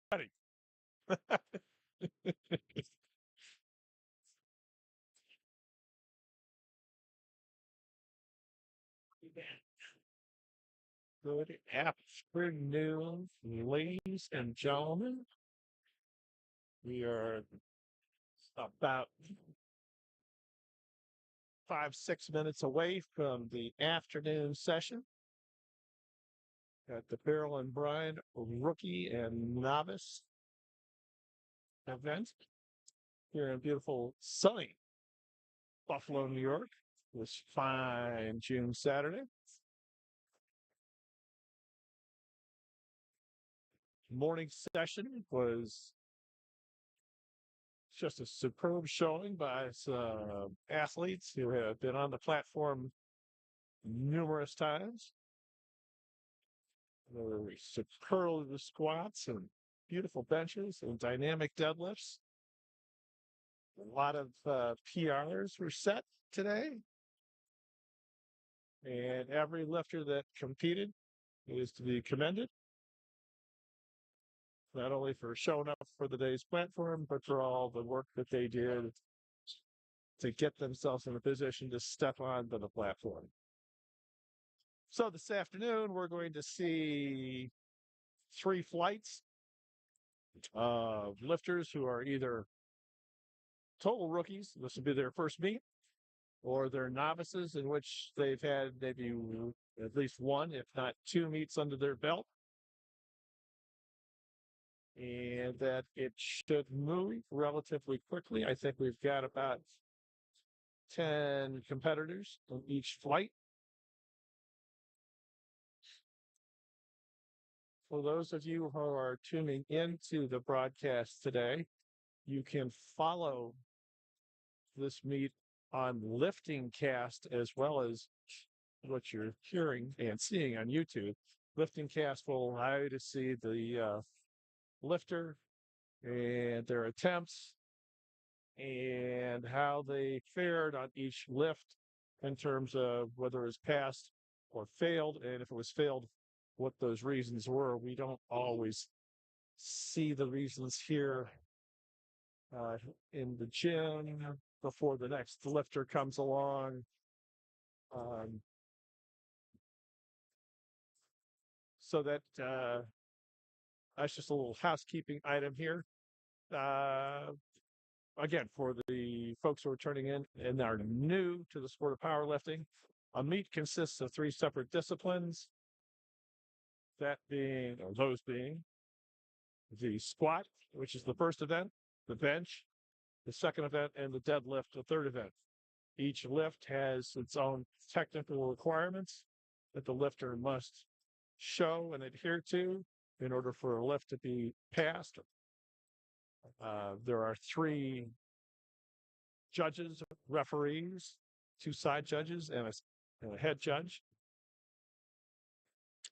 Ready. Good afternoon, ladies and gentlemen. We are about 5, 6 minutes away from the afternoon session at the Barrel and Brine Rookie and Novice event here in beautiful sunny Buffalo, New York. This fine June Saturday. Morning session was just a superb showing by some athletes who have been on the platform numerous times. There were superlative squats and beautiful benches and dynamic deadlifts. A lot of PRs were set today, and every lifter that competed is to be commended, not only for showing up for the day's platform, but for all the work that they did to get themselves in a position to step onto the platform. So this afternoon, we're going to see 3 flights of lifters who are either total rookies, this will be their first meet, or they're novices in which they've had maybe at least one, if not 2 meets under their belt. And that it should move relatively quickly. I think we've got about 10 competitors in each flight. For those of you who are tuning into the broadcast today, you can follow this meet on Lifting Cast as well as what you're hearing and seeing on YouTube. Lifting Cast will allow you to see the lifter and their attempts and how they fared on each lift in terms of whether it was passed or failed, and if it was failed, what those reasons were. We don't always see the reasons here in the gym before the next lifter comes along. So that's just a little housekeeping item here. Again, for the folks who are turning in and are new to the sport of powerlifting, a meet consists of 3 separate disciplines. That being, or those being, the squat, which is the first event, the bench, the second event, and the deadlift, the third event. Each lift has its own technical requirements that the lifter must show and adhere to in order for a lift to be passed. There are 3 judges, referees, 2 side judges, and a head judge.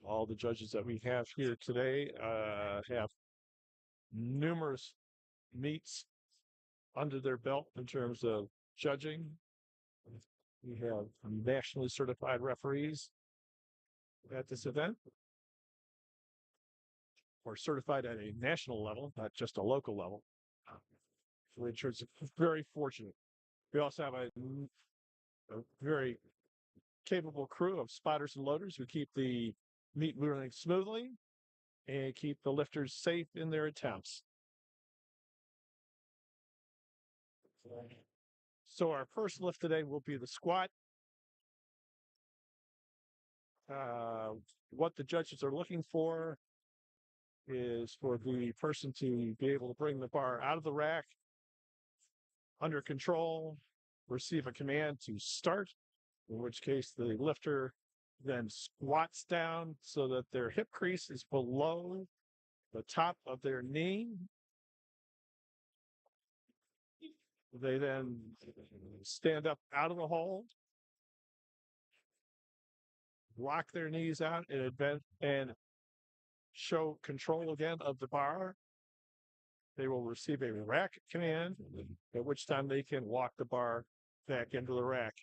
All the judges that we have here today have numerous meets under their belt in terms of judging. We have nationally certified referees at this event, or certified at a national level, not just a local level, which is very fortunate. We also have a very capable crew of spotters and loaders who keep the meet moving smoothly and keep the lifters safe in their attempts. So our first lift today will be the squat. What the judges are looking for is for the person to be able to bring the bar out of the rack under control, receive a command to start, in which case the lifter then squats down so that their hip crease is below the top of their knee. They then stand up out of the hole, lock their knees out in advance, and show control again of the bar. They will receive a rack command, at which time they can walk the bar back into the rack.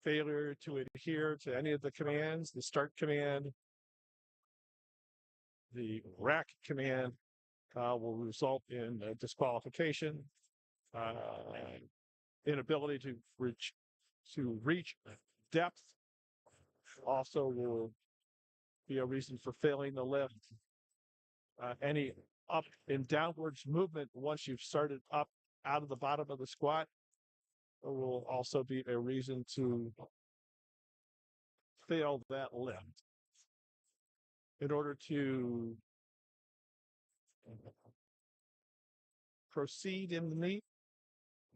Failure to adhere to any of the commands, the start command, the rack command, will result in disqualification, uh, inability to reach depth. Also, will be a reason for failing the lift. Any up and downwards movement once you've started up out of the bottom of the squat will also be a reason to fail that lift. In order to proceed in the meet,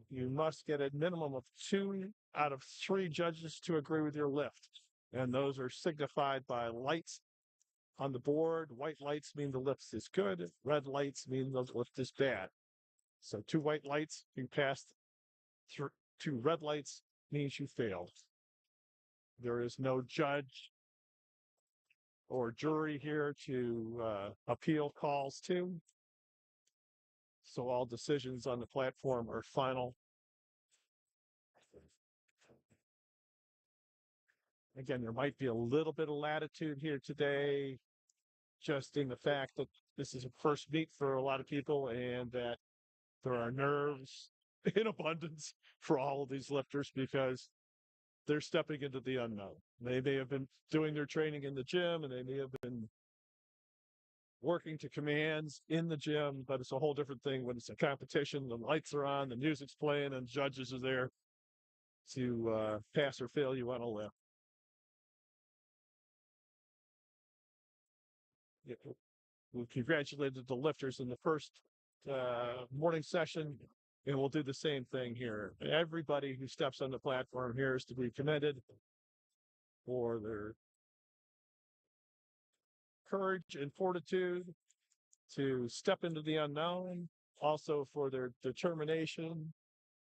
you must get a minimum of 2 out of 3 judges to agree with your lift. And those are signified by lights on the board. White lights mean the lift is good. Red lights mean the lift is bad. So 2 white lights, you passed. 2 red lights means you failed. There is no judge or jury here to appeal calls to. So all decisions on the platform are final. Again, there might be a little bit of latitude here today, just in the fact that this is a first meet for a lot of people and that there are nerves in abundance for all of these lifters because they're stepping into the unknown. They may have been doing their training in the gym and they may have been working to commands in the gym, but it's a whole different thing when it's a competition. The lights are on, the music's playing, and judges are there to pass or fail you on a lift. We congratulated the lifters in the first morning session, and we'll do the same thing here. Everybody who steps on the platform here is to be commended for their courage and fortitude to step into the unknown, also for their determination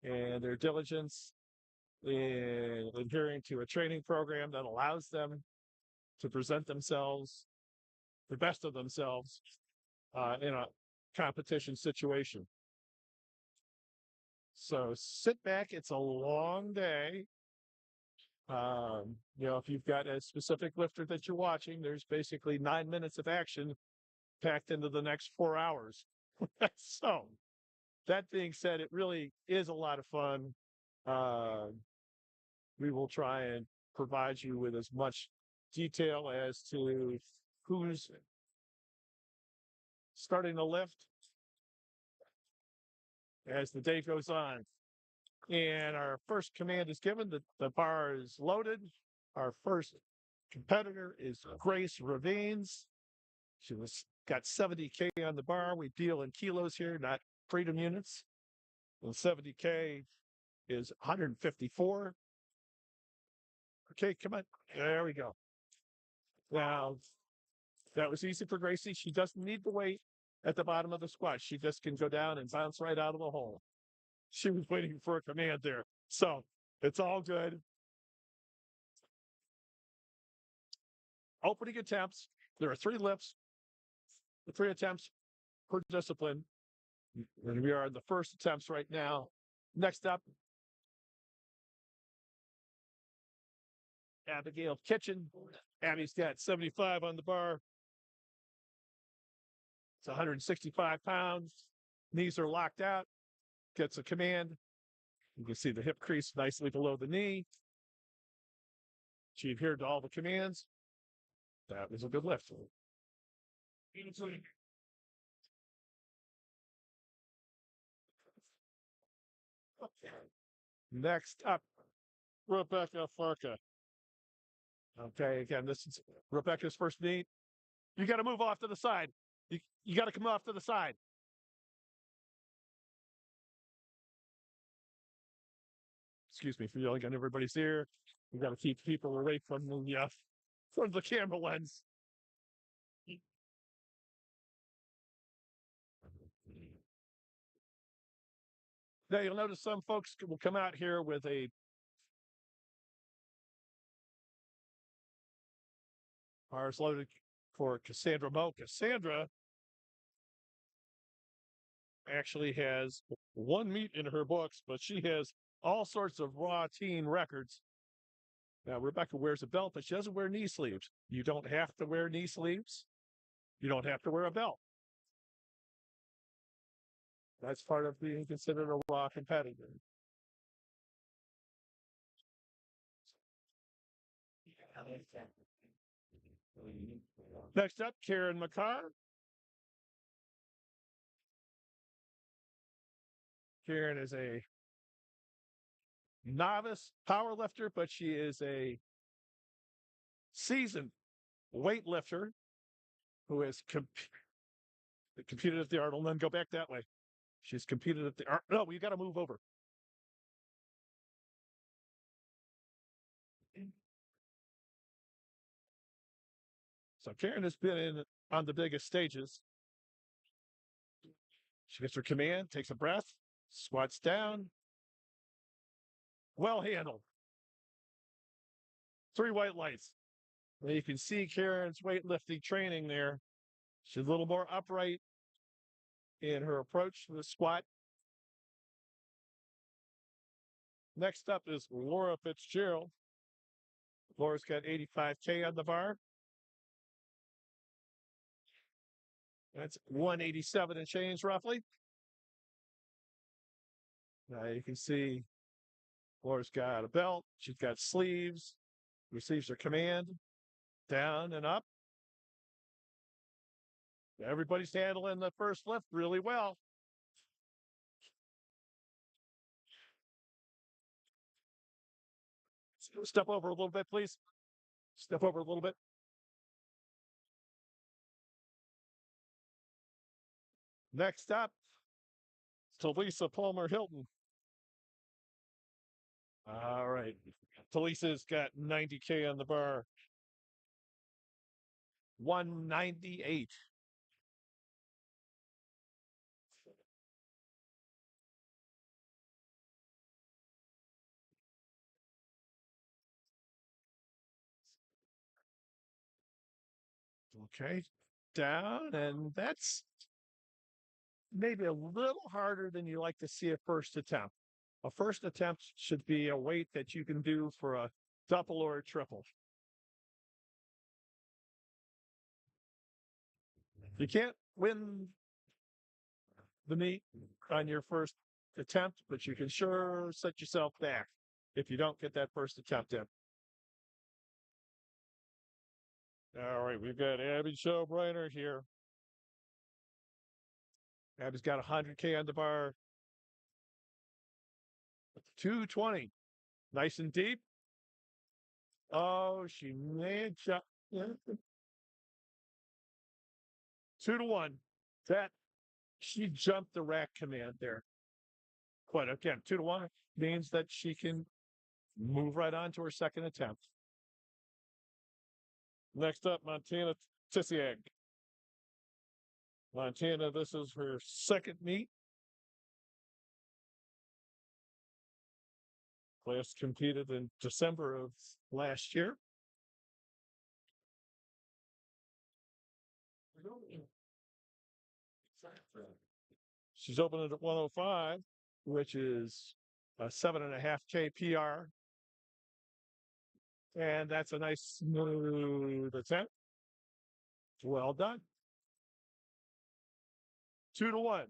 and their diligence in adhering to a training program that allows them to present themselves, the best of themselves, in a competition situation. So sit back. It's a long day. If you've got a specific lifter that you're watching, there's basically 9 minutes of action packed into the next 4 hours. So that being said, it really is a lot of fun. We will try and provide you with as much detail as to who's starting the lift as the day goes on. And our first command is given. The bar is loaded. Our first competitor is Grace Ravines. She got 70K on the bar. We deal in kilos here, not freedom units. And 70K is 154. Okay, come on. There we go. Now, that was easy for Gracie. She doesn't need to wait at the bottom of the squat. She just can go down and bounce right out of the hole. She was waiting for a command there. So it's all good. Opening attempts. There are 3 lifts, 3 attempts per discipline. And we are in the first attempts right now. Next up, Abigail Kitchen. Abby's got 75 on the bar. It's 165 pounds. Knees are locked out. Gets a command. You can see the hip crease nicely below the knee. She adhered to all the commands. That was a good lift. Next up, Rebecca Farka. Okay, again, this is Rebecca's first meet. You got to move off to the side. You got to come off to the side. Excuse me for yelling at everybody's ear. We got to keep people away from the camera lens. Now you'll notice some folks will come out here with a bars loaded for Cassandra Moe. Cassandra actually has 1 meet in her books, but she has all sorts of raw teen records. Now, Rebecca wears a belt, but she doesn't wear knee sleeves. You don't have to wear knee sleeves. You don't have to wear a belt. That's part of being considered a raw competitor. Next up, Karen McCarr. Karen is a novice power lifter, but she is a seasoned weightlifter who has competed at the Arnold. And then go back that way. She's competed at the No, you got to move over. So Karen has been in on the biggest stages. She gets her command, takes a breath, squats down. Well handled. 3 white lights. Now you can see Karen's weightlifting training there. She's a little more upright in her approach to the squat. Next up is Laura Fitzgerald. Laura's got 85K on the bar. That's 187 and change roughly. Now you can see Laura's got a belt. She's got sleeves. Receives her command. Down and up. Everybody's handling the first lift really well. Step over a little bit, please. Step over a little bit. Next up, Talisa Palmer Hilton. All right. Talisa's got 90K on the bar. 198. Okay. Down. And that's maybe a little harder than you like to see a first attempt. A first attempt should be a weight that you can do for a double or a triple. You can't win the meet on your first attempt, but you can sure set yourself back if you don't get that first attempt in. All right, we've got Abby Showbriner here. Abby's got 100K on the bar. 220. Nice and deep. Oh, she made shot. 2-1. That she jumped the rack command there. But again, 2-1 means that she can move right on to her second attempt. Next up, Montana Tisiak. Montana, this is her second meet. Last competed in December of last year. She's opening at 105, which is a 7.5K PR. And that's a nice smooth attempt. Well done. 2-1.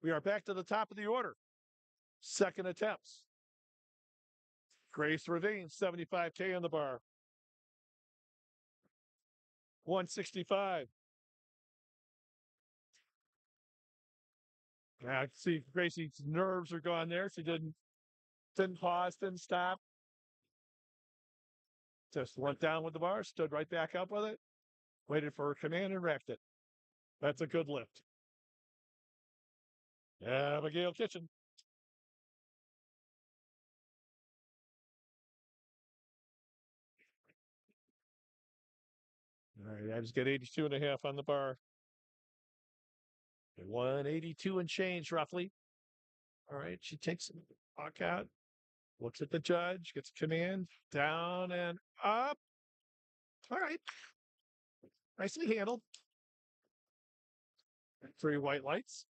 We are back to the top of the order. Second attempts. Grace Ravine, 75K on the bar. 165. Now, see, Gracie's nerves are gone there. She didn't pause, didn't stop. Just went down with the bar, stood right back up with it, waited for her command and racked it. That's a good lift. Abigail Kitchen. All right, I just get 82.5 on the bar. 182 and change, roughly. All right, she takes a walk out, looks at the judge, gets command, down and up. All right. Nicely handled. 3 white lights.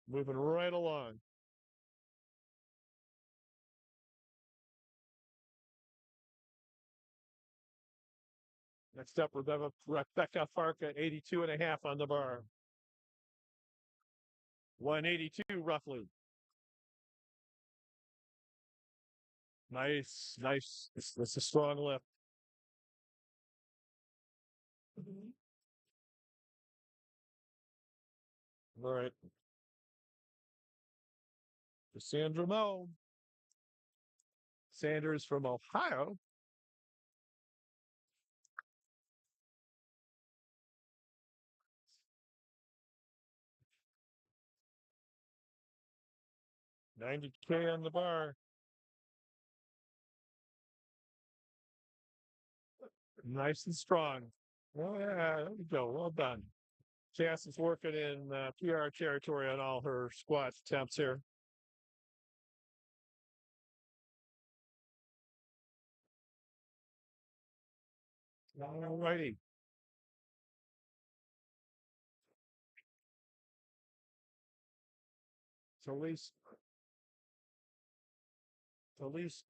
Moving right along. Next up, Rebecca Farka, 82 and a half on the bar. 182 roughly. Nice, nice. It's a strong lift. All right. Sandra Mo. Sanders from Ohio. $90K on the bar. Nice and strong. Oh, yeah, there we go. Well done. Cass is working in PR territory on all her squat attempts here. All righty. Talise, Talise,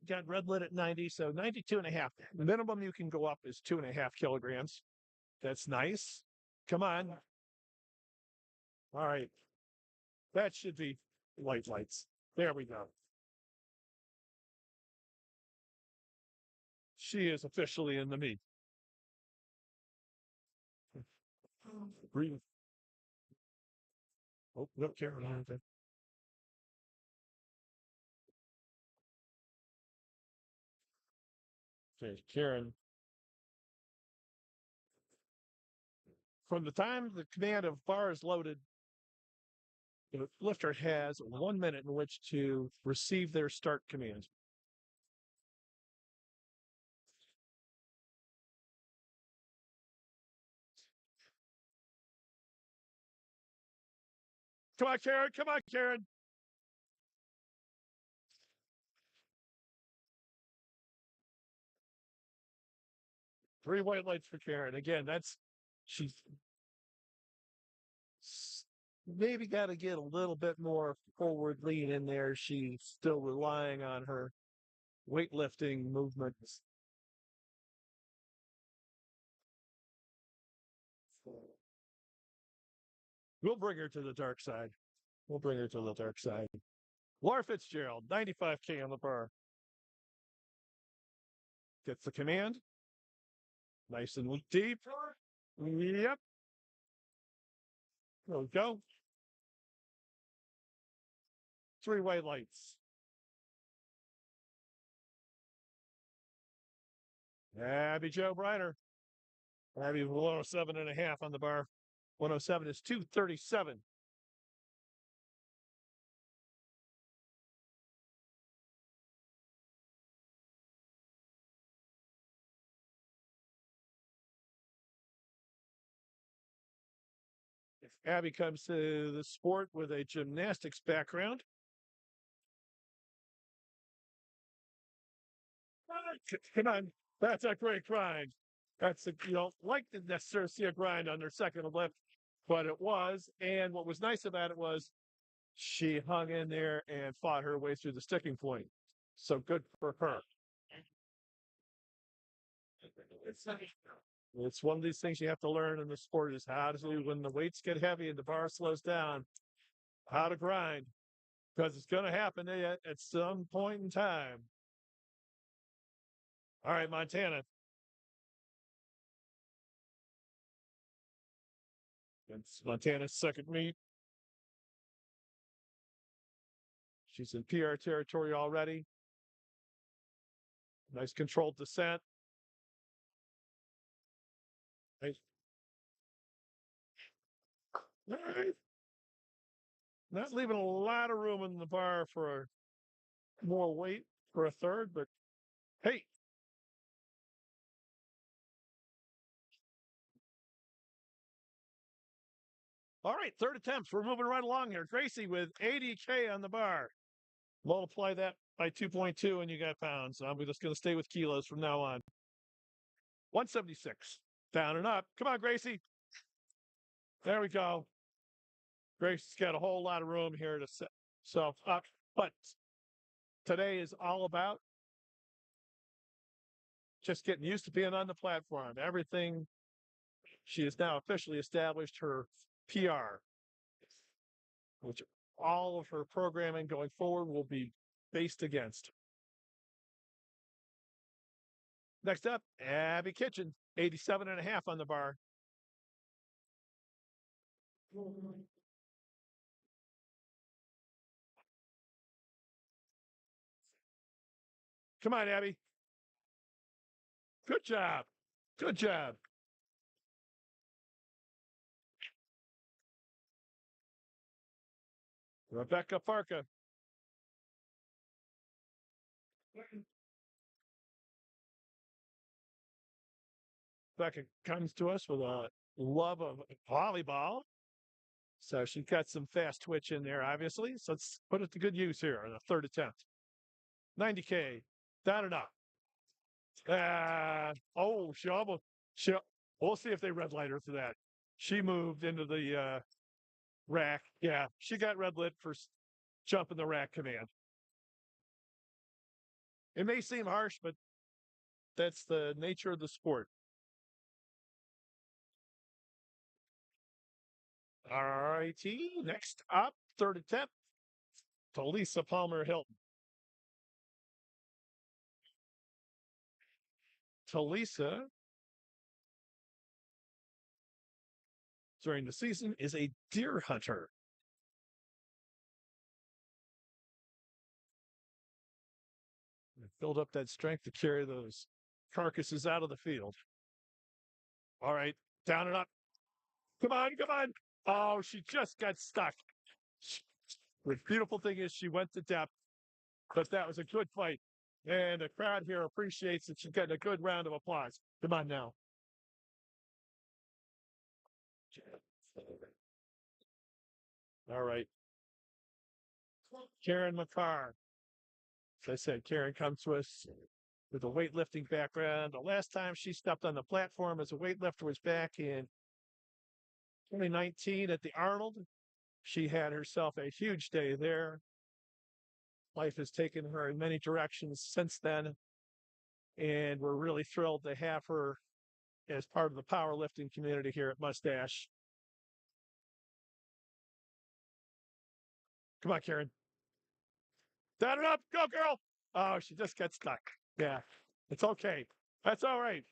got red lit at 90, so 92 and a half. The minimum you can go up is 2.5 kilograms. That's nice. Come on. All right. That should be lights. There we go. She is officially in the meet. Breathe. Oh, no, Karen. Okay, Karen. From the time the command of bar is loaded, the lifter has 1 minute in which to receive their start command. Come on, Karen. Come on, Karen. Three white lights for Karen. Again, she's maybe got to get a little bit more forward lean in there. She's still relying on her weightlifting movements. We'll bring her to the dark side. We'll bring her to the dark side. Laura Fitzgerald, 95K on the bar. Gets the command. Nice and deep. Yep. There we go. Three white lights. Abby Joe Briner. Abby 107 and a half on the bar. 107 is 237. If Abby comes to the sport with a gymnastics background, come on, that's a great grind. You don't like to necessarily see a grind on their second lift, but it was. And what was nice about it was she hung in there and fought her way through the sticking point. So good for her. It's one of these things you have to learn in the sport is how to, when the weights get heavy and the bar slows down, how to grind because it's going to happen at some point in time. All right, Montana. It's Montana's second meet. She's in PR territory already. Nice controlled descent. Nice. All right. Not leaving a lot of room in the bar for more weight for a third, but hey. All right, third attempts. We're moving right along here. Gracie with 80K on the bar. Multiply that by 2.2 and you got pounds. I'm just going to stay with kilos from now on. 176. Down and up. Come on, Gracie. There we go. Gracie's got a whole lot of room here to set. So up, but Today is all about just getting used to being on the platform. Everything, she has now officially established her PR, which all of her programming going forward will be based against. Next up, Abby Kitchen, 87.5 on the bar. Come on, Abby. Good job. Good job. Rebecca Farka. Rebecca comes to us with a love of volleyball. So she's got some fast twitch in there, obviously. So let's put it to good use here on the third attempt. 90K. Down and up. Oh, she almost. She, we'll see if they red light her for that. She moved into the rack. Yeah, she got red lit for jumping the rack command. It may seem harsh, but that's the nature of the sport. All righty. Next up, third attempt to Lisa Palmer Hilton. Talisa during the season is a deer hunter. Build up that strength to carry those carcasses out of the field. All right, down and up. Come on, come on. Oh, she just got stuck. The beautiful thing is she went to depth, but that was a good fight. And the crowd here appreciates that she's getting a good round of applause. Come on now. All right. Karen McCarr. As I said, Karen comes to us with a weightlifting background. The last time she stepped on the platform as a weightlifter was back in 2019 at the Arnold. She had herself a huge day there. Life has taken her in many directions since then. And we're really thrilled to have her as part of the powerlifting community here at Mustache. Come on, Karen. Down and up. Go, girl. Oh, she just got stuck. Yeah. It's okay. That's all right.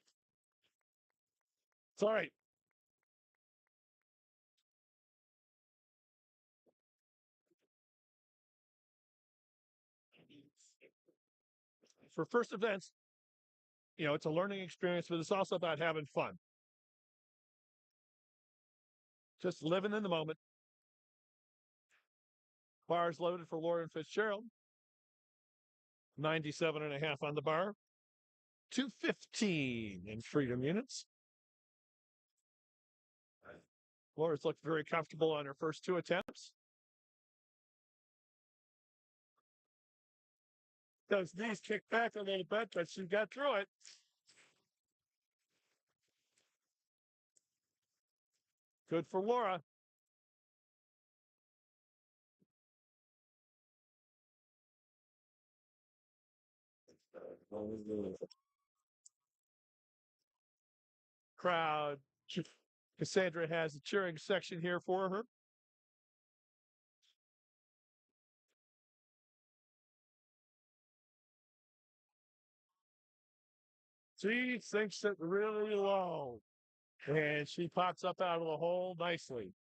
It's all right. For first events, it's a learning experience, but it's also about having fun. Just living in the moment. Bars loaded for Lauren Fitzgerald. 97.5 on the bar. 215 in freedom units. Laura's looked very comfortable on her first two attempts. Those knees kicked back a little bit, but she got through it. Good for Laura. Crowd. Cassandra has a cheering section here for her. She sinks it really low. And she pops up out of the hole nicely.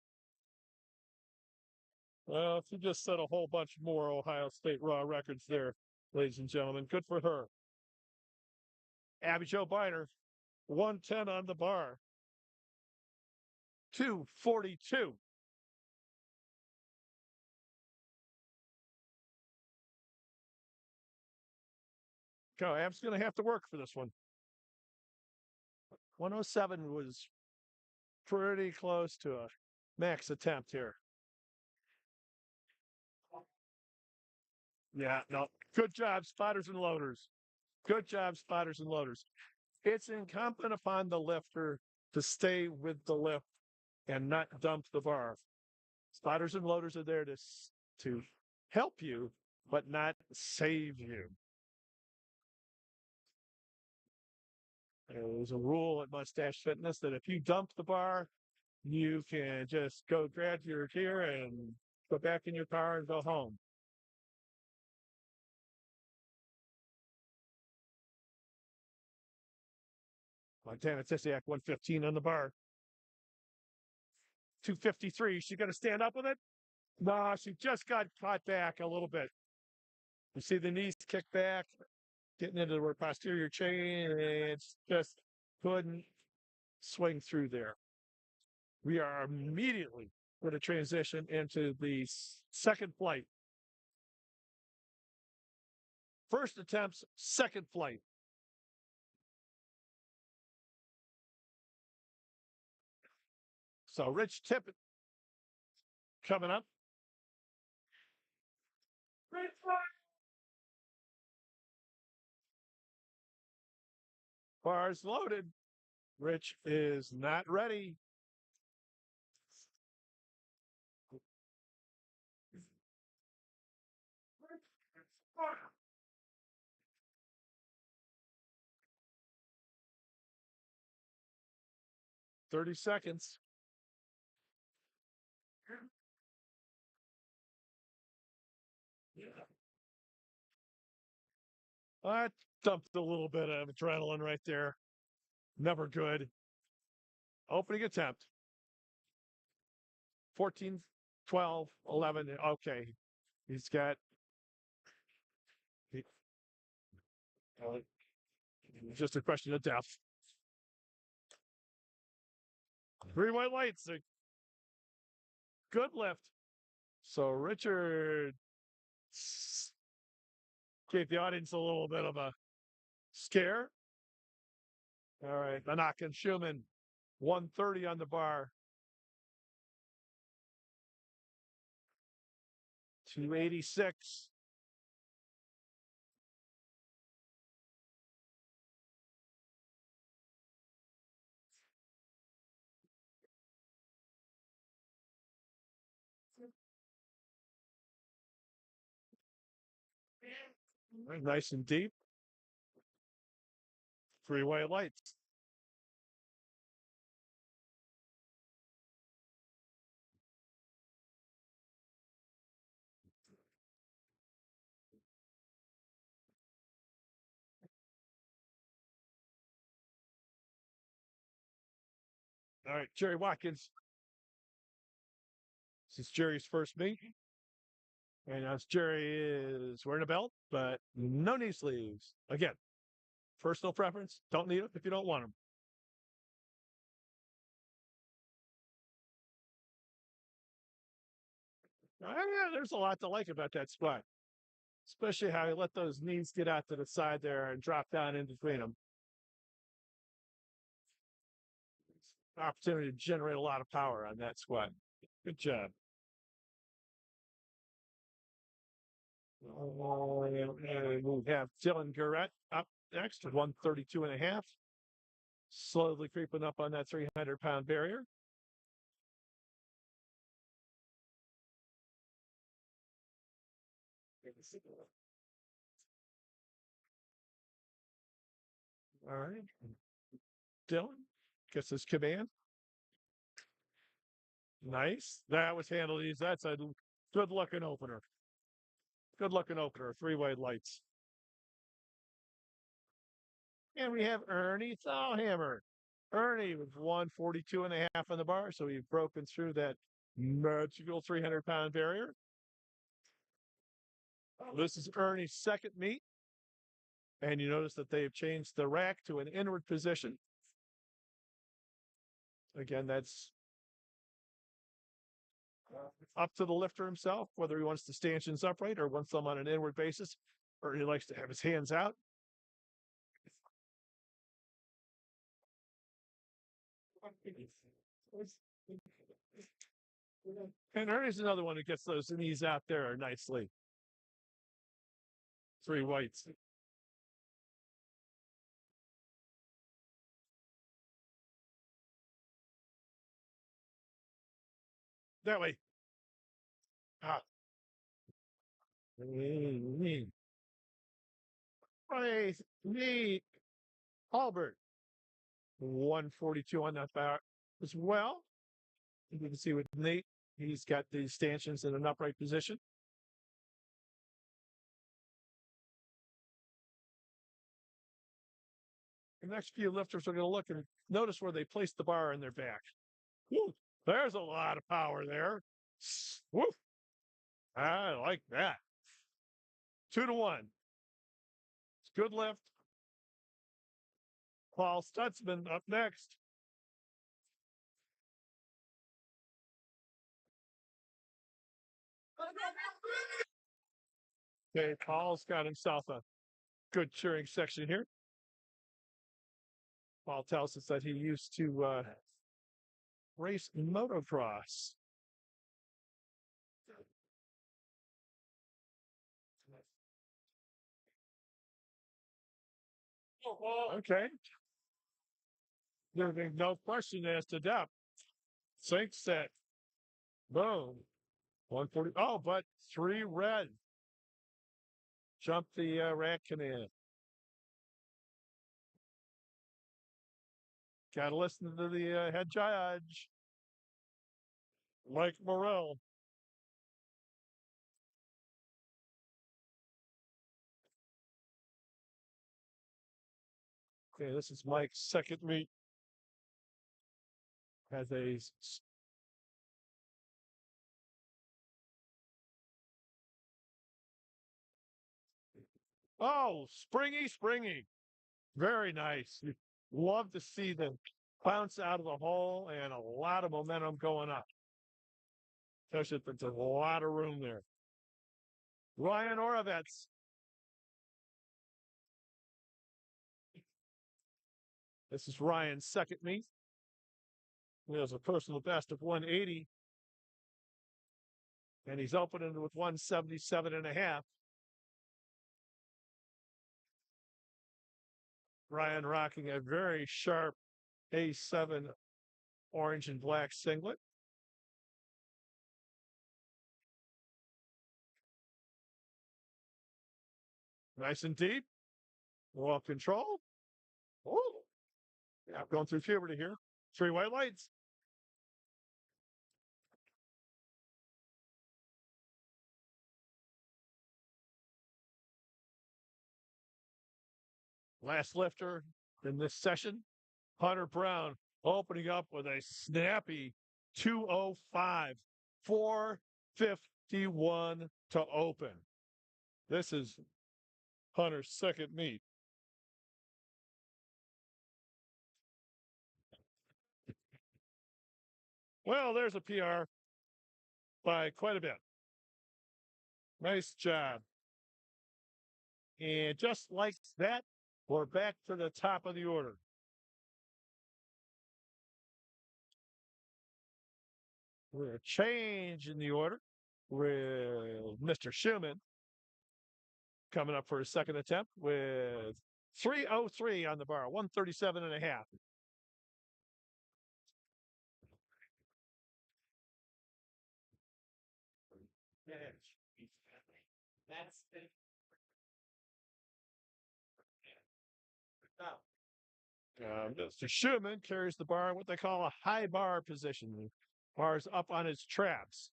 Well, she just set a whole bunch more Ohio State raw records there, ladies and gentlemen. Good for her. Abby Jo Biner, 110 on the bar. 242. Go, Ab's going to have to work for this one. 107 was pretty close to a max attempt here. Yeah, no. Good job, spotters and loaders. Good job, spotters and loaders. It's incumbent upon the lifter to stay with the lift and not dump the bar. Spotters and loaders are there to help you, but not save you. There's a rule at Mustache Fitness that if you dump the bar, you can just go grab your gear and go back in your car and go home. Montana Tisiak 115 on the bar. 253. She going to stand up with it? No, she just got caught back a little bit. You see the knees kick back, getting into her posterior chain, and it's just couldn't swing through there. We are immediately going to transition into the second flight. First attempts, second flight. So Rich Tippett coming up. Bars loaded. Rich is not ready. "30 seconds. I dumped a little bit of adrenaline right there. Never good. Opening attempt. 14, 12, 11. Okay. He's got he, uh, just a question of depth. Three white lights. A good lift. So Richard gave the audience a little bit of a scare. All right. Manak and Schumann, 130 on the bar. 286. Nice and deep. Three white lights. All right, Jerry Watkins. This is Jerry's first meet. And as Jerry is wearing a belt, but no knee sleeves. Again, personal preference. Don't need them if you don't want them. Yeah, there's a lot to like about that spot, especially how he let those knees get out to the side there and drop down in between them. Opportunity to generate a lot of power on that squat. Good job. We have Dylan Gurrett up next, 132 and a half. Slowly creeping up on that 300-pound barrier. All right. Dylan gets his command. Nice. That was handled easy. That's a good looking opener. Good looking opener. Three-way lights. And we have Ernie Thalhammer. Ernie with 142 and a half on the bar. So he's broken through that magical 300-pound barrier. This is Ernie's second meet. And you notice that they've changed the rack to an inward position. Again, that's up to the lifter himself, whether he wants the stanchions upright or wants them on an inward basis, or he likes to have his hands out. And Ernie's another one who gets those knees out there nicely. Three whites. That way. Ah, Praise me, Albert. 142 on that bar as well. You can see with Nate, he's got the stanchions in an upright position. The next few lifters are going to look and notice where they place the bar in their back. Woo, there's a lot of power there. Woo, I like that. 2-1. It's good lift. Paul Stutzman up next. Okay, Paul's got himself a good cheering section here. Paul tells us that he used to race motocross. Okay. There's no question as to depth. Sink set. Boom. 140. Oh, but 3 red. Jump the rack command. Got to listen to the head judge, Mike Morrell. Okay, this is Mike's second meet. Has a springy, springy. Very nice. Love to see them bounce out of the hole and a lot of momentum going up. Especially if there's a lot of room there. Ryan Orovets. This is Ryan's second meet. He has a personal best of 180. And he's opening with 177.5. Ryan rocking a very sharp A7 orange and black singlet. Nice and deep. Well control. Oh, yeah, going through puberty here. 3 white lights. Last lifter in this session, Hunter Brown opening up with a snappy 205, 451 to open. This is Hunter's second meet. Well, there's a PR by quite a bit. Nice job. And just like that, we're back to the top of the order. We're a change in the order with Mr. Schumann coming up for his second attempt with 303 on the bar, 137.5. That's Mr. Schumann carries the bar in what they call a high bar position. The bar's up on his traps.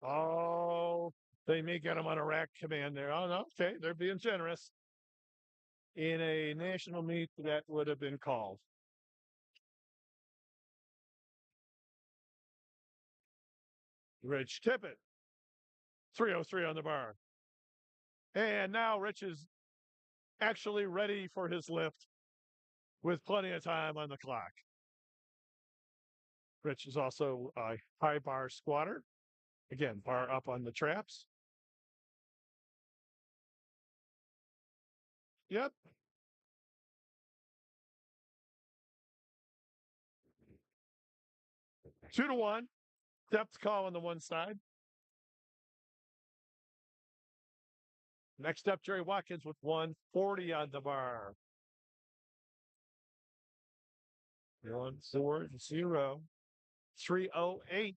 Oh, they may get him on a rack command there. Oh, no, okay, they're being generous. In a national meet, that would have been called. Rich Tippett, 303 on the bar. And now Rich is actually ready for his lift with plenty of time on the clock. Rich is also a high bar squatter. Again, bar up on the traps. Yep. 2-1. Depth call on the one side. Next up, Jerry Watkins with 140 on the bar. 140 308.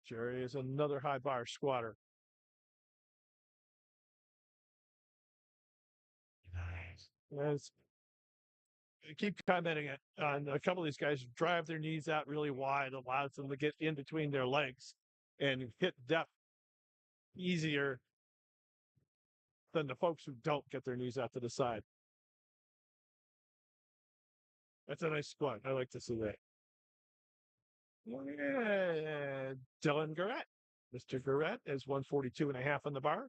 Jerry is another high bar squatter. As I keep commenting on a couple of these guys drive their knees out really wide, allows them to get in between their legs and hit depth easier than the folks who don't get their knees out to the side. That's a nice squat. I like to see that. Yeah, Dylan Garrett. Mr. Garrett is 142.5 on the bar.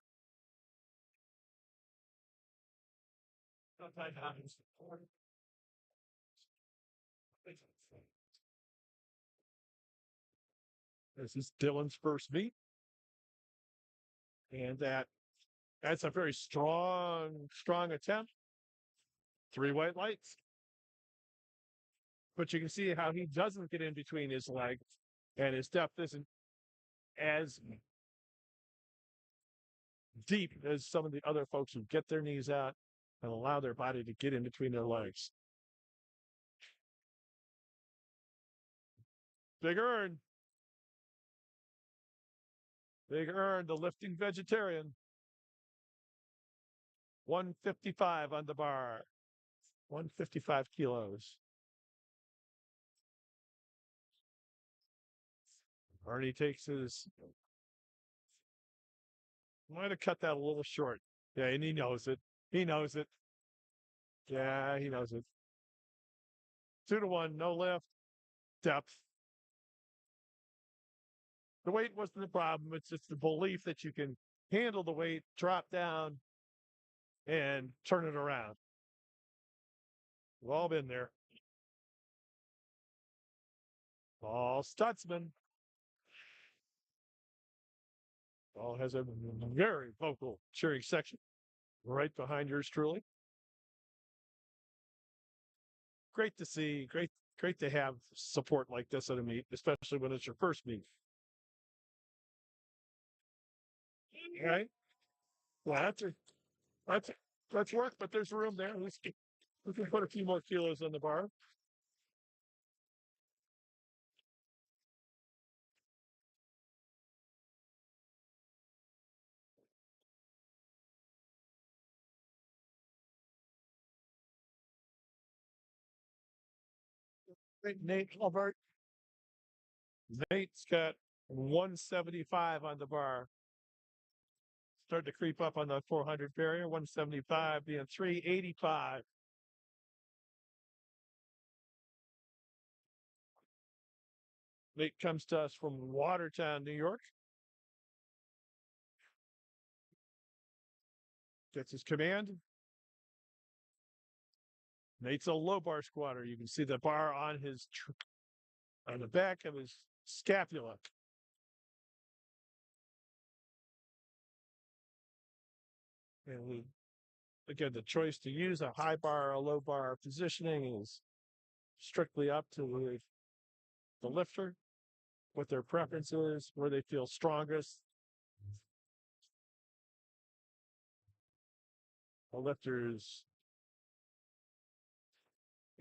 This is Dylan's first meet. And that's a very strong attempt. 3 white lights. But you can see how he doesn't get in between his legs and his depth isn't as deep as some of the other folks who get their knees out and allow their body to get in between their legs. Big Earn. Big Earn, the lifting vegetarian. 155 on the bar. 155 kilos. Arnie takes his. Might have cut that a little short. Yeah, and he knows it. He knows it. Yeah, he knows it. 2-1, no lift, depth. The weight wasn't the problem. It's just the belief that you can handle the weight, drop down, and turn it around. We've all been there. Paul Stutzman. Paul has a very vocal cheering section right behind yours truly. Great to see. Great to have support like this at a meet, especially when it's your first meet. All right. Well, that's that's work, but there's room there. We can put a few more kilos on the bar. Nate Albert. Nate's got 175 on the bar. Starting to creep up on the 400 barrier. 175 being 385. Nate comes to us from Watertown, New York. Gets his command. Nate's a low bar squatter. You can see the bar on on the back of his scapula. And again, the choice to use a high bar or a low bar positioning is strictly up to the lifter, what their preference is, where they feel strongest. The lifter's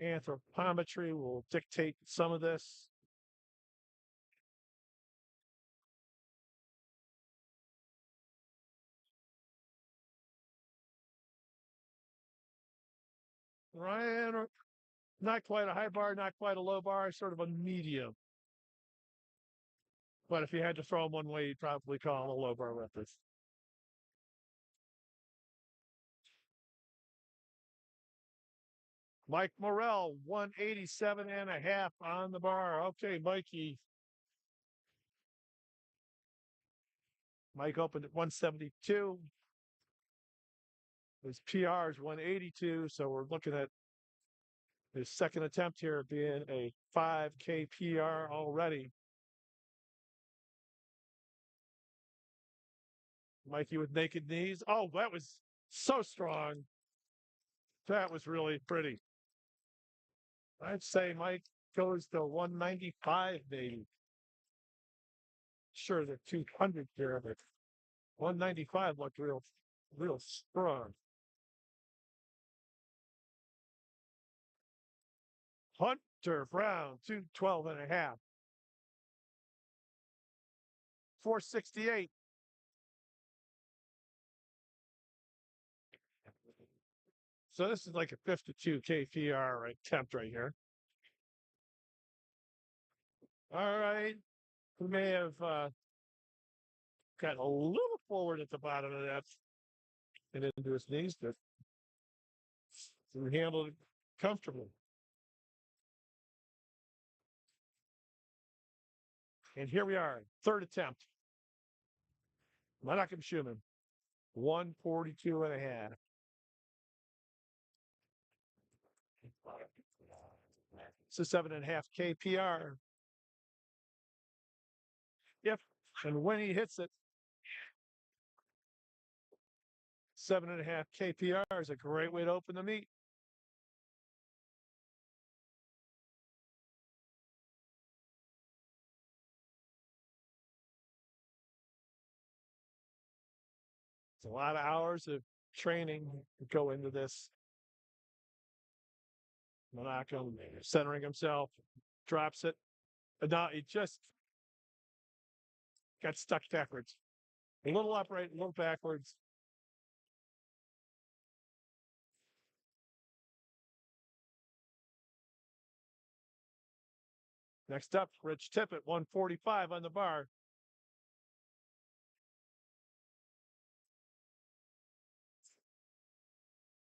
anthropometry will dictate some of this. Ryan, not quite a high bar, not quite a low bar, sort of a medium. But if you had to throw him one way, you'd probably call him a low bar lifter. Mike Morrell, 187.5 on the bar. Okay, Mikey. Mike opened at 172. His PR is 182. So we're looking at his second attempt here being a 5K PR already. Mikey with naked knees. Oh, that was so strong. That was really pretty. I'd say Mike goes to 195, maybe. Sure, the 200 here of it. 195 looked real strong. Hunter Brown, 212 and a half. 468. So this is like a 52 KPR attempt right here. All right. We may have got a little forward at the bottom of that and into his knees, but he handled it comfortably. And here we are, third attempt. Menachem Schumann, 142 and a half. It's a 7.5 KPR. If and when he hits it, 7.5 KPR is a great way to open the meet. It's a lot of hours of training to go into this. Menachem centering himself, drops it. But now he just got stuck backwards. A little upright, a little backwards. Next up, Rich Tippett, 145 on the bar.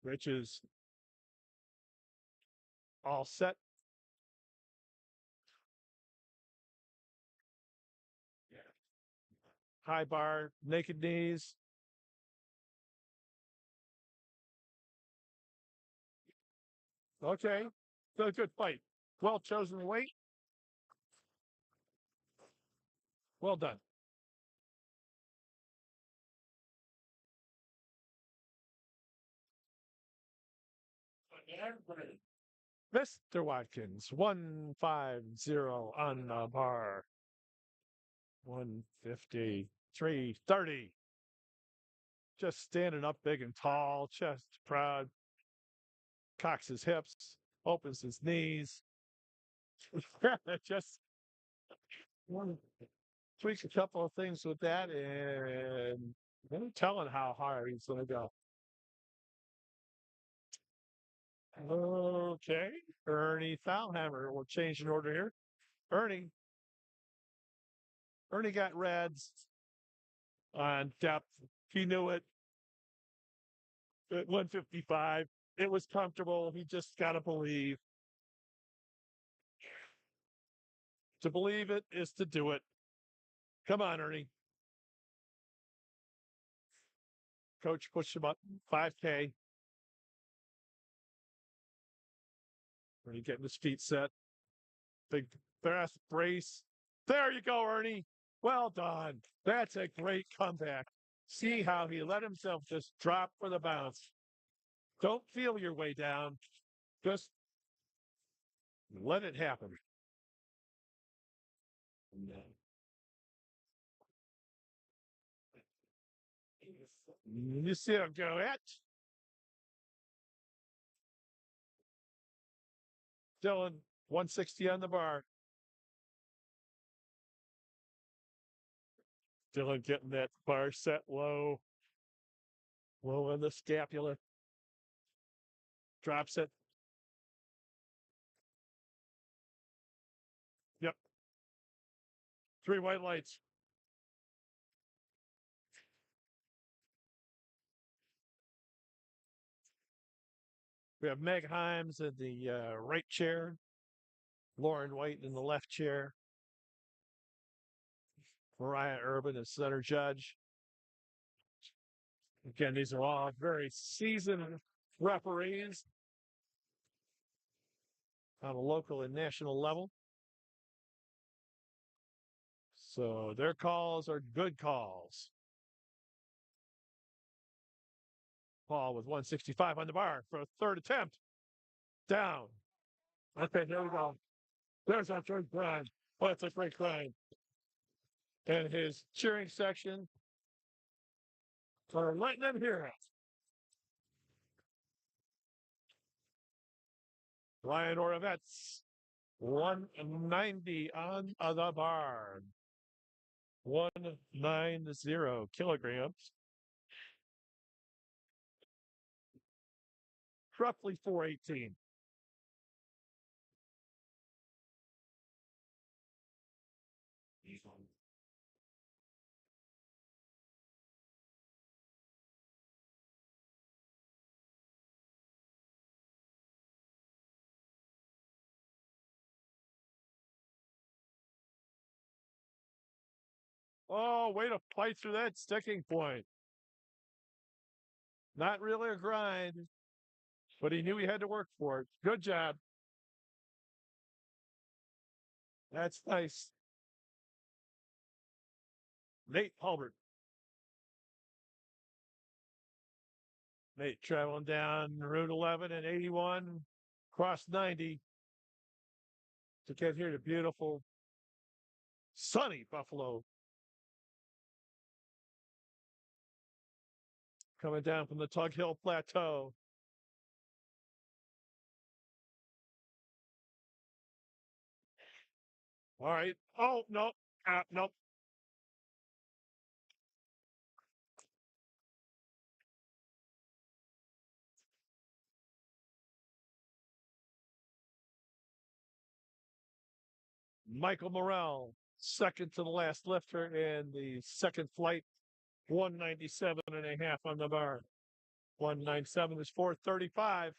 Rich is all set. High bar, naked knees. Okay, good fight. Well chosen weight. Well done. Mr. Watkins, 150 on the bar. 150, 330. Just standing up big and tall, chest proud, cocks his hips, opens his knees. Just tweak a couple of things with that, and I'm telling how hard he's going to go. Okay, Ernie Thalhammer. We'll change in order here. Ernie got reds on depth. He knew it at 155. It was comfortable. He just got to believe. To believe it is to do it. Come on, Ernie. Coach pushed him up 5K. Ernie getting his feet set. Big fast brace. There you go, Ernie. Well done. That's a great comeback. See how he let himself just drop for the bounce. Don't feel your way down. Just let it happen. You see him go at Dylan, 160 on the bar. Dylan getting that bar set low in the scapula. Drops it. Yep. 3 white lights. We have Meg Himes in the right chair, Lauren White in the left chair, Mariah Urban as center judge. Again, these are all very seasoned referees on a local and national level. So their calls are good calls. Paul with 165 on the bar for a third attempt. Down. Okay, there we go. There's our third grind. Oh, that's a great grind. And his cheering section For letting them hear it. Ryan Oravets, 190 on the bar. 190 kilograms. Roughly 418. Oh, way to fight through that sticking point. Not really a grind, but he knew he had to work for it. Good job. That's nice. Nate Hulbert. Nate traveling down Route 11 and 81, cross 90 to get here to beautiful, sunny Buffalo. Coming down from the Tug Hill Plateau. All right. Oh, no. Nope. Michael Morrell, second to the last lifter in the second flight, 197 and a half on the bar. 197 is 435.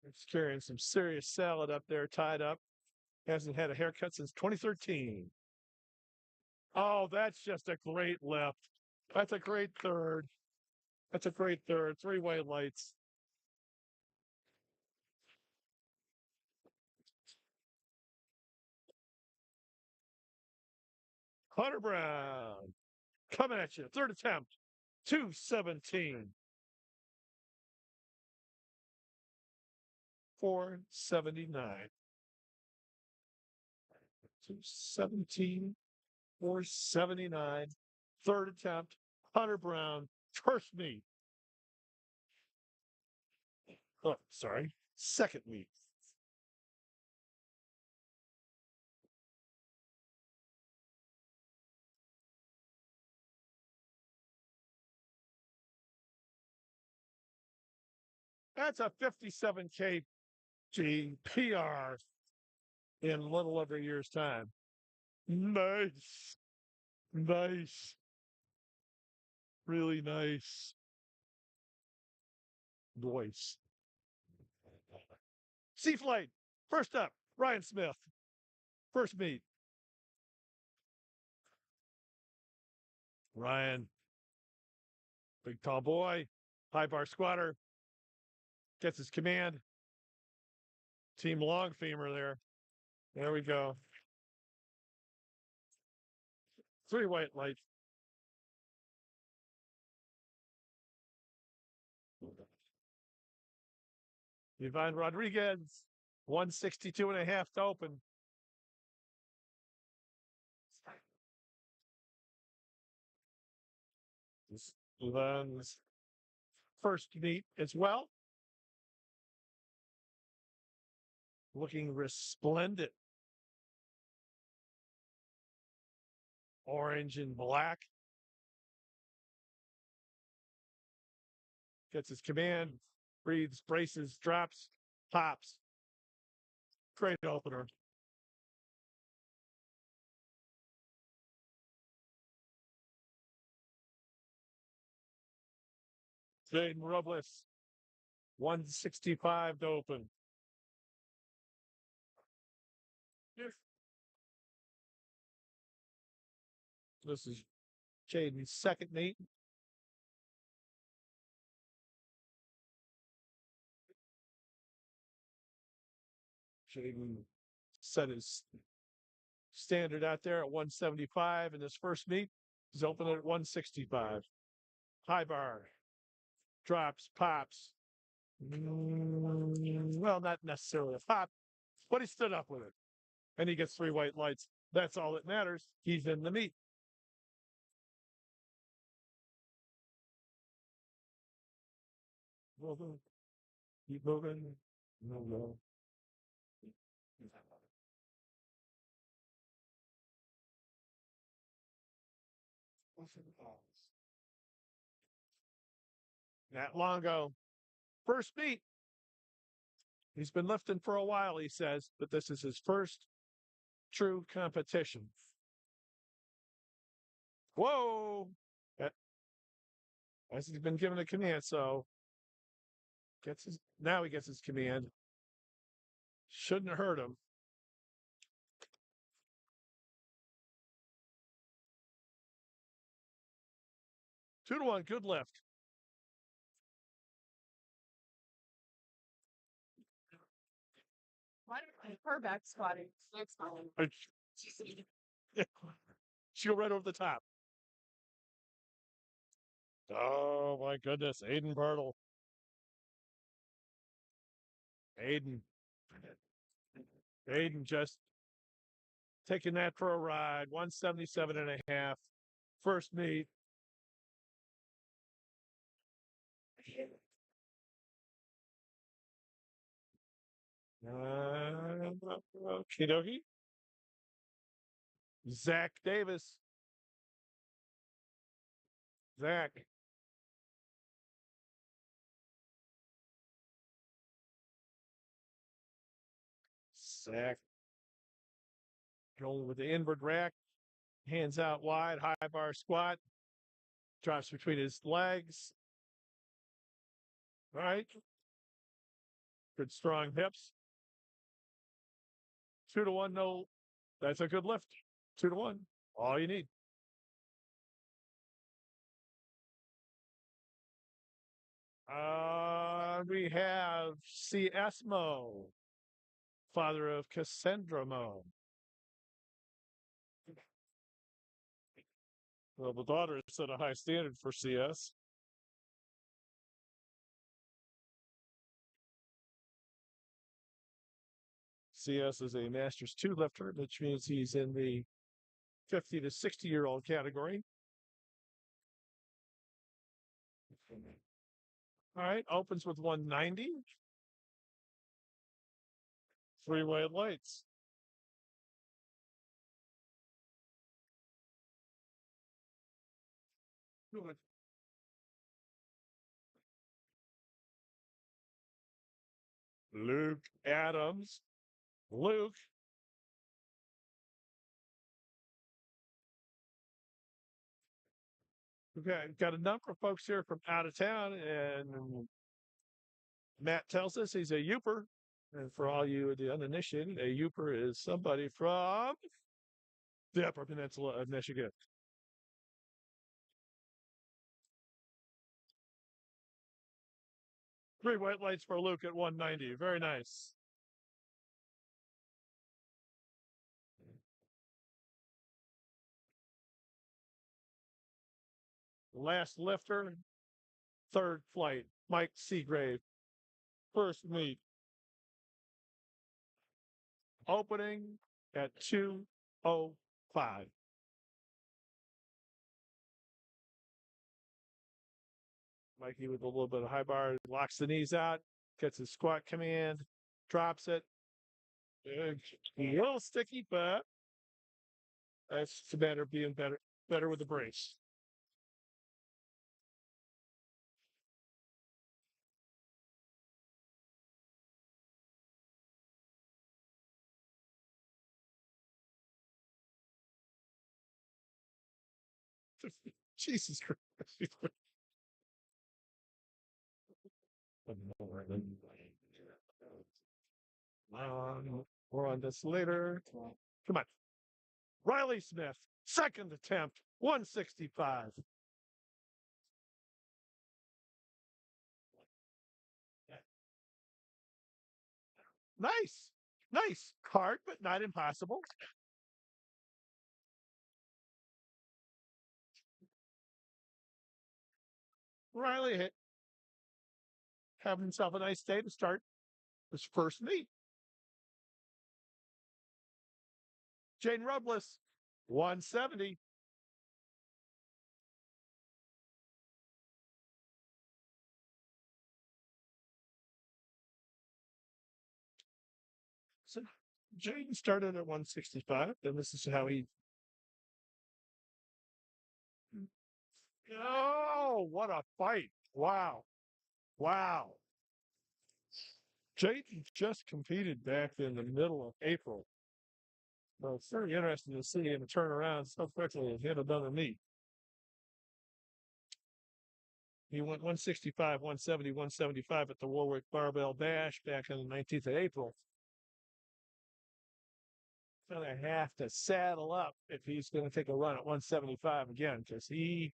He's carrying some serious salad up there, tied up. Hasn't had a haircut since 2013. Oh, that's just a great lift. That's a great third. That's a great third. Three white lights. Hunter Brown coming at you. Third attempt. 217. 479. 217. 479. Third attempt. Hunter Brown. First meet. Oh, sorry. Second meet. That's a 57 kg PR in a little over a year's time. Nice. Nice. Really nice. Voice. Sea Flight. First up, Ryan Smith. First meet. Ryan, big tall boy, high bar squatter, gets his command. Team long femur there. There we go. Three white lights. Yvonne Rodriguez, 162 and a half to open. Yvonne's first meet as well. Looking resplendent. Orange and black. Gets his command, breathes, braces, drops, pops. Great opener. Jaden Robles, 165 to open. This is Jaden's second meet. Jaden set his standard out there at 175 in this first meet. He's opening at 165. High bar. drops, pops. Well, not necessarily a pop, but he stood up with it. And he gets three white lights. That's all that matters. He's in the meet. Moving, keep moving. No, no. Not long ago. First meet. He's been lifting for a while, he says, but this is his first true competition. Whoa! As he's been given a command, so now he gets his command. Shouldn't have hurt him. 2-1, good lift. Why don't I her back squatting? That's fine. She'll right over the top. Oh my goodness, Aiden Bartle. Aiden. Aiden just taking that for a ride. 177 and a half. First meet. Okie dokie. Zach Davis. Zach. Zach. Going with the inward rack. Hands out wide. High bar squat. Drops between his legs. All right. Good strong hips. 2-1, no. That's a good lift. 2-1. All you need. We have CSMO, father of Cassandra Mo. Well, the daughter set a high standard for CS. CS is a Masters 2 lifter, which means he's in the 50 to 60-year-old category. All right, opens with 190. Three white lights. Good. Luke Adams. Luke. Okay, got a number of folks here from out of town, and Matt tells us he's a Youper. And for all you the uninitiated, a Youper is somebody from the Upper Peninsula of Michigan. Three white lights for Luke at 190. Very nice. Last lifter, third flight, Mike Seagrave. First meet. Opening at 2:05. Mikey with a little bit of high bar, locks the knees out, gets his squat command, drops it. A little sticky, but that's the matter of being better with the brace. Jesus Christ. More on this later. Come on. Riley Smith, second attempt, 165. Nice. Nice. Hard, but not impossible. Riley hit Have himself a nice day to start his first meet. Jaden Robles, 170. So Jaden started at 165, and this is how he. Oh, what a fight! Wow. Wow. Jaden just competed back in the middle of April. So it's very interesting to see him turn around so quickly and hit another meet. He went 165, 170, 175 at the Warwick Barbell Bash back on the 19th of April. Going to have to saddle up if he's going to take a run at 175 again because he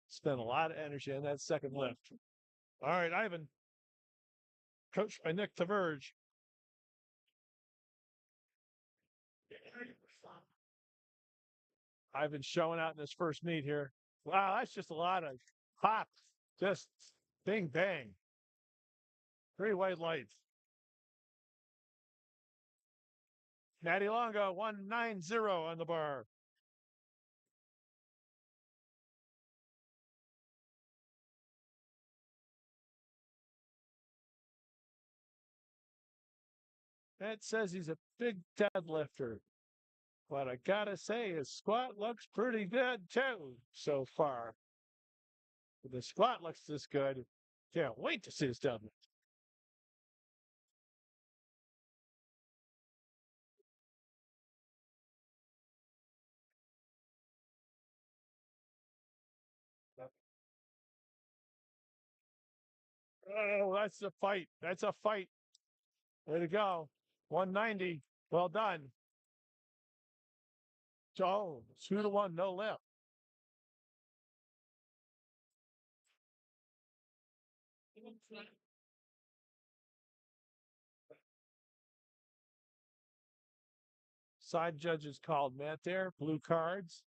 spent a lot of energy on that second lift. All right, Ivan, coached by Nick Taverge. Ivan showing out in his first meet here. Wow, that's just a lot of pop. Just bing bang. 3 white lights. Matty Longo, 190 on the bar. That says he's a big deadlifter. But I gotta say, his squat looks pretty good too so far. If the squat looks this good, can't wait to see his deadlift. Oh, that's a fight. That's a fight. Way to go. 190. Well done. Oh, 2-1, no left. Side judges called Matt there. Blue cards.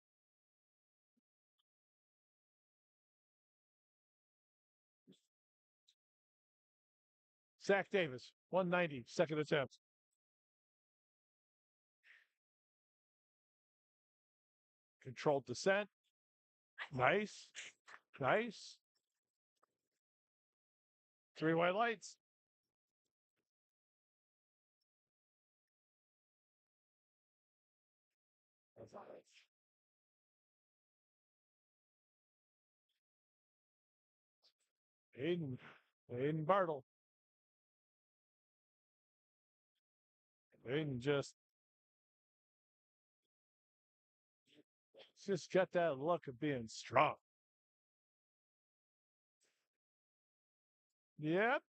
Zach Davis, 190, second attempt. Controlled descent. Nice. Nice. 3 white lights. Aiden Bartle. Aiden just got that look of being strong. Yep.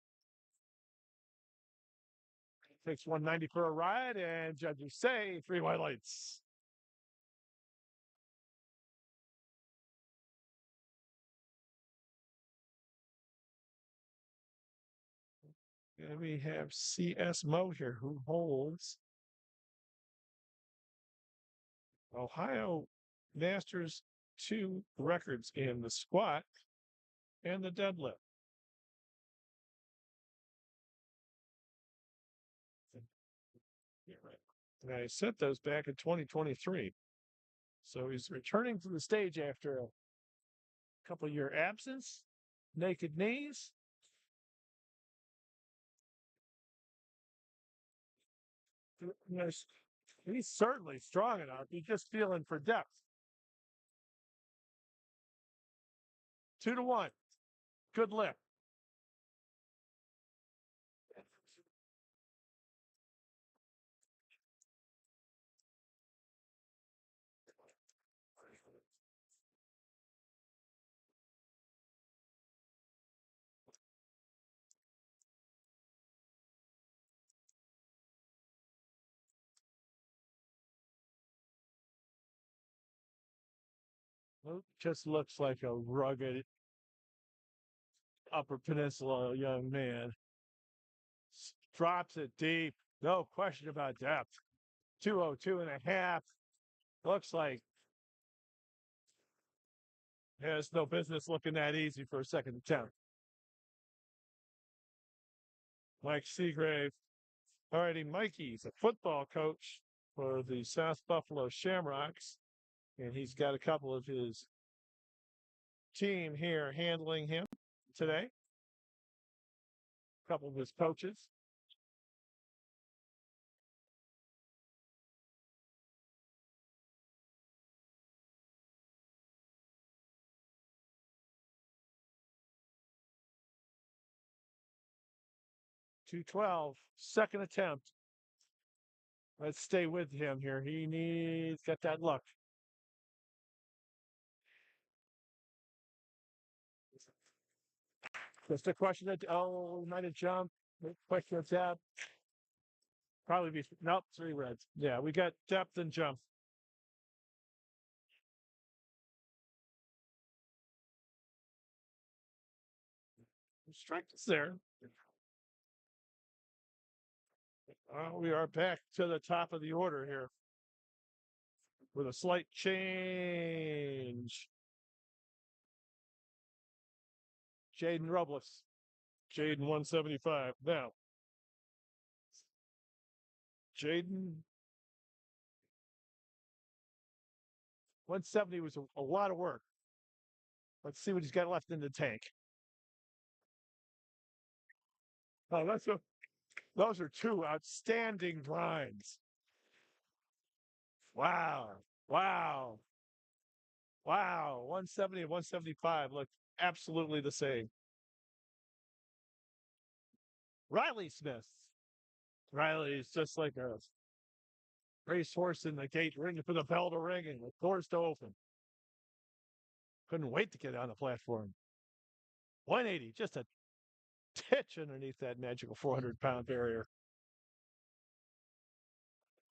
Takes 190 for a ride, and judges say 3 white lights. And we have CS Mo here, who holds Ohio Masters 2 records in the squat and the deadlift. And I set those back in 2023. So he's returning to the stage after a couple year absence. Naked knees. He's certainly strong enough. He's just feeling for depth. 2-1. Good lift. Just looks like a rugged Upper Peninsula young man. Drops it deep. No question about depth. 202 and a half. Looks like has no business looking that easy for a second attempt. Mike Seagrave. All righty, Mikey's a football coach for the South Buffalo Shamrocks, and he's got a couple of his team here handling him today. A couple of his coaches. .212, second attempt. Let's stay with him here. He needs got that luck. Just a question that might have jumped. Question of depth. Probably be nope, 3 reds. Yeah, we got depth and jump. Strike is there. We are back to the top of the order here with a slight change. Jaden Robles. Jaden 175. Now, Jaden 170 was a lot of work. Let's see what he's got left in the tank. Oh, those are two outstanding blinds. Wow. Wow. Wow. 170 and 175 look absolutely the same. Riley Smith. Riley is just like a racehorse in the gate, ringing for the bell to ring and the doors to open. Couldn't wait to get on the platform. 180, just a titch underneath that magical 400-pound barrier.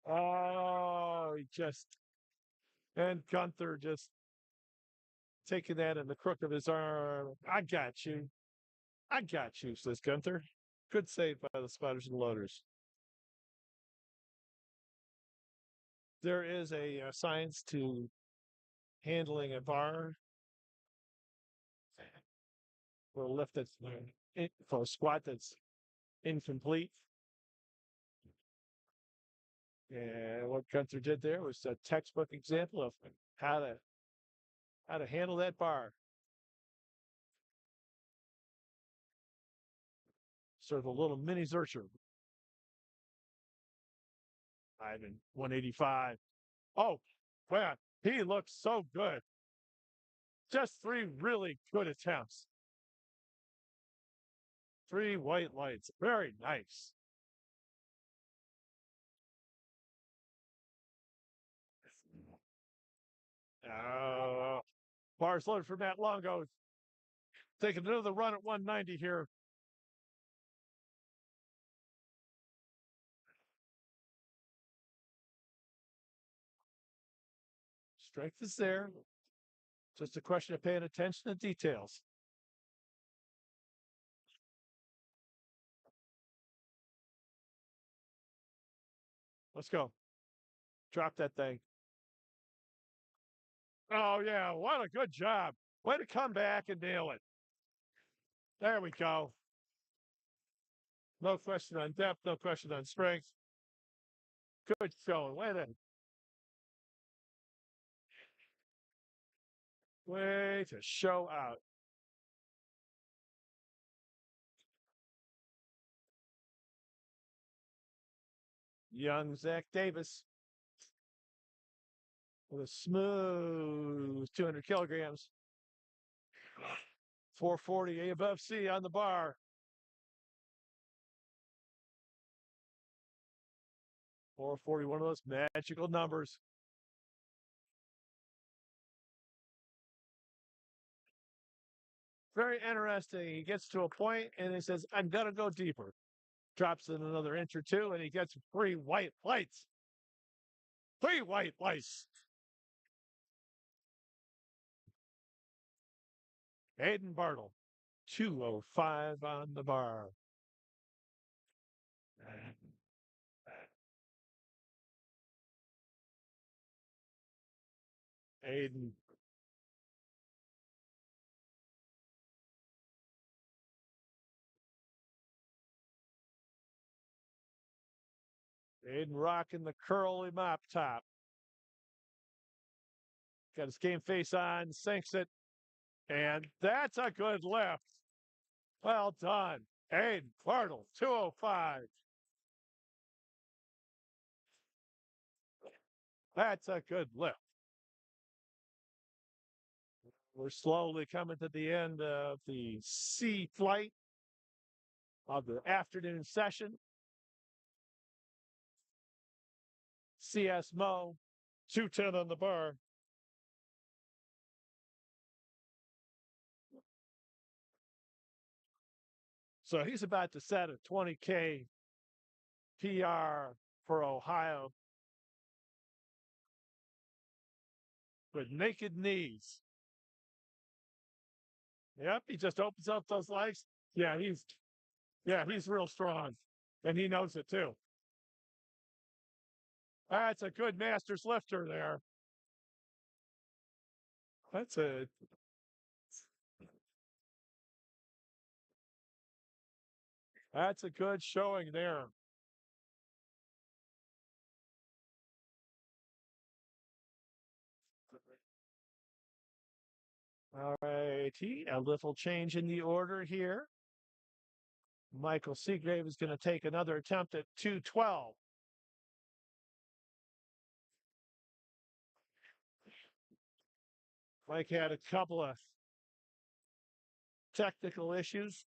Oh, and Gunther just taking that in the crook of his arm. I got you. I got you, says Gunther. Good save by the Spotters and Loaders. There is a science to handling a bar for a lift that's for a squat that's incomplete. And what Gunther did there was a textbook example of how to handle that bar. Sort of a little mini Zercher. Ivan 185. Oh, man, he looks so good. Just 3 really good attempts. 3 white lights. Very nice. Bars loaded for Matt Longo. Taking another run at 190 here. Strength is there. Just a question of paying attention to details. Let's go. Drop that thing. Oh, yeah. What a good job. Way to come back and nail it. There we go. No question on depth, no question on strength. Good showing. Way to show out. Young Zach Davis with a smooth 200 kilograms. 440 A above C on the bar. 440, one of those magical numbers. Very interesting. He gets to a point and he says, I'm going to go deeper. Drops in another inch or two and he gets 3 white lights. 3 white lights. Aiden Bartle, 205 on the bar. Aiden. Aiden rocking the curly mop top. Got his game face on, sinks it, and that's a good lift. Well done. Aiden Bartle, 205. That's a good lift. We're slowly coming to the end of the C flight of the afternoon session. CS Mo, 210 on the bar. So he's about to set a 20K PR for Ohio with naked knees. Yep, he just opens up those legs. Yeah, he's real strong. And he knows it too. That's a good master's lifter there. That's a that's a good showing there. All righty, a little change in the order here. Michael Seagrave is going to take another attempt at 212. Mike had a couple of technical issues.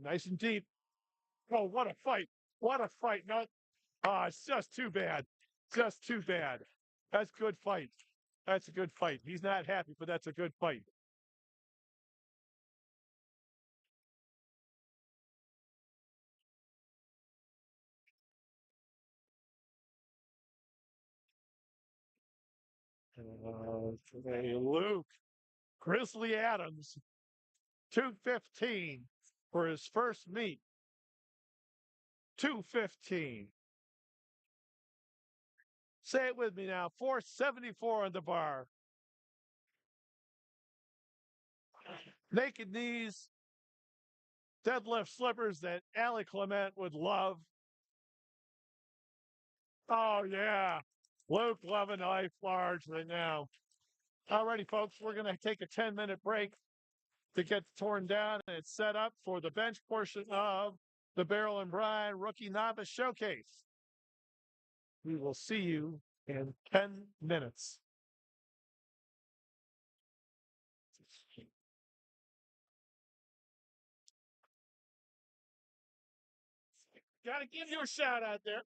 Nice and deep. Oh, what a fight. What a fight. Not, it's just too bad. Just too bad. That's a good fight. That's a good fight. He's not happy, but that's a good fight. Hey, Luke Grizzly Adams, 215 for his first meet. 215. Say it with me now. 474 on the bar. Naked knees, deadlift slippers that Allie Clement would love. Oh, yeah. Luke loving life large right now. Alrighty, folks, we're going to take a 10-minute break to get torn down and it's set up for the bench portion of the Barrel and Brien Rookie Novice Showcase. We will see you in 10 minutes. Got to give you a shout out there.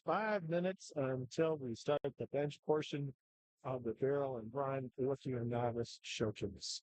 5 minutes until we start the bench portion of the barrel and brine lifting and novice showcase.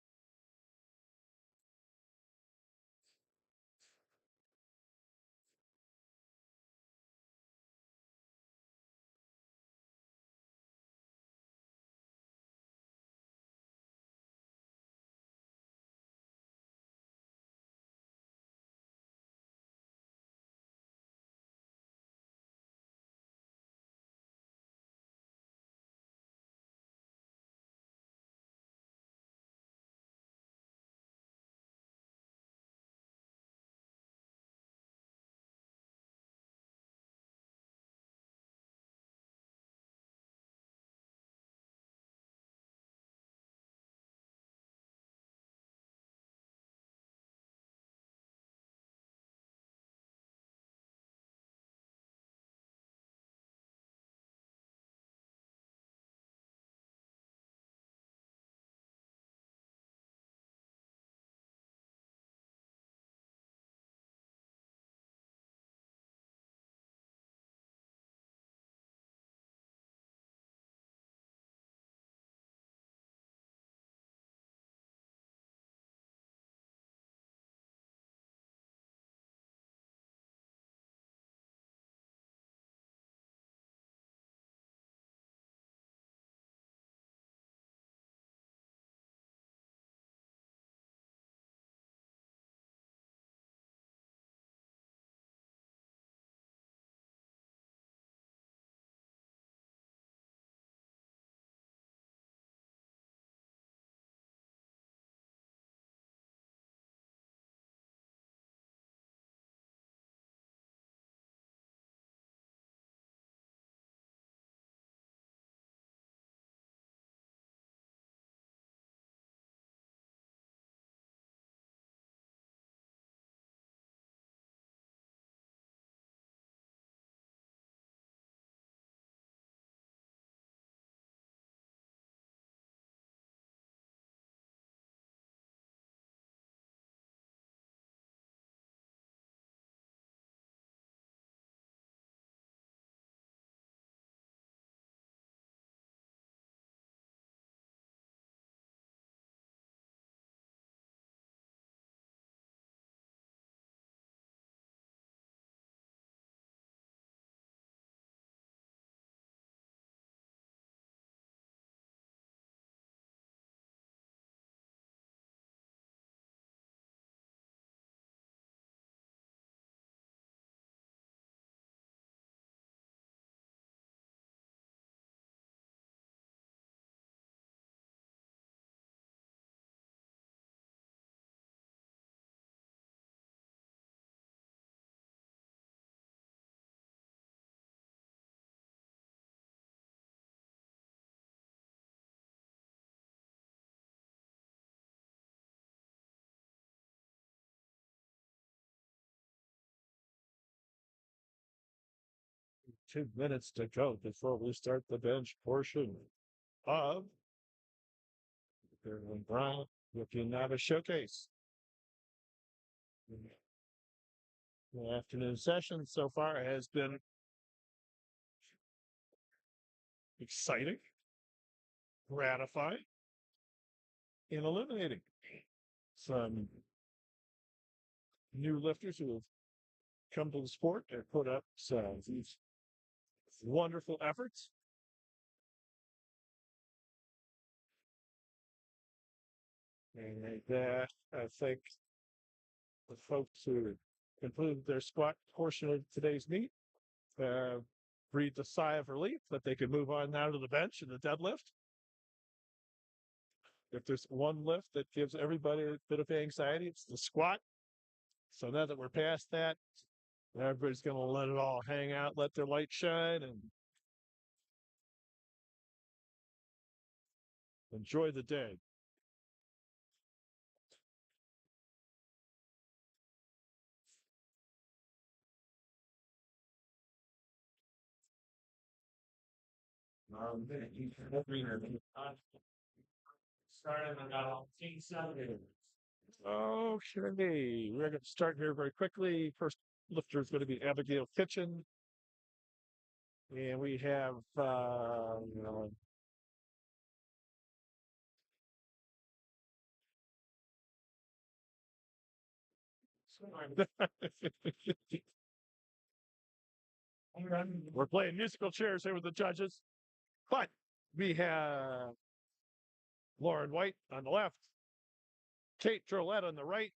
Two minutes to go before we start the bench portion of the barrel and brine lifting and novice showcase. The afternoon session so far has been exciting, gratifying, and illuminating. Some new lifters who have come to the sport and put up these wonderful efforts. And that I think the folks who concluded their squat portion of today's meet uh, breathed a sigh of relief that they could move on now to the bench and the deadlift. If there's one lift that gives everybody a bit of anxiety, it's the squat. So now that we're past that, everybody's going to let it all hang out, let their light shine, and enjoy the day. Okay, we're going to start here very quickly. First lifter is going to be Abigail Kitchen. And we have we're playing musical chairs here with the judges, but we have Lauren White on the left, Kate Drolette on the right,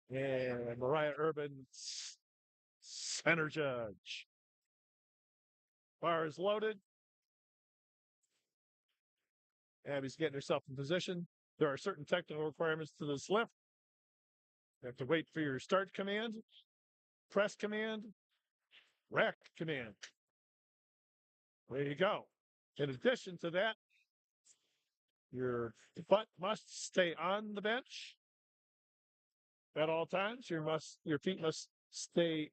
and Mariah Urban, center judge. Bar is loaded. Abby's getting herself in position. There are certain technical requirements to this lift. You have to wait for your start command, press command, rack command. There you go. In addition to that, your butt must stay on the bench at all times. Your feet must stay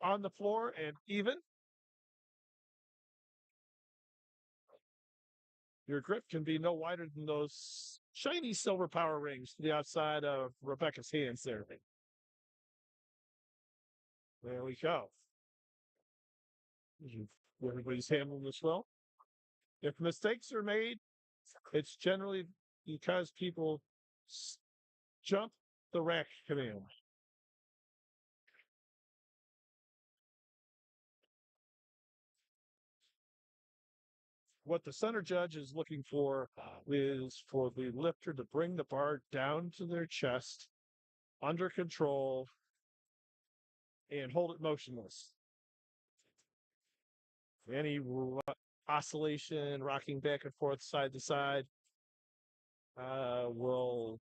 on the floor and even. Your grip can be no wider than those shiny silver power rings to the outside of Rebecca's hands there. There we go. Everybody's handling this well. If mistakes are made, it's generally because people jump the rack command. What the center judge is looking for is for the lifter to bring the bar down to their chest under control and hold it motionless. Any oscillation, rocking back and forth, side to side, will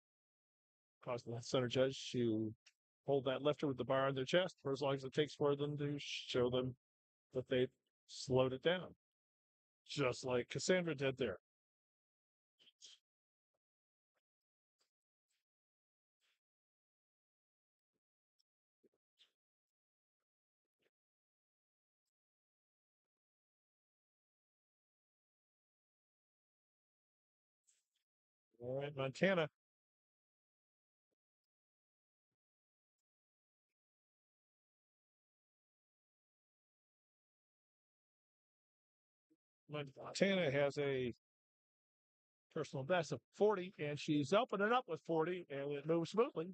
cause the center judge to hold that lifter with the bar on their chest for as long as it takes for them to show them that they've slowed it down, just like Cassandra did there. All right, Montana. Montana has a personal best of 40, and she's opening up with 40, and it moves smoothly.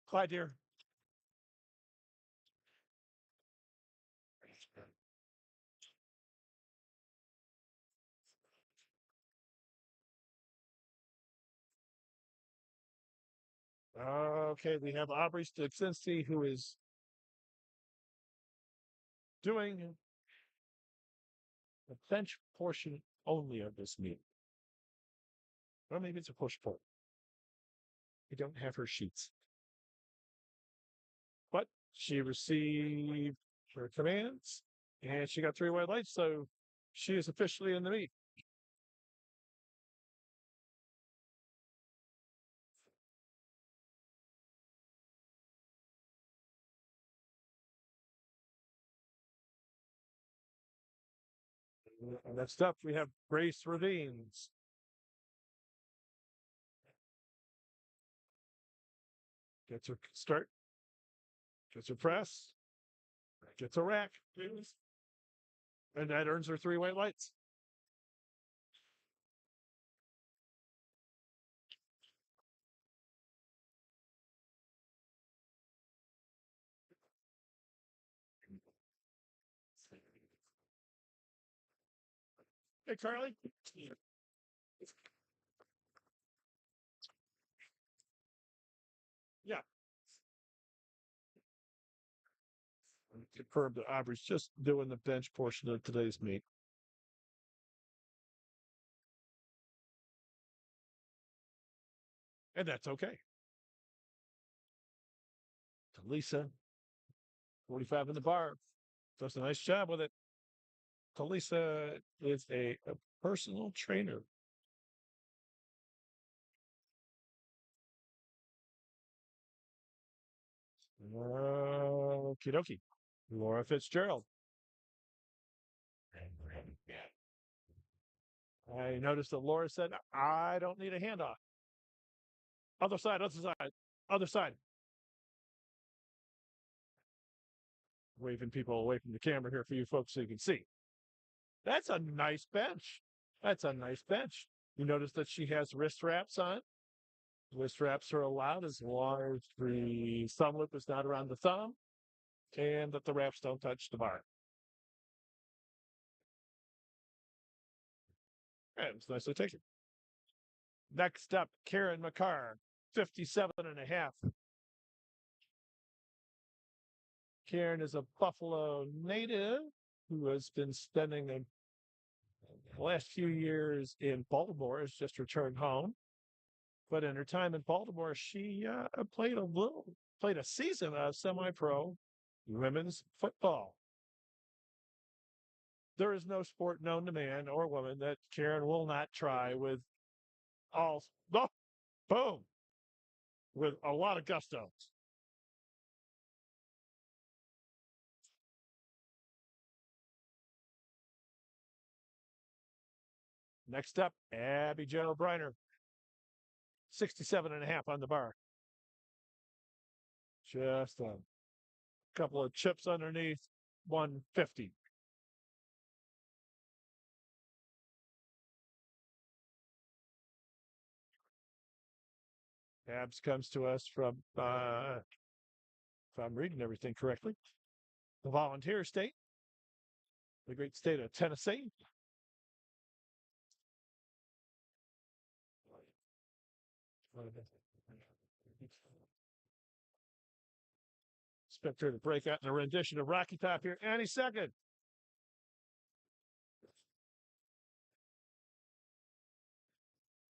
Clyde, dear. Okay, we have Aubrey Stixinski, who is doing the bench portion only of this meeting. Or maybe it's a push pull. I don't have her sheets. But she received her commands and she got 3 white lights, so she is officially in the meet. And next up, we have Grace Ravines. Gets her start, gets her press, gets a rack, and that earns her 3 white lights. Hey, Carly. Yeah. Confirmed that Aubrey's just doing the bench portion of today's meet. And that's okay. To Lisa, 45 in the bar, does a nice job with it. Talisa is a personal trainer. Okie dokie. Laura Fitzgerald. I noticed that Laura said, I don't need a handoff. Other side, other side, other side. Waving people away from the camera here for you folks so you can see. That's a nice bench. That's a nice bench. You notice that she has wrist wraps on. Wrist wraps are allowed as long as the thumb loop is not around the thumb and that the wraps don't touch the bar. And it's nicely taken. Next up, Karen McCarr, 57 and a half. Karen is a Buffalo native who has been spending the last few years in Baltimore, has just returned home. But in her time in Baltimore, she played a season of semi-pro women's football. There is no sport known to man or woman that Karen will not try with all, oh, boom, with a lot of gusto. Next up, Abby General Briner, 67 and a half on the bar. Just a couple of chips underneath 150. Abs comes to us from, if I'm reading everything correctly, the volunteer state, the great state of Tennessee. Expect her to break out in a rendition of Rocky Top here any second.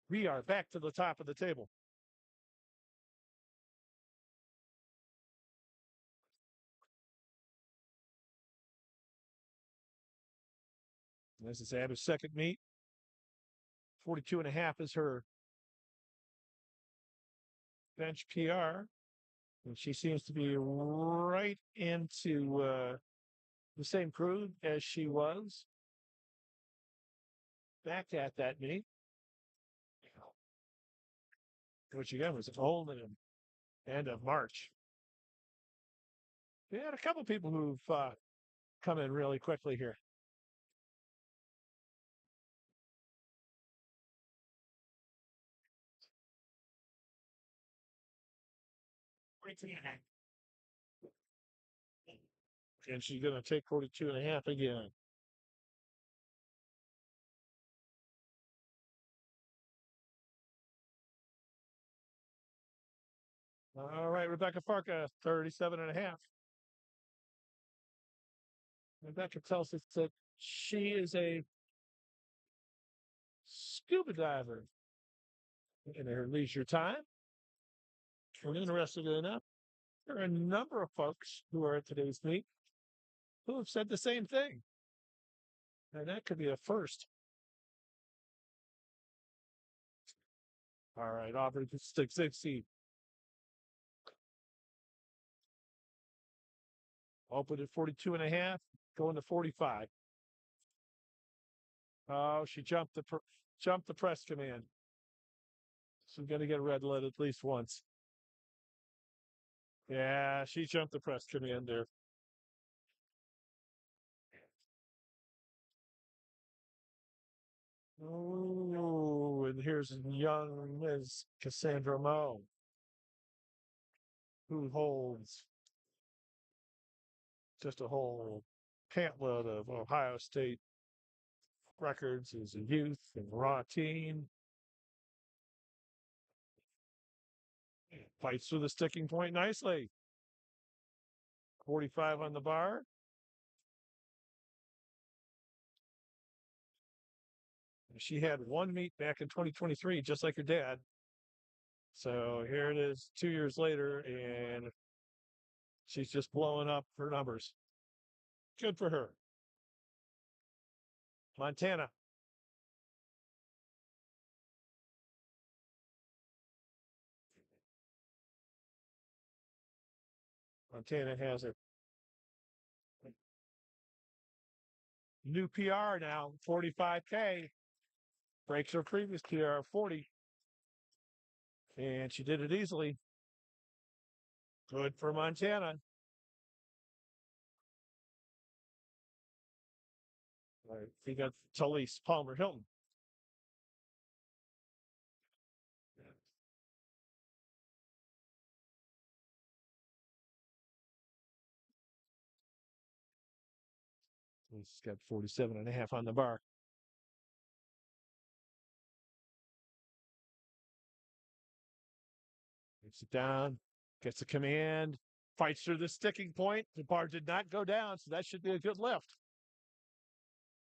We are back to the top of the table. This is Abby's second meet. 42 and a half is her bench PR. And she seems to be right into the same crew as she was back at that meet, which again was only the end of March. We had a couple people who've come in really quickly here. And she's going to take 42 and a half again. All right, Rebecca Farka, 37 and a half. Rebecca tells us that she is a scuba diver in her leisure time. And interestingly enough, there are a number of folks who are at today's meet who have said the same thing. And that could be a first. All right, Aubrey, 60. Open at 42 and a half, going to 45. Oh, she jumped the press command. She's going to get a red light at least once. Yeah, she jumped the press command there. Oh, and here's young Ms. Cassandra Moe, who holds just a whole pantload of Ohio State records as a youth and raw teen. Fights through the sticking point nicely. 45 on the bar. She had one meet back in 2023, just like her dad. So here it is 2 years later, and she's just blowing up her numbers. Good for her. Montana. Montana has a new PR now, 45K. Breaks her previous PR of 40. And she did it easily. Good for Montana. You got Talise Palmer Hilton. He's got 47.5 on the bar. Takes it down, gets a command, fights through the sticking point. The bar did not go down, so that should be a good lift.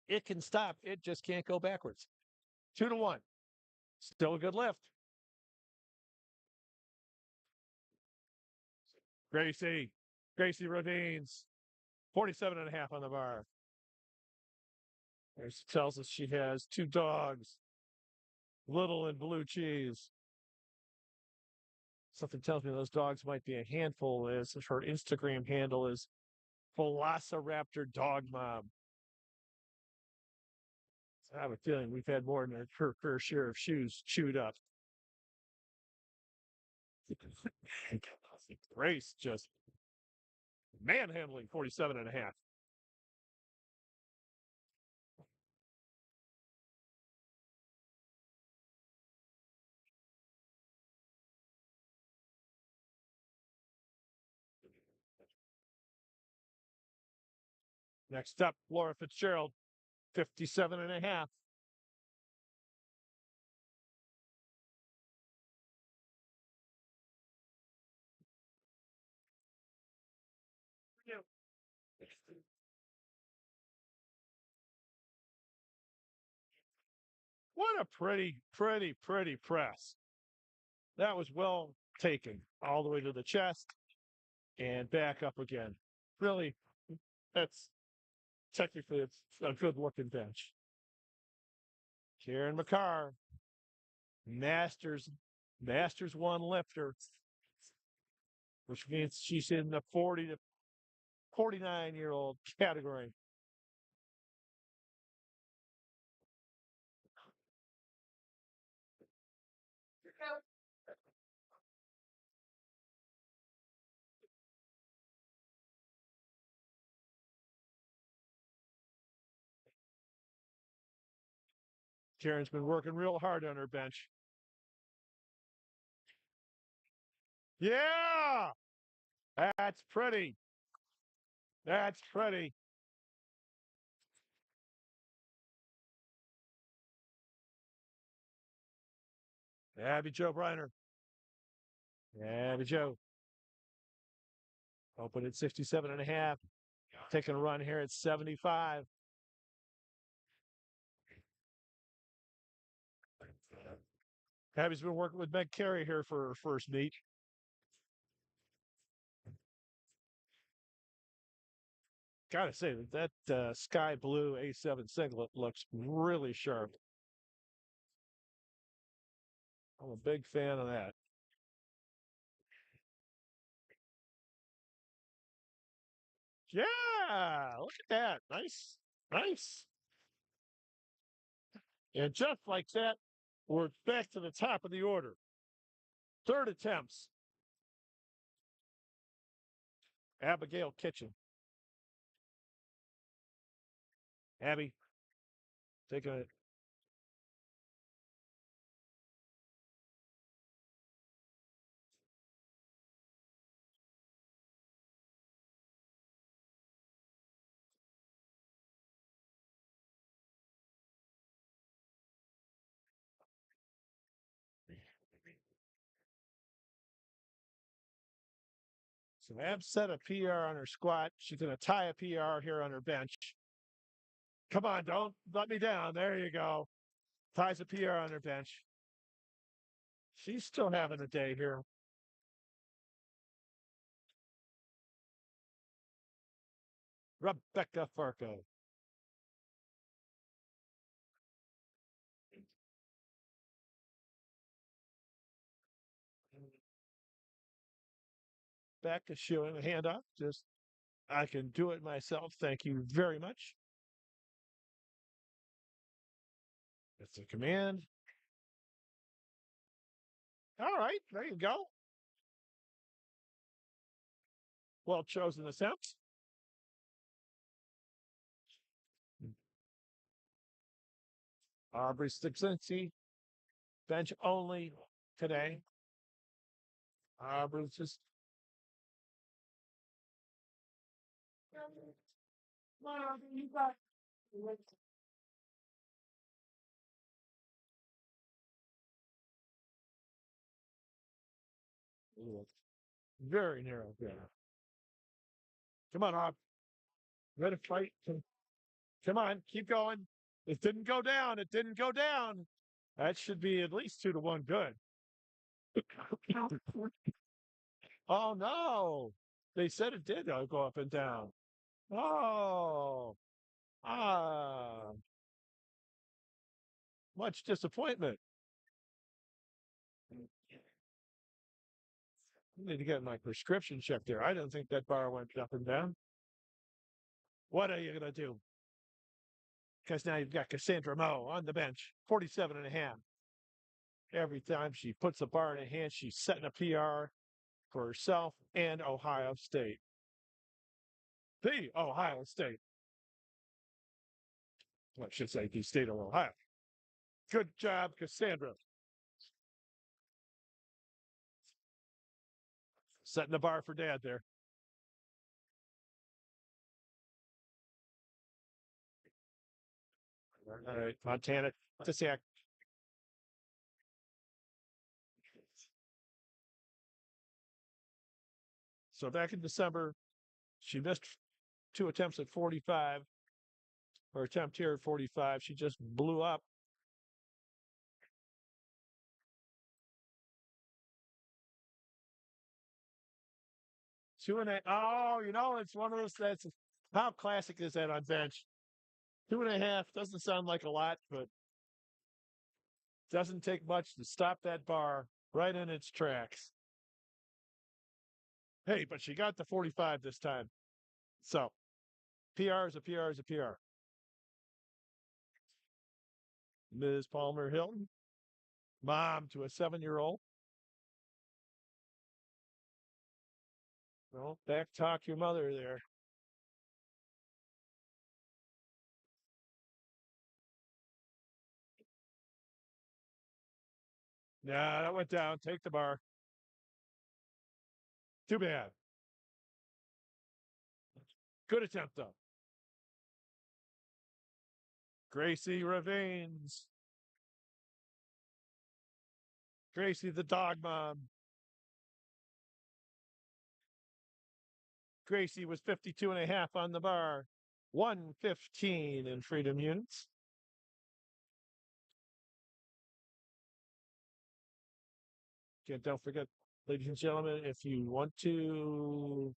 It can stop, it just can't go backwards. 2-1. Still a good lift. Gracie Rodines, 47.5 on the bar. There she tells us she has 2 dogs, Little and Blue Cheese. Something tells me those dogs might be a handful, as her Instagram handle is Velociraptor Dog Mom. So I have a feeling we've had more than her fair share of shoes chewed up. Grace just manhandling 47.5. Next up, Laura Fitzgerald, 57.5. What a pretty press. That was well taken all the way to the chest and back up again. Really, that's technically it's a good looking bench. Karen McCarr, Masters, Masters 1 lifter, which means she's in the 40 to 49-year-old category. Karen's been working real hard on her bench. Yeah, that's pretty. That's pretty. Abby Jo Briner. Abby Jo. Open at 67.5. Taking a run here at 75. Abby's been working with Meg Carey here for her first meet. Gotta say that sky blue A7 singlet looks really sharp. I'm a big fan of that. Yeah, look at that. Nice, nice. And just like that, we're back to the top of the order. Third attempts. Abigail Kitchen. Abby, taking it. So Ab set a PR on her squat. She's going to tie a PR here on her bench. Come on, don't let me down. There you go. Ties a PR on her bench. She's still having a day here. Rebecca Farco. Back to showing a hand up. Just, I can do it myself. Thank you very much. It's a command. All right, there you go. Well chosen attempt. Aubrey Stixinski, bench only today. Aubrey's just very narrow. Yeah. Come on, Aub. Ready to fight. Come on, keep going. It didn't go down. It didn't go down. That should be at least 2-1 good. Oh no. They said it did go up and down. Oh. Ah. Much disappointment. I need to get my prescription checked there. I don't think that bar went up and down. What are you going to do? Because now you've got Cassandra Moe on the bench, 47 and a half. Every time she puts a bar in her hand, she's setting a PR for herself and Ohio State. The Ohio State. Well, I should say the state of Ohio. Good job, Cassandra. Setting the bar for dad there. All right, Montana to sack. So back in December, she missed 2 attempts at 45. Her attempt here at 45, she just blew up. Two and a oh, it's one of those that's how classic is that on bench? 2.5 doesn't sound like a lot, but doesn't take much to stop that bar right in its tracks. Hey, but she got the 45 this time. So PR is a PR is a PR. Ms. Palmer Hilton, mom to a 7-year-old. Well, back talk your mother there. Nah, that went down. Take the bar. Too bad. Good attempt, though. Gracie Ravines. Gracie the dog mom. Gracie was 52 and a half on the bar. 115 in freedom units. Again, don't forget, ladies and gentlemen, if you want to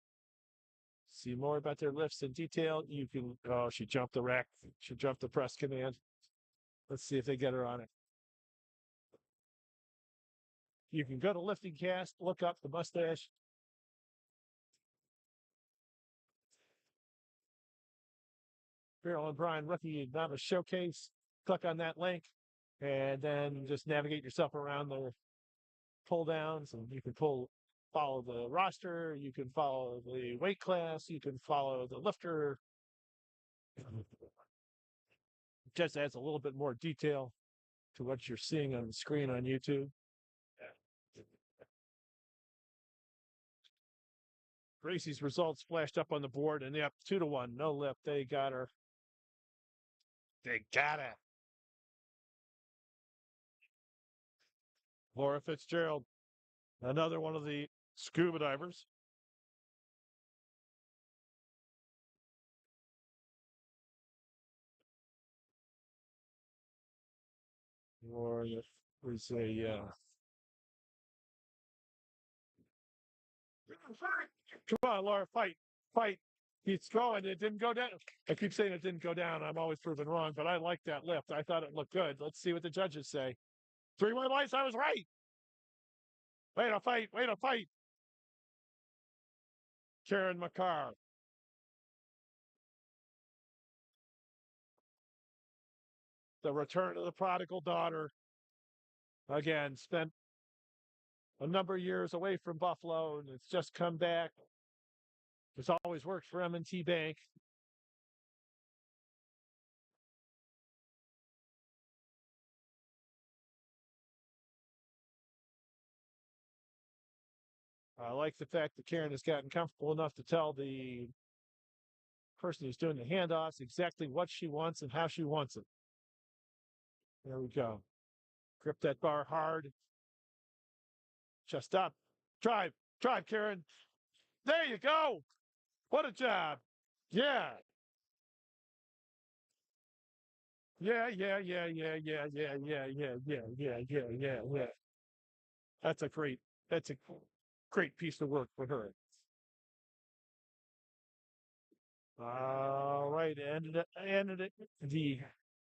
see more about their lifts in detail, you can. Oh, she jumped the rack. She jumped the press command. Let's see if they get her on it. You can go to Lifting Cast, look up the mustache. Farrell and Brien rookie novice showcase. Click on that link and then just navigate yourself around the pull downs, and you can follow the roster, you can follow the weight class, you can follow the lifter. Just adds a little bit more detail to what you're seeing on the screen on YouTube. Gracie's results flashed up on the board, and yep, 2-1, no lift. They got her. They got it. Laura Fitzgerald, another one of the scuba divers. Or was a come on, Laura, fight, fight. He's throwing. It didn't go down. I keep saying it didn't go down. I'm always proven wrong, but I like that lift. I thought it looked good. Let's see what the judges say. 3-1 lights. I was right. Wait a fight. Wait a fight. Karen McCarr. The return of the prodigal daughter. Again, spent a number of years away from Buffalo, and it's just come back. It's always worked for M&T Bank. I like the fact that Karen has gotten comfortable enough to tell the person who's doing the handoffs exactly what she wants and how she wants it. There we go. Grip that bar hard. Just up. Drive. Drive, Karen. There you go. What a job. Yeah. Yeah. That's a great piece of work for her. All right. Ended it. The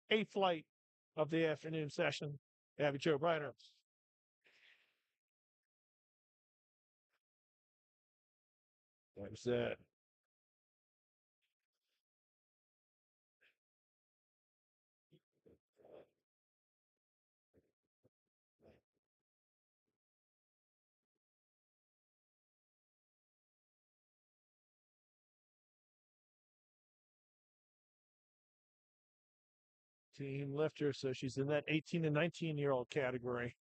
eighth flight of the afternoon session. Abby Joe Briner. There's that. Team lifter, so she's in that 18 and 19-year-old category.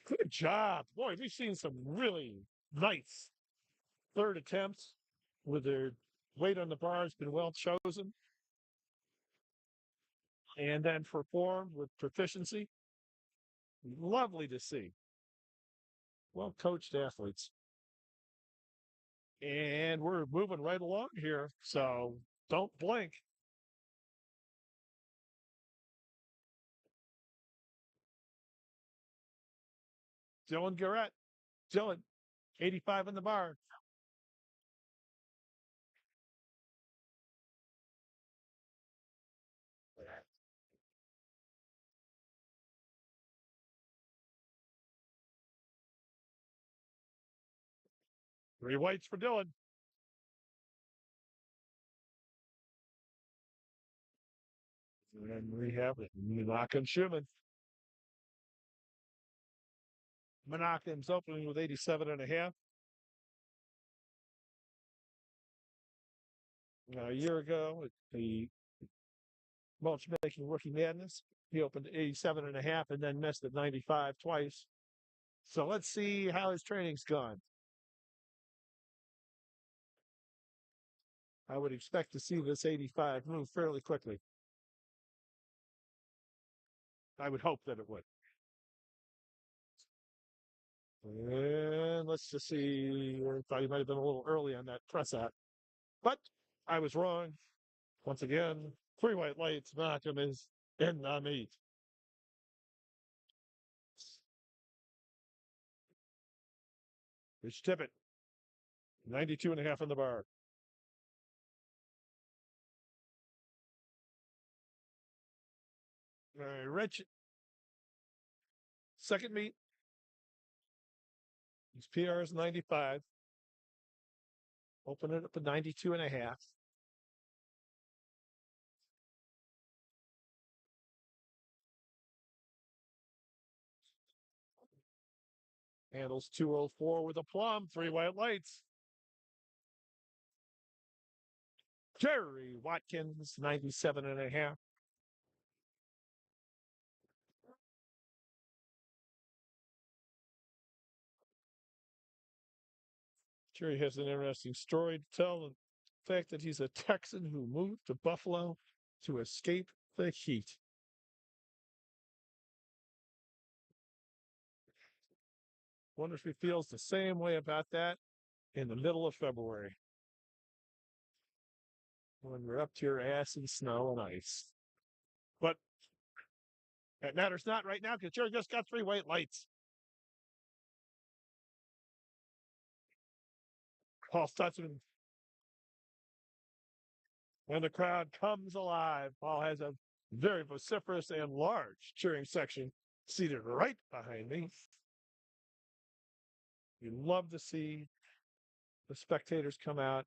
Good job. Boy, we've seen some really nice third attempts with their weight on the bar has been well chosen and then performed with proficiency. Lovely to see. Well coached athletes. And we're moving right along here, so don't blink. Dylan Garrett. Dylan, 85 in the bar. Three whites for Dylan. And we have Menachem Schumann. Menachem's opening with 87 and a half. A year ago at the mulch making rookie madness, he opened 87 and a half and then missed at 95 twice. So let's see how his training's gone. I would expect to see this 85 move fairly quickly. I would hope that it would. And let's just see. I thought he might have been a little early on that press out, but I was wrong. Once again, three white lights. Malcolm is in the meat. Rich Tippett, 92 and a half in the bar. Rich, second meet. His PR is 95. Open it up at 92 and a half. Handles 204 with a plum, three white lights. Jerry Watkins, 97 and a half. Jerry has an interesting story to tell. The fact that he's a Texan who moved to Buffalo to escape the heat. Wonder if he feels the same way about that in the middle of February when you're up to your ass in snow and ice. But that matters not right now because Jerry just got three white lights. Paul Stutzman. When the crowd comes alive, Paul has a very vociferous and large cheering section seated right behind me. You love to see the spectators come out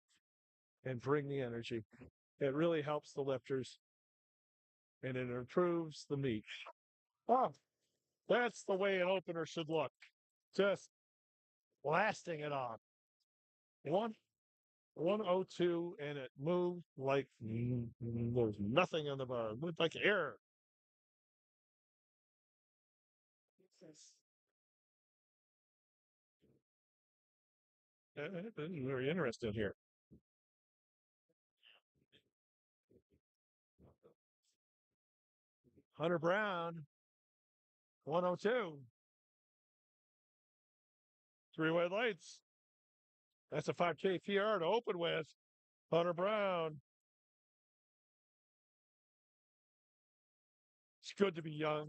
and bring the energy. It really helps the lifters and it improves the meet. Oh, that's the way an opener should look. Just blasting it on. 102, and it moved like there's nothing on the bar. It moved like air. This is very interesting here. Hunter Brown, 102. Three white lights. That's a 5K PR to open with. Hunter Brown. It's good to be young.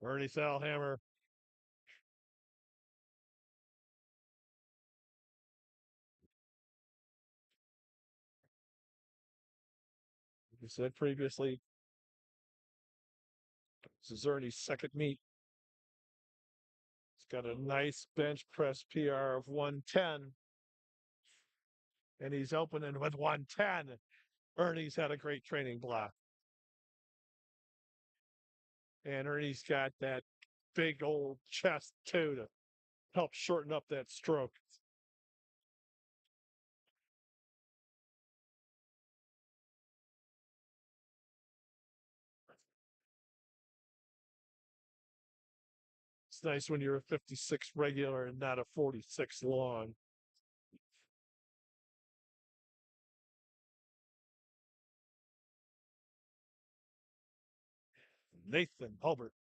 Ernie Salhammer. Like I said previously, this is Ernie's second meet. He's got a nice bench press PR of 110. And he's opening with 110. Ernie's had a great training block. And Ernie's got that big old chest too to help shorten up that stroke. It's nice when you're a 56 regular and not a 46 long. Nathan Hulbert.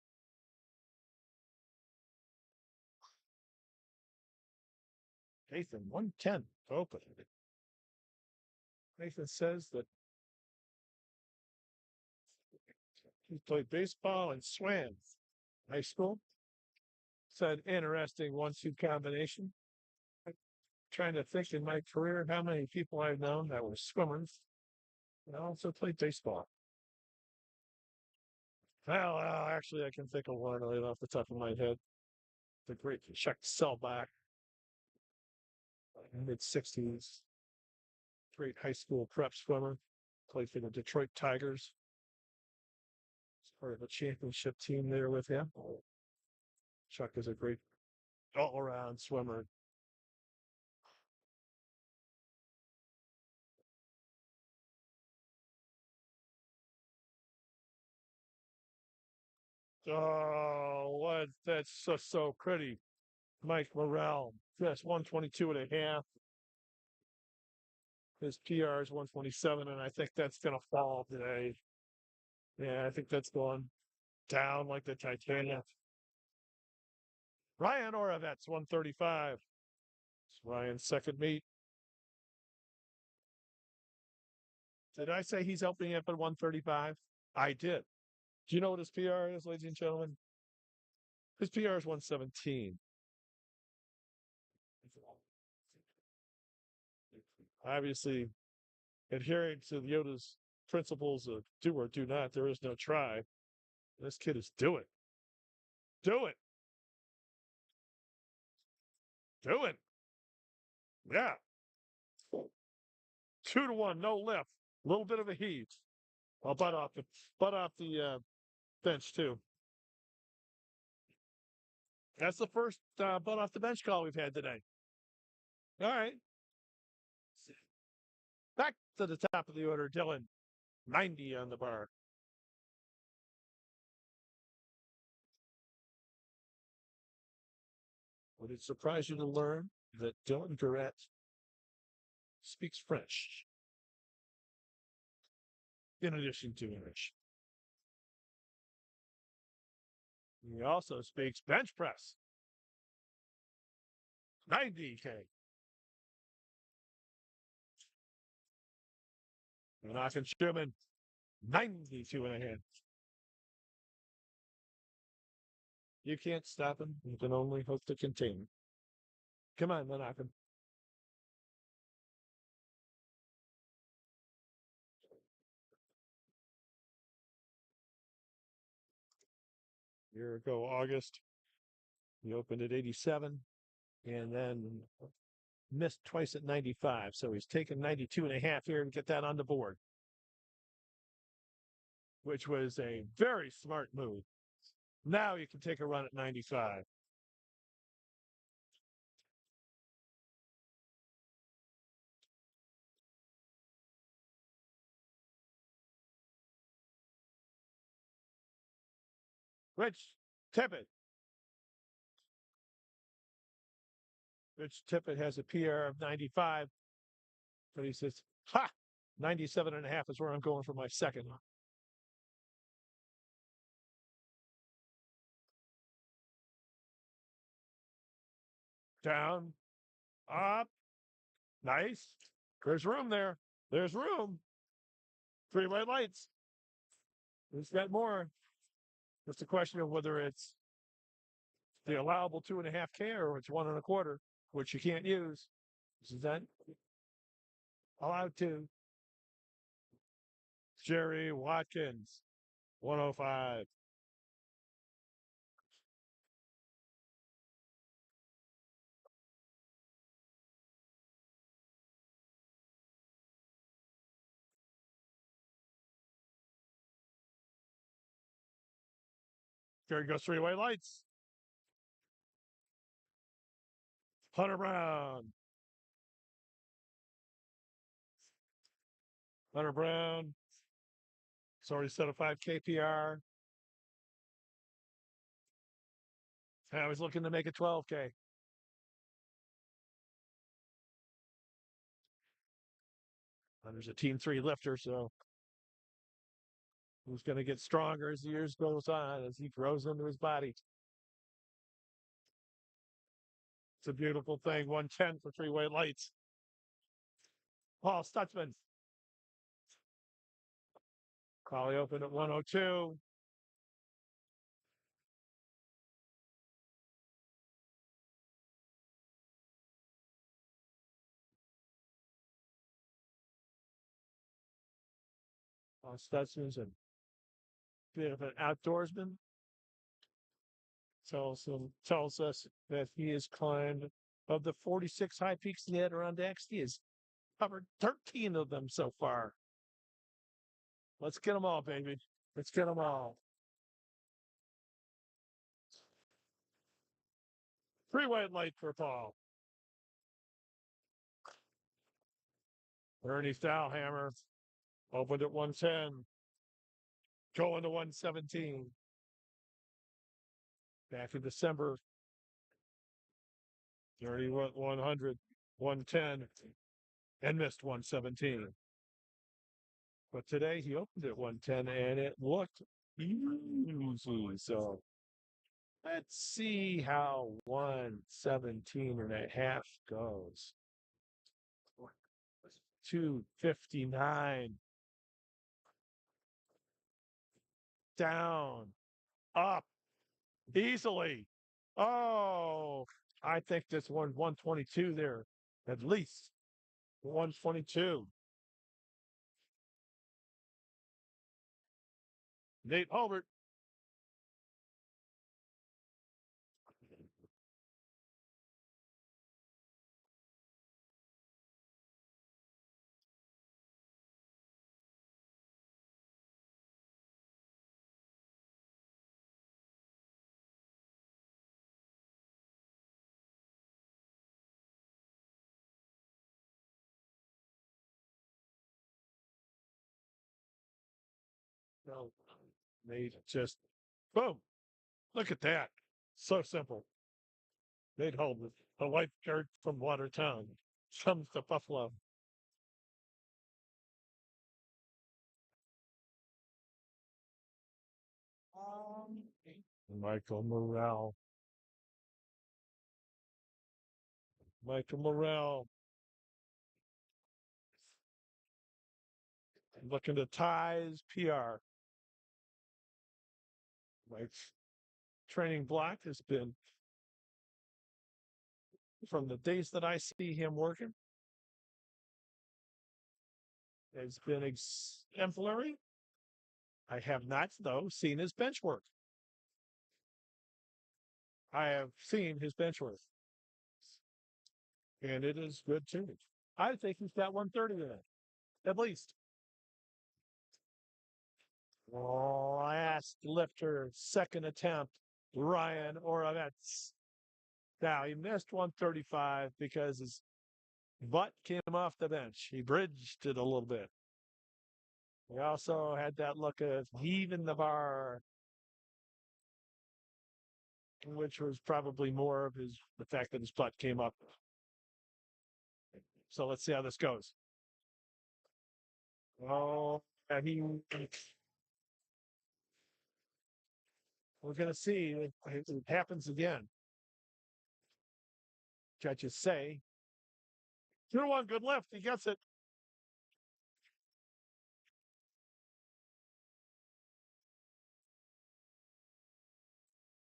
Nathan, 110 open. Nathan says that he played baseball and swam high school. It's an interesting 1-2 combination. Trying to think in my career how many people I've known that were swimmers and also played baseball. Well, actually, I can think of one right off the top of my head. The great Chuck Selbach, mid 60s, great high school prep swimmer, played for the Detroit Tigers. Was part of a championship team there with him. Chuck is a great all around swimmer. Oh, what? That's just so pretty. Mike Morrell, that's 122 and a half. His PR is 127, and I think that's going to fall today. Yeah, I think that's going down like the Titanic. Ryan Oravets, 135. It's Ryan's second meet. Did I say he's opening up at 135? I did. Do you know what his PR is, ladies and gentlemen? His PR is 117. Obviously, adhering to Yoda's principles of do or do not, there is no try. This kid is do it. Do it. Do it. Yeah. 2-1, no lift. A little bit of a heave. Well, butt off the bench too. That's the first butt off the bench call we've had today. All right. Back to the top of the order, Dylan. 90 on the bar. Would it surprise you to learn that Dylan Durrett speaks French in addition to English? He also speaks bench press. 90K. Knocking Schumann, 92 and a half. You can't stop him. You can only hope to contain him. Come on, Menachem. A year ago, August, he opened at 87 and then missed twice at 95. So he's taken 92 and a half here and get that on the board, which was a very smart move. Now you can take a run at 95. Rich Tippett, Rich Tippett has a PR of 95, but he says, ha, 97.5 is where I'm going for my second. Down, up, nice. There's room there. There's room. Three white lights. Who's got more? It's a question of whether it's the allowable 2.5K or it's 1.25, which you can't use. Is that allowed to? Jerry Watkins, 105. Jerry goes three white lights. Hunter Brown. Hunter Brown. So he set a 5K PR. Now he's looking to make a 12K. And there's a team 3 lifter, so who's going to get stronger as the years goes on, as he grows into his body. It's a beautiful thing. 110 for three white lights. Paul Stutzman. Probably open at 102. Paul Stutzman's a bit of an outdoorsman. Tells us that he has climbed, of the 46 high peaks in the Adirondacks, he has covered 13 of them so far. Let's get them all, baby. Let's get them all. Three white light for Paul. Ernie Stallhammer opened at 110, going to 117. Back in December, 30 went 100, 110, and missed 117. But today he opened at 110 and it looked easy. So let's see how 117.5 goes. 259. Down. Up. Easily. Oh, I think this one 122 there. At least 122. Nate Hulbert. No, Nate just boom. Look at that. So simple. Nate Hulbert, a lifeguard from Watertown, comes to Buffalo. Michael Morrell. Michael Morrell looking to ties PR. Mike's training block has been, from the days that I see him working, has been exemplary. I have not, though, seen his bench work. I have seen his bench work, and it is good too. I think he's got 130 in it, at least. Last lifter, second attempt, Ryan Oravets. Now he missed 135 because his butt came off the bench. He bridged it a little bit. He also had that look of heaving the bar, which was probably more of the fact that his butt came up So let's see how this goes. Oh, and we're going to see if it happens again. Judges say, 2-1, good lift. He gets it.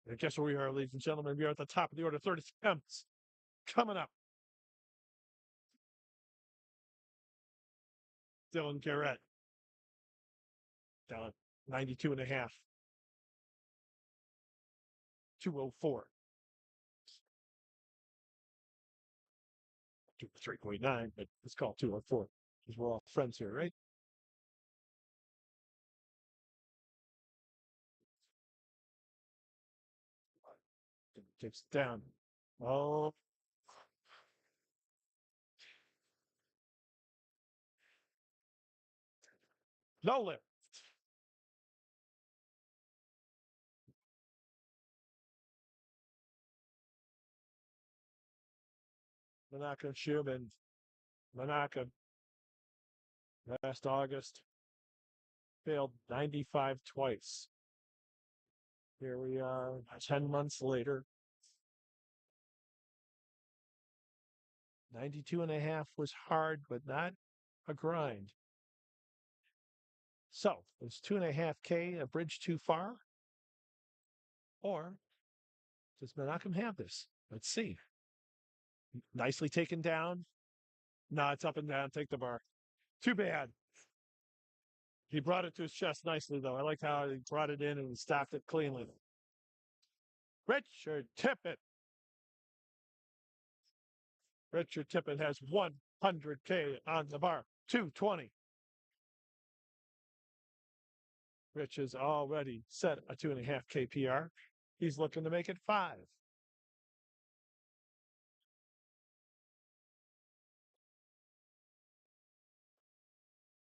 And guess where we are, ladies and gentlemen? We are at the top of the order. 30 attempts coming up. Dylan Garrett down 92 and a half. 204. 3.9, but it's called 204 because we're all friends here, right? Takes it down. Oh, no lift. Manaka Shubin. Manaka last August failed 95 twice. Here we are 10 months later. 92 and a half was hard, but not a grind. So is 2.5K a bridge too far? Or does Menachem have this? Let's see. Nicely taken down. No, it's up and down. Take the bar. Too bad. He brought it to his chest nicely, though. I liked how he brought it in and stopped it cleanly. Richard Tippett. Richard Tippett has 100K on the bar. 220. Rich has already set a 2.5K PR. He's looking to make it 5.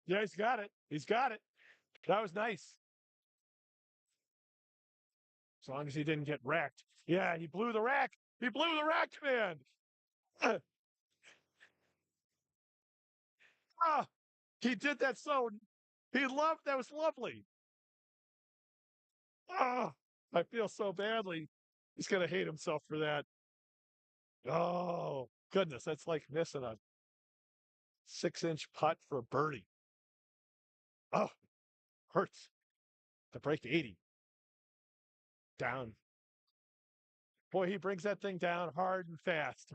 Yeah, he's got it. He's got it. That was nice. As long as he didn't get racked. Yeah, he blew the rack. He blew the rack command. Ah, he did that so. He loved that was lovely. Ah, I feel so badly. He's gonna hate himself for that. Oh goodness, that's like missing a 6-inch putt for a birdie. Oh, hurts. To break 80. Down. Boy, he brings that thing down hard and fast.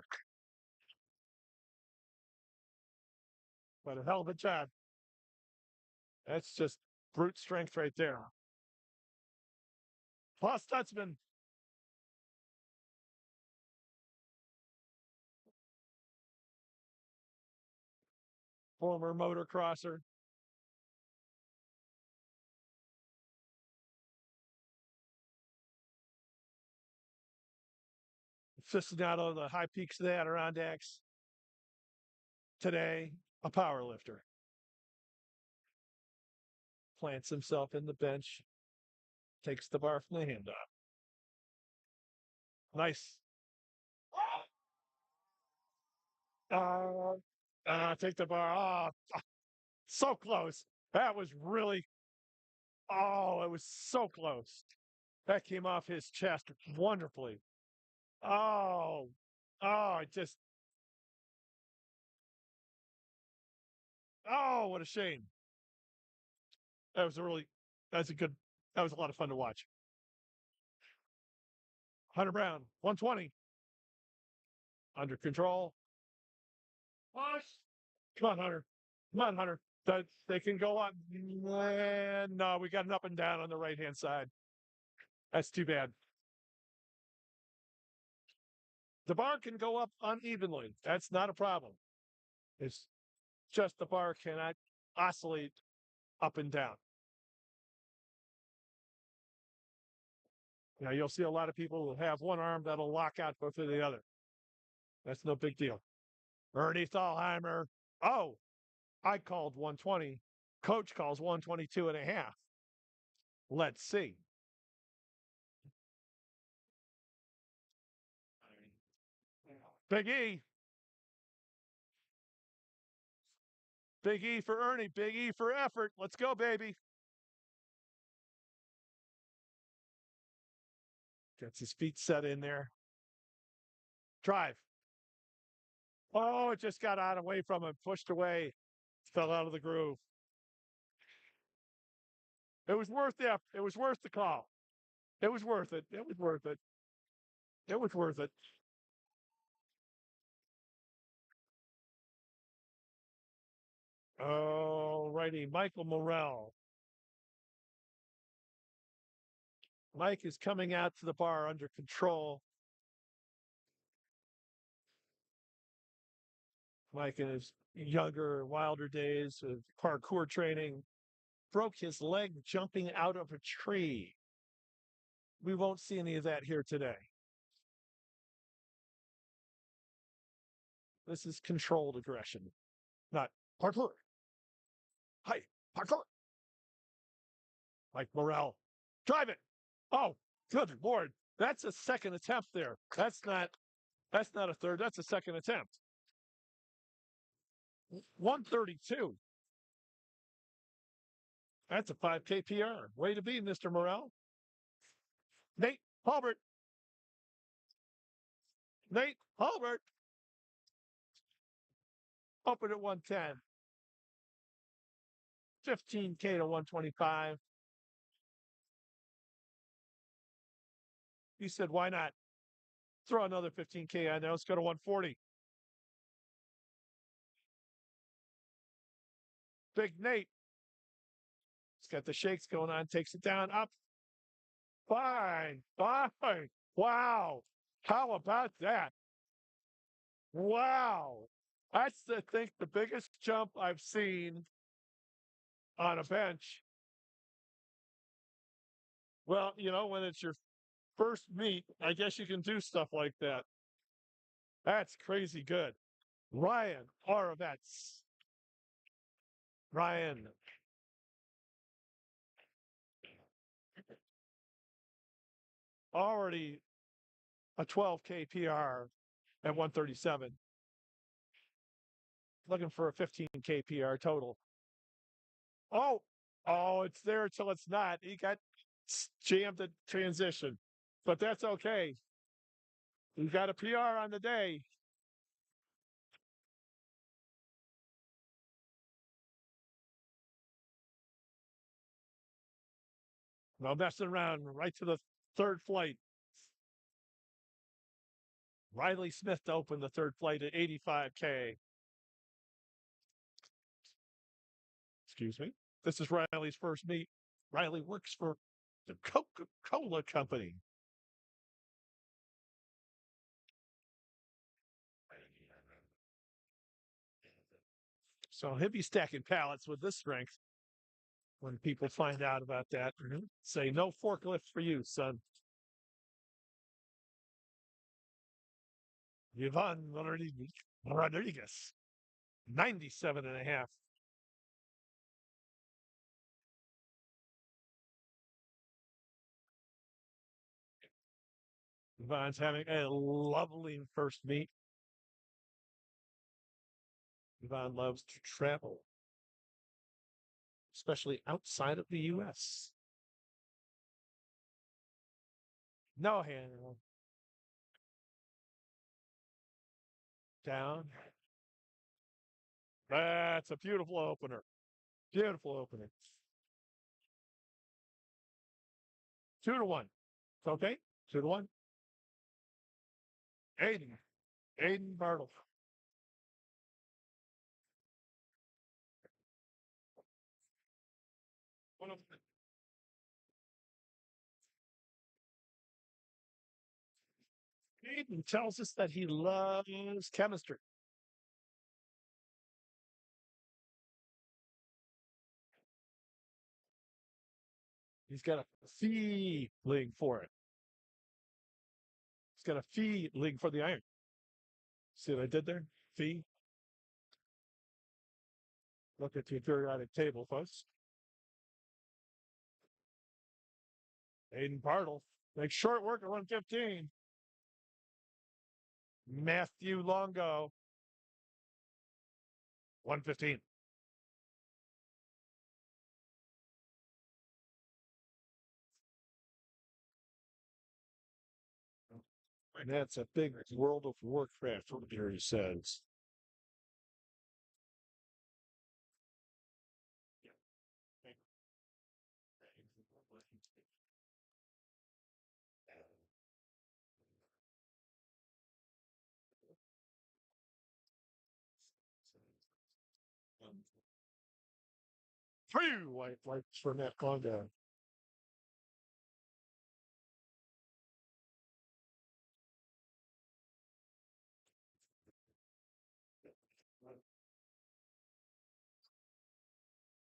But a hell of a job. That's just brute strength right there. Plus Stutzman. Former motocrosser. Aficionado of the high peaks of the Adirondacks. Today, a power lifter. Plants himself in the bench. Takes the bar from the handoff. Nice. Take the bar. Oh, so close. That was really, it was so close. That came off his chest wonderfully. Oh, it just, what a shame. That was a really, that's a good, that was a lot of fun to watch. Hunter Brown, 120. Under control. Push. Come on, Hunter. Come on, Hunter. They can go on. No, we got an up and down on the right hand side. That's too bad. The bar can go up unevenly. That's not a problem. It's just the bar cannot oscillate up and down. Now, you'll see a lot of people who have one arm that'll lock out both of the other. That's no big deal. Ernie Thalheimer. Oh, I called 120. Coach calls 122 and a half. Let's see. Big E. Big E for Ernie. Big E for effort. Let's go, baby. Gets his feet set in there. Drive. Oh, it just got out away from him, pushed away, fell out of the groove. It was worth the It was worth the call. It was worth it. It was worth it. It was worth it. Oh, righty. Michael Morrell. Mike is coming out to the bar under control. Mike, in his younger, wilder days of parkour training, broke his leg jumping out of a tree. We won't see any of that here today. This is controlled aggression, not parkour. Hi, parkour. Mike Morrell, drive it. Oh, good Lord. That's a second attempt there. That's not a third. That's a second attempt. 132. That's a 5K PR. Way to be, Mr. Morrell. Nate Hulbert. Nate Hulbert. Open at 110. 15K to 125. He said, why not? Throw another 15K on there. Let's go to 140. Big Nate. He's got the shakes going on. Takes it down. Up. Fine. Fine. Wow. How about that? Wow. That's, I think, the biggest jump I've seen on a bench. Well, when it's your first meet, I guess you can do stuff like that. That's crazy good. Ryan Oravets. Ryan. Already a 12K PR at 137. Looking for a 15K PR total. Oh, it's there till it's not. He got jammed at transition, but that's okay. He got a PR on the day. No messing around. Right to the third flight. Riley Smith to open the third flight at 85K. Excuse me. This is Riley's first meet. Riley works for the Coca-Cola Company. So he'll be stacking pallets with this strength when people find out about that. Say, no forklift for you, son. Yvonne Rodriguez, 97 and a half. Yvonne's having a lovely first meet. Yvonne loves to travel, especially outside of the U.S. No hand. Down. That's a beautiful opener. Beautiful opening. 2-1. Okay. 2-1. Aiden Bartle. One of the Aiden tells us that he loves chemistry. He's got a feeling for it. He's got a feeling for the iron. See what I did there? Fee. Look at the periodic table, folks. Aiden Bartle makes short work at 115. Matthew Longo, 115. And that's a big World of Warcraft here, he says. Three white lights from that Conga.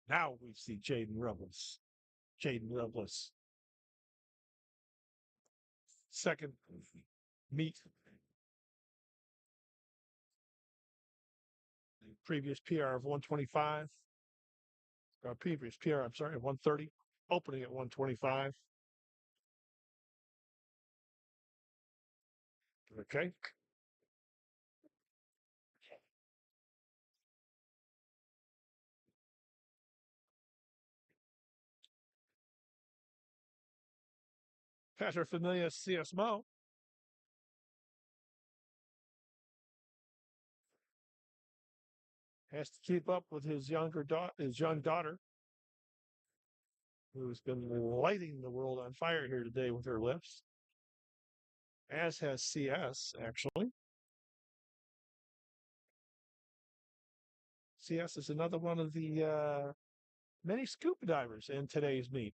Now we see Jaden Rebels. Jaden Rebels. Second meet. Previous PR of 125. Previous PR, I'm sorry, 130. Opening at 125. Okay. Paterfamilias CSMO has to keep up with his his young daughter, who's been lighting the world on fire here today with her lifts, as has CS actually. CS is another one of the many scuba divers in today's meet.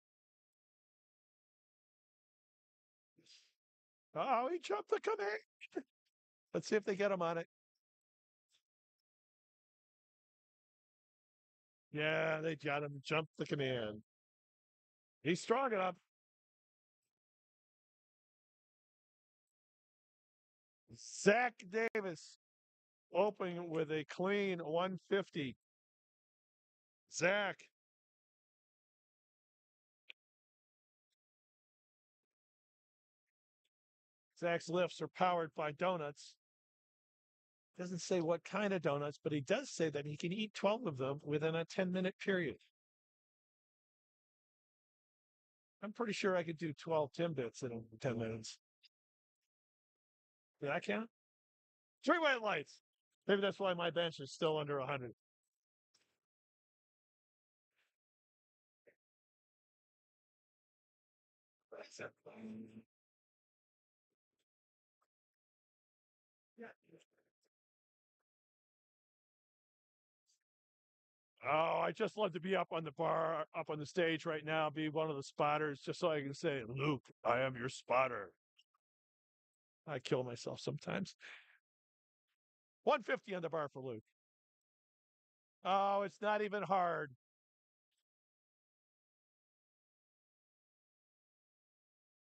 Oh, he jumped the command. Let's see if they get him on it. Yeah, they got him. Jump the command. He's strong enough. Zach Davis opening with a clean 150. Zach. Zach's lifts are powered by donuts. Doesn't say what kind of donuts, but he does say that he can eat 12 of them within a 10-minute period. I'm pretty sure I could do 12 Timbits in 10 minutes. Did I count? Three white lights. Maybe that's why my bench is still under 100. Oh, I just love to be up on the bar, up on the stage right now, be one of the spotters, just so I can say, Luke, I am your spotter. I kill myself sometimes. 150 on the bar for Luke. Oh, it's not even hard.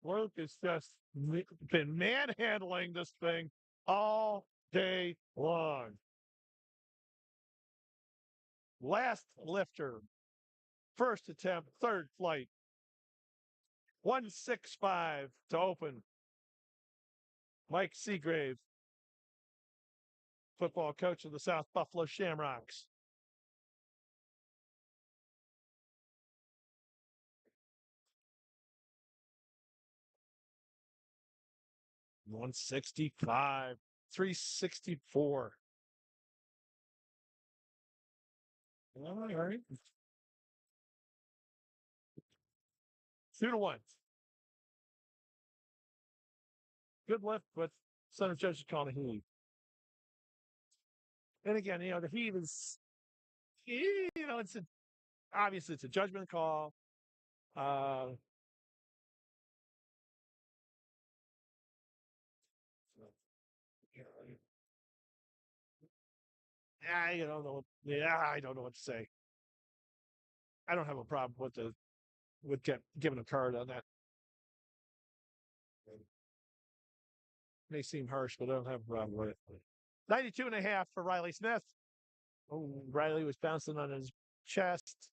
Luke has just been manhandling this thing all day long. Last lifter, first attempt, third flight. 165 to open. Mike Seagrave, football coach of the South Buffalo Shamrocks. $165, $364. All right. 2-1. Good lift, but Center Judge is calling a heave. And again, the heave is, it's obviously it's a judgment call. Uh, I don't know. Yeah, I don't know what to say. I don't have a problem with giving a card on that. May seem harsh, but I don't have a problem with it. 92.5 for Riley Smith. Oh, Riley was bouncing on his chest.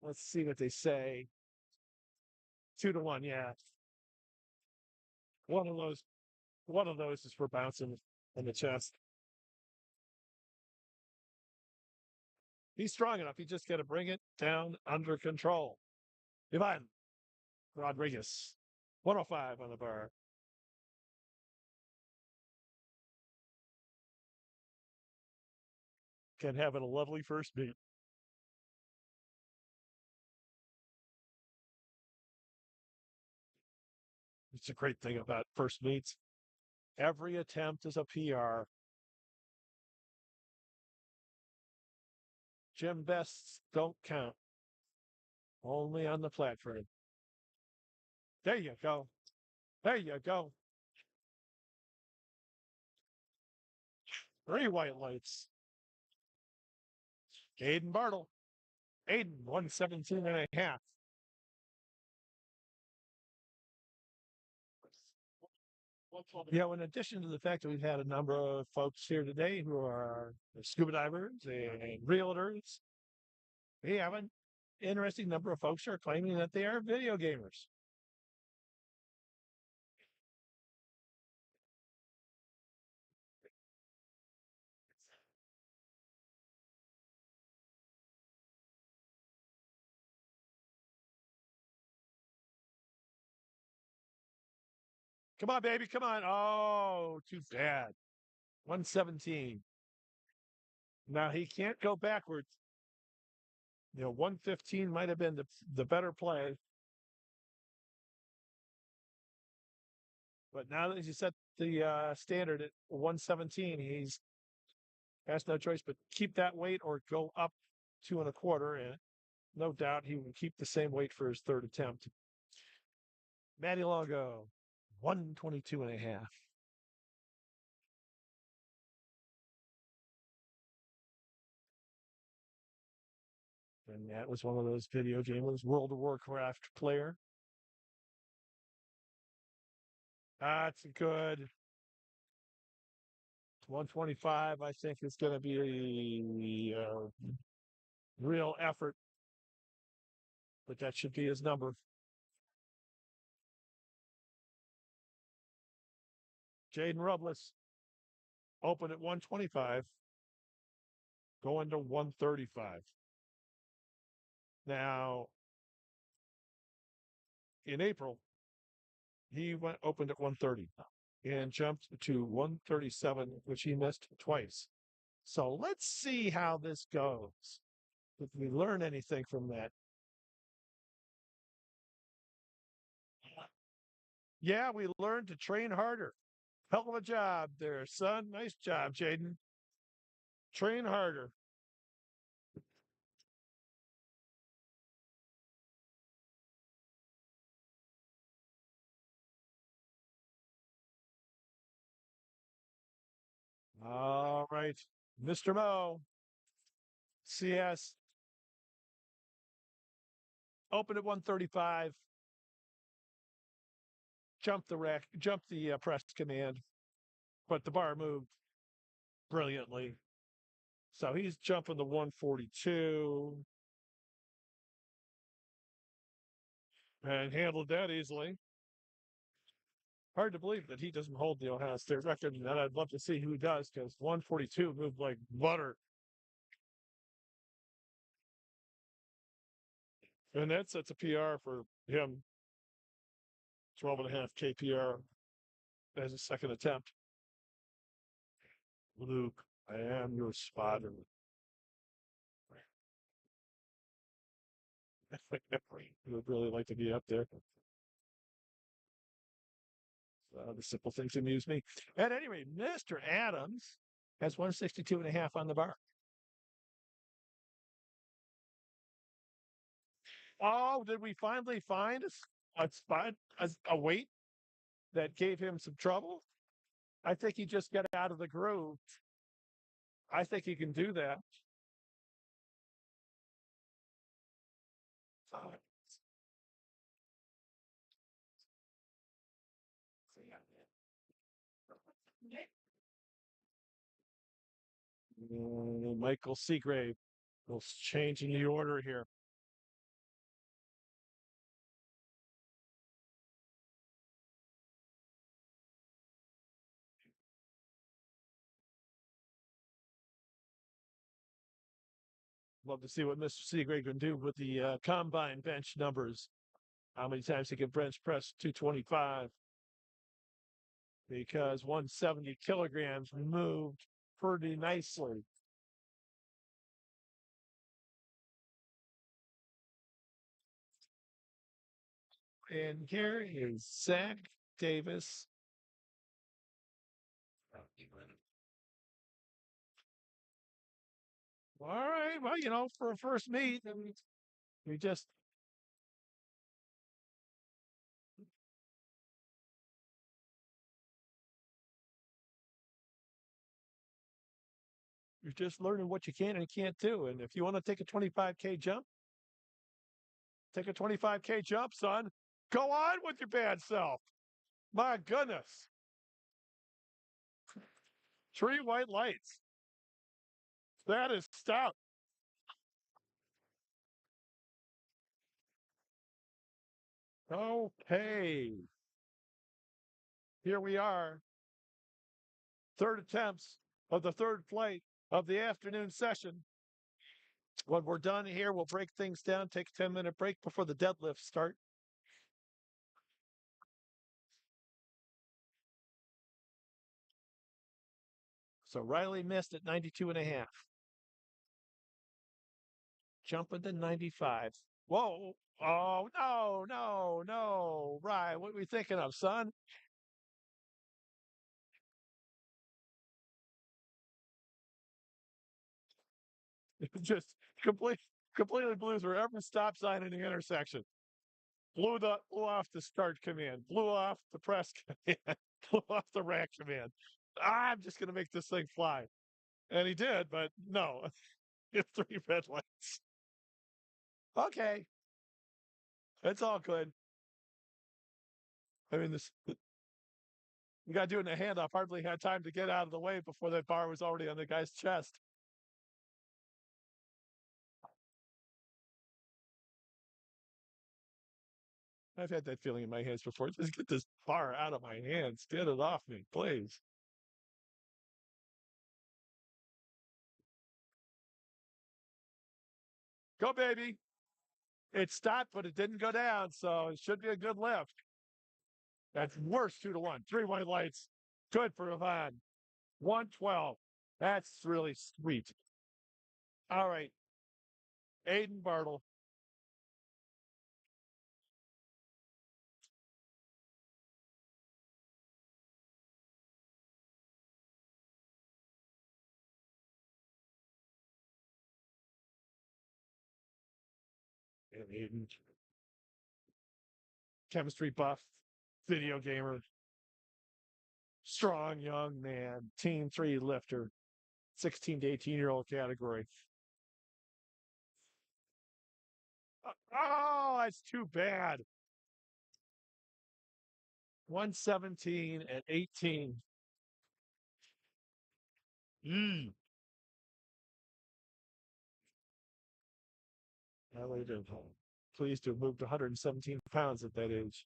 Let's see what they say. 2-1, yeah. One of those, one of those is for bouncing in the chest. He's strong enough. He just got to bring it down under control. Ivan Rodriguez, 105 on the bar. Can have a lovely first meet. It's a great thing about first meets. Every attempt is a PR. Gym bests don't count, only on the platform. There you go. There you go. 3 white lights. Aiden Bartle. Aiden, 117.5. In addition to the fact that we've had a number of folks here today who are scuba divers and realtors, we have an interesting number of folks who are claiming that they are video gamers. Come on, baby. Come on. Oh, too bad. 117. Now he can't go backwards. 115 might have been the better play. But now that he set the standard at 117, he's has no choice but keep that weight or go up 2.25. And no doubt he will keep the same weight for his third attempt. Matty Longo, 122.5. And that was one of those video gamers, World of Warcraft player. That's good. 125, I think, is going to be a real effort, but that should be his number. Jaden Robles, open at 125, going to 135. Now, in April, he opened at 130 and jumped to 137, which he missed twice. So let's see how this goes. If we learn anything from that. Yeah, we learned to train harder. Hell of a job there, son. Nice job, Jaden. Train harder. All right. Mr. Mo, CS, open at 135. Jump the rack, jump the press command, but the bar moved brilliantly. So he's jumping the 142 and handled that easily. Hard to believe that he doesn't hold the Ohio State record, and I'd love to see who does because 142 moved like butter. And that sets a PR for him, 12.5 KPR as a second attempt. Luke, I am your spotter. Would really like to be up there. The simple things amuse me. At any rate, Mr. Adams has 162.5 on the bar. Oh, did we finally find a spot, a weight that gave him some trouble? I think he just got out of the groove. I think he can do that. Michael Seagrave will changing the order here. Love to see what Mr. Seagrave can do with the combine bench numbers. How many times he can bench press 225? Because 170 kilograms moved pretty nicely. And here is Zach Davis. All right. Well, for a first meet, we just you're just learning what you can and can't do. And if you want to take a 25K jump, take a 25K jump, son. Go on with your bad self. My goodness. 3 white lights. That is stout. Okay. Here we are. Third attempts of the third flight of the afternoon session. When we're done here, we'll break things down, take a 10-minute break before the deadlifts start. So Riley missed at 92.5. Jumping to 95. Whoa. Oh, no, no, no. Right. What are we thinking of, son? Just complete, completely blew through every stop sign in the intersection. Blew off the start command, blew off the press command, blew off the rack command. I'm just going to make this thing fly. And he did, but no, it's 3 red lights. Okay. It's all good. I mean, this you got to do it in a handoff. Hardly had time to get out of the way before that bar was already on the guy's chest. I've had that feeling in my hands before. Just get this bar out of my hands. Get it off me, please. Go, baby. It stopped, but it didn't go down, so it should be a good lift. That's worse 2-1. 3 white lights. Good for Yvonne. 112. That's really sweet. All right. Aiden Bartle. And Aiden. Chemistry buff. Video gamer. Strong young man. Team 3 lifter. 16 to 18-year-old category. Oh, that's too bad. 117 and 18. Mm. Pleased to have moved 117 pounds at that age.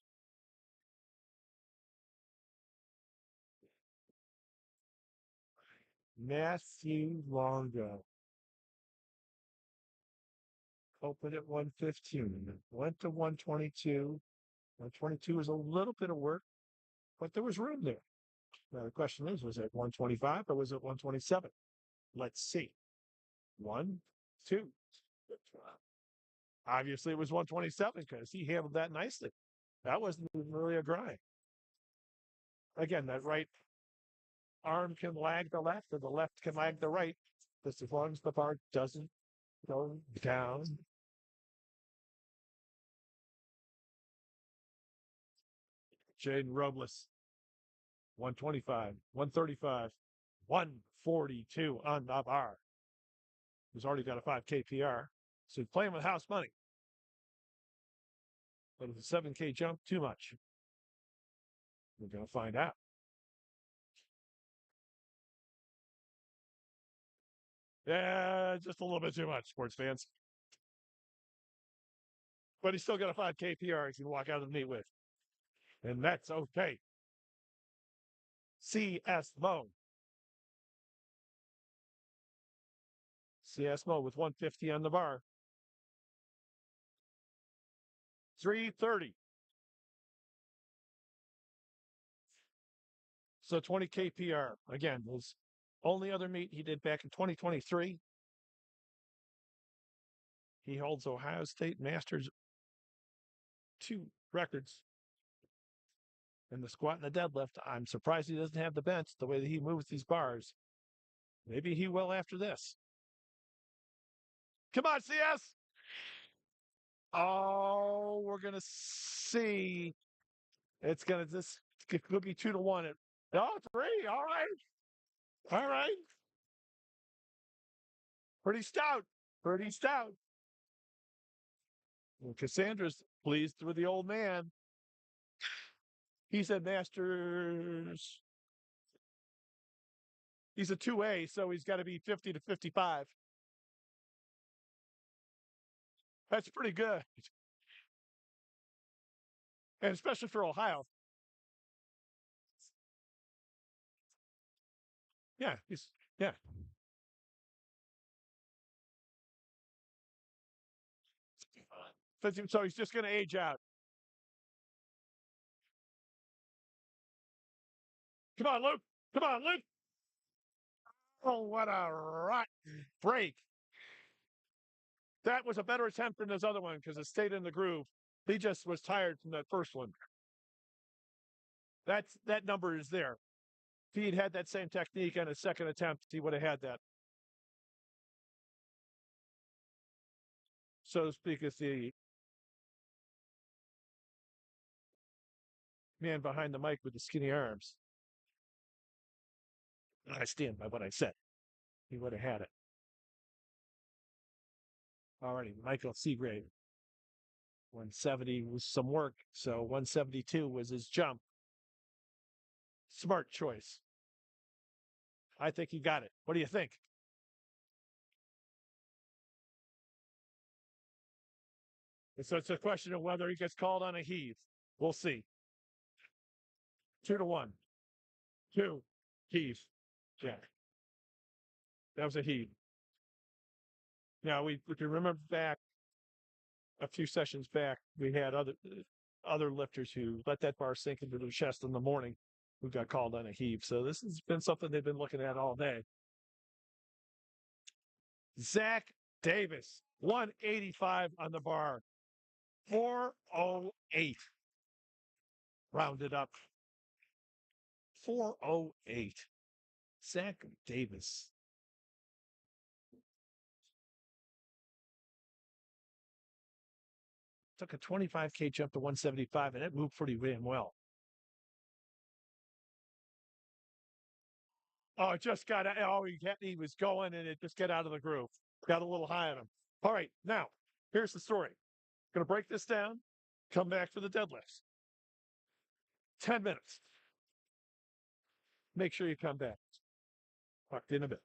Matthew Longo. Opened at 115. Went to 122. 122 was a little bit of work, but there was room there. Now the question is, was it 125 or was it 127? Let's see. 1, 2. Obviously, it was 127 because he handled that nicely. That wasn't even really a grind. Again, that right arm can lag the left, or the left can lag the right, just as long as the bar doesn't go down. Jaden Robles, 125, 135, 142 on the bar. He's already got a 5K PR, so he's playing with house money. But if a 7K jump, too much. We're going to find out. Yeah, just a little bit too much, sports fans. But he's still got a 5K PR he can walk out of the meet with. And that's okay. CS Mo. CS Mo with 150 on the bar. 330. So 20K PR. Again, his only other meet he did back in 2023. He holds Ohio State Masters 2 records in the squat and the deadlift. I'm surprised he doesn't have the bench the way that he moves these bars. Maybe he will after this. Come on, CS. Oh, we're gonna see. It's gonna this it could be 2-1. Oh, three. All right. All right. Pretty stout. Pretty stout. Well, Cassandra's pleased with the old man. He said Masters. He's a 2A, so he's got to be 50 to 55. That's pretty good. And especially for Ohio. Yeah, yeah. So he's just going to age out. Come on, Luke. Come on, Luke. Oh, what a rotten break. That was a better attempt than his other one because it stayed in the groove. He just was tired from that first one. That number is there. If he had had that same technique on his second attempt, he would have had that. So to speak, as the man behind the mic with the skinny arms. I stand by what I said. He would have had it. Already, Michael Seagrave. 170 was some work, so 172 was his jump. Smart choice. I think he got it. What do you think? So it's a question of whether he gets called on a heave. We'll see. 2-1. Two. Heave. Yeah. That was a heave. Now if you remember back a few sessions back, we had other lifters who let that bar sink into their chest in the morning who got called on a heave. So this has been something they've been looking at all day. Zach Davis, 185 on the bar, 408. Rounded up. 408. Zach Davis. Took a 25K jump to 175, and it moved pretty damn well. Oh, it just got, he was going, and it just got out of the groove. Got a little high on him. All right, now, here's the story. Going to break this down, come back for the deadlifts. 10 minutes. Make sure you come back. Talk in a bit.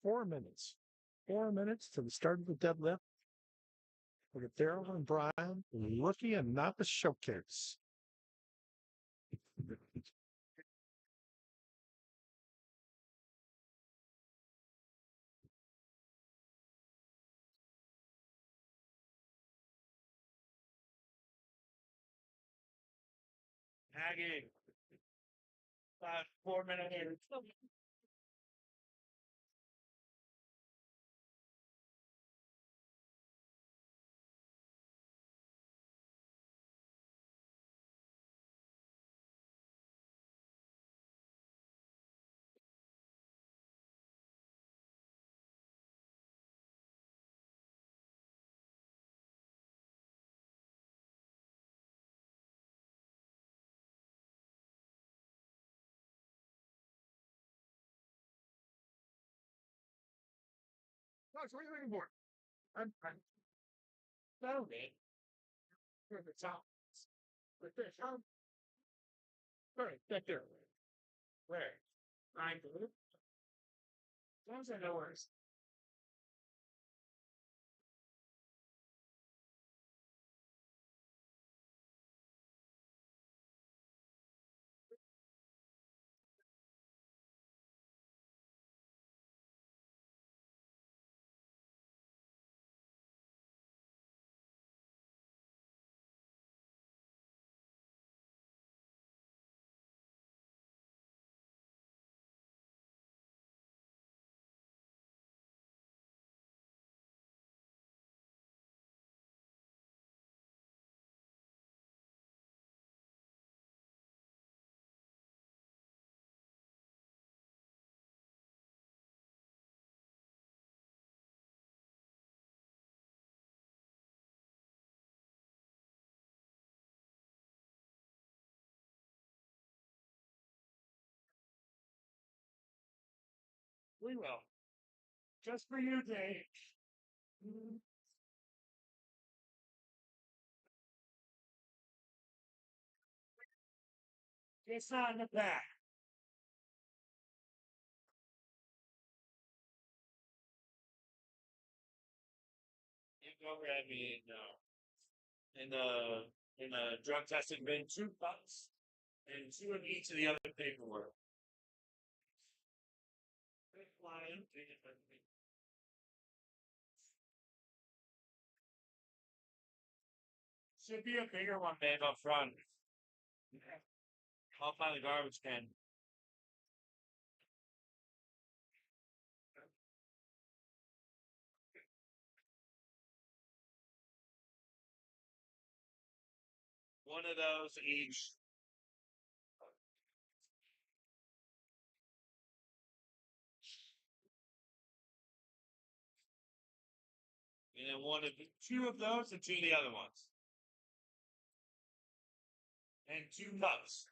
4 minutes. 4 minutes to the start of the deadlift. Look at Daryl and Brian looking and not the showcase. Aggie, 4 minutes here. Guys, what are you looking for? I'm found it. Where the top? With this, huh? All right, back there. Where? I do. As long as I know where it's. We will. Just for you, Dave. It's not in the back. You go grab me in the drug testing bin 2 bucks and two of each of the other paperwork. Should be a bigger one, babe, up front. I'll find the garbage can. One of those each. And then two of those and two of the other ones. And 2 cups.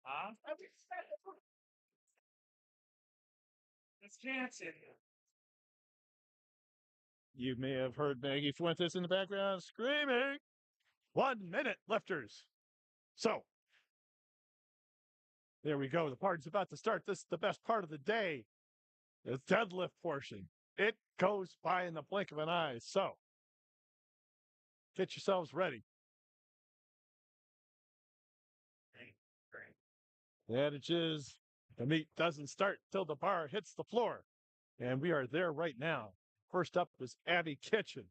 Huh? It's Jansen. You may have heard Maggie Fuentes in the background screaming, 1 minute lifters. So, there we go. The party's about to start. This is the best part of the day. The deadlift portion. It goes by in the blink of an eye. So, get yourselves ready. The adage is the meat doesn't start till the bar hits the floor. And we are there right now. First up is Abby Kitchen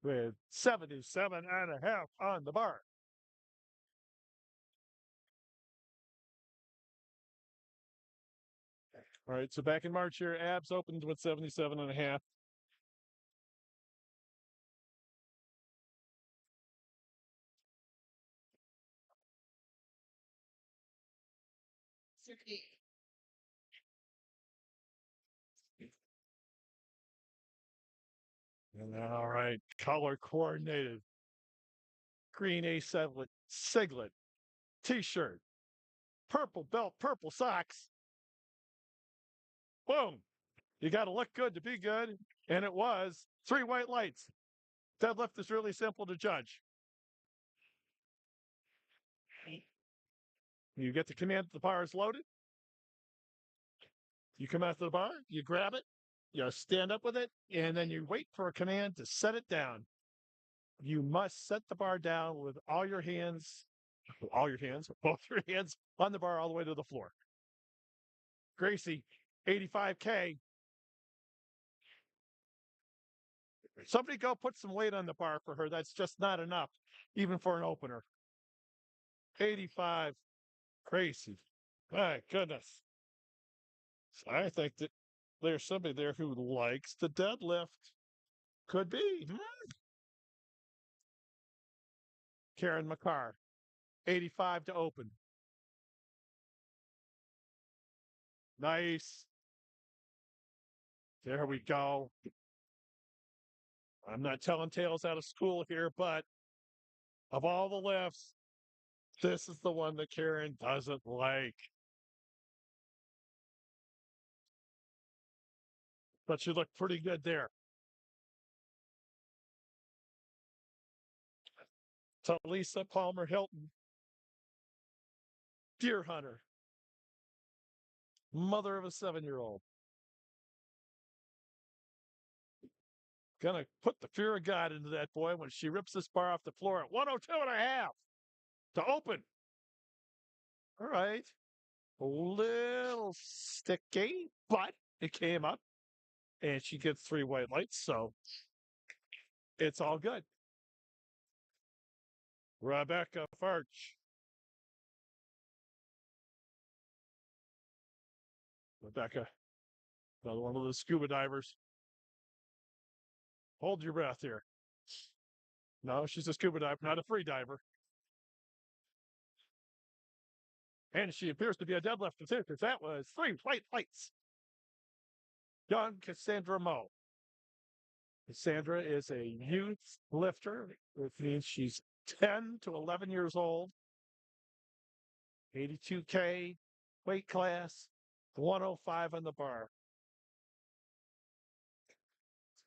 with 77.5 on the bar. All right, so back in March here, abs opened with 77.5. And then, all right, color coordinated. Green A siglet, t-shirt, purple belt, purple socks. Boom. You got to look good to be good. And it was 3 white lights. Deadlift is really simple to judge. You get the command that the bar is loaded. You come out to the bar, you grab it, you stand up with it, and then you wait for a command to set it down. You must set the bar down with both your hands on the bar all the way to the floor. Gracie, 85K. Somebody go put some weight on the bar for her. That's just not enough, even for an opener. 85. Gracie. My goodness. So I think that there's somebody there who likes the deadlift. Could be. Karen McCarr, 85 to open. Nice. There we go. I'm not telling tales out of school here, but of all the lifts, this is the one that Karen doesn't like. But she looked pretty good there. So Lisa Palmer Hilton, deer hunter, mother of a 7-year-old. Gonna put the fear of God into that boy when she rips this bar off the floor at 102.5 to open. All right. A little sticky, but it came up and she gets 3 white lights, so it's all good. Rebecca Farch. Rebecca, another one of those scuba divers. Hold your breath here. No, she's a scuba diver, not a free diver. And she appears to be a deadlifter too, because that was 3 white lights. Young Cassandra Moe. Cassandra is a youth lifter, which means she's 10 to 11 years old, 82K weight class, 105 on the bar.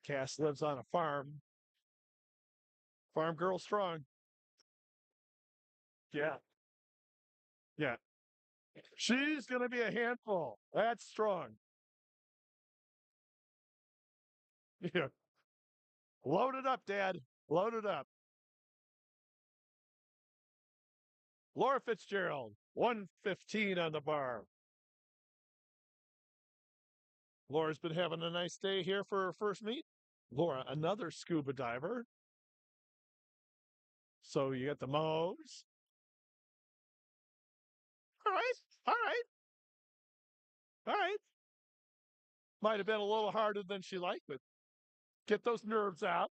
Cass lives on a farm. Farm girl strong. Yeah. Yeah. She's going to be a handful. That's strong. Yeah. Load it up, Dad. Load it up. Laura Fitzgerald, 115 on the bar. Laura's been having a nice day here for her first meet. Laura, another scuba diver. So you got the Moes. All right. All right. All right. Might have been a little harder than she liked, but get those nerves out.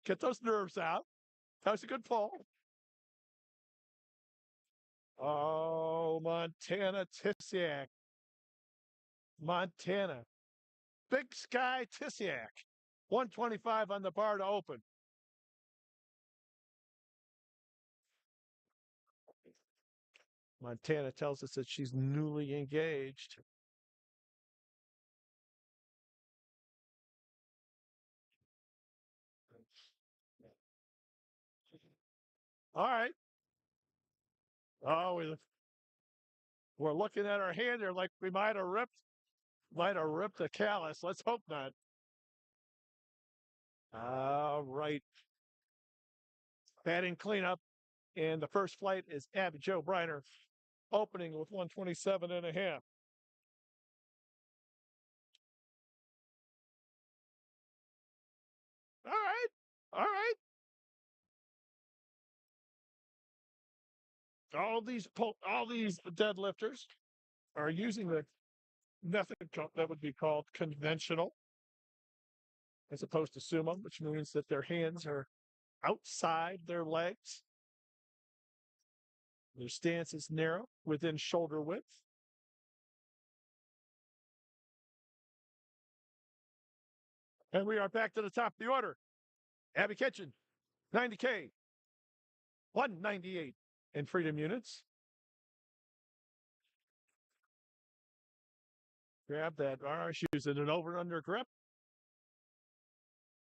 Get those nerves out. That was a good pull. Oh, Montana Tisiak. Montana. Big Sky Tisiak. 125 on the bar to open. Montana tells us that she's newly engaged. All right. Oh, we're looking at our hand here like we might have ripped a callus. Let's hope not. All right. Batting cleanup. And the first flight is Abby Jo Briner, opening with 127.5. All right. All right. All these deadlifters are using the method that would be called conventional as opposed to sumo, which means that their hands are outside their legs. Their stance is narrow within shoulder width. And we are back to the top of the order. Abby Kitchen, 90K, 198 in freedom units. Grab that bar. She's in an over under grip.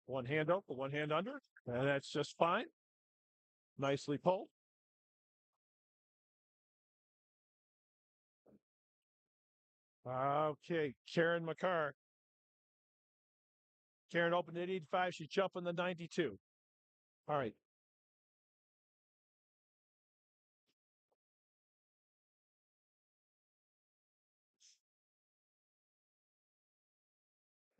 One hand up, one hand under, and that's just fine. Nicely pulled. Okay, Karen McCarr. Karen opened at 85. She's jumping the 92. All right.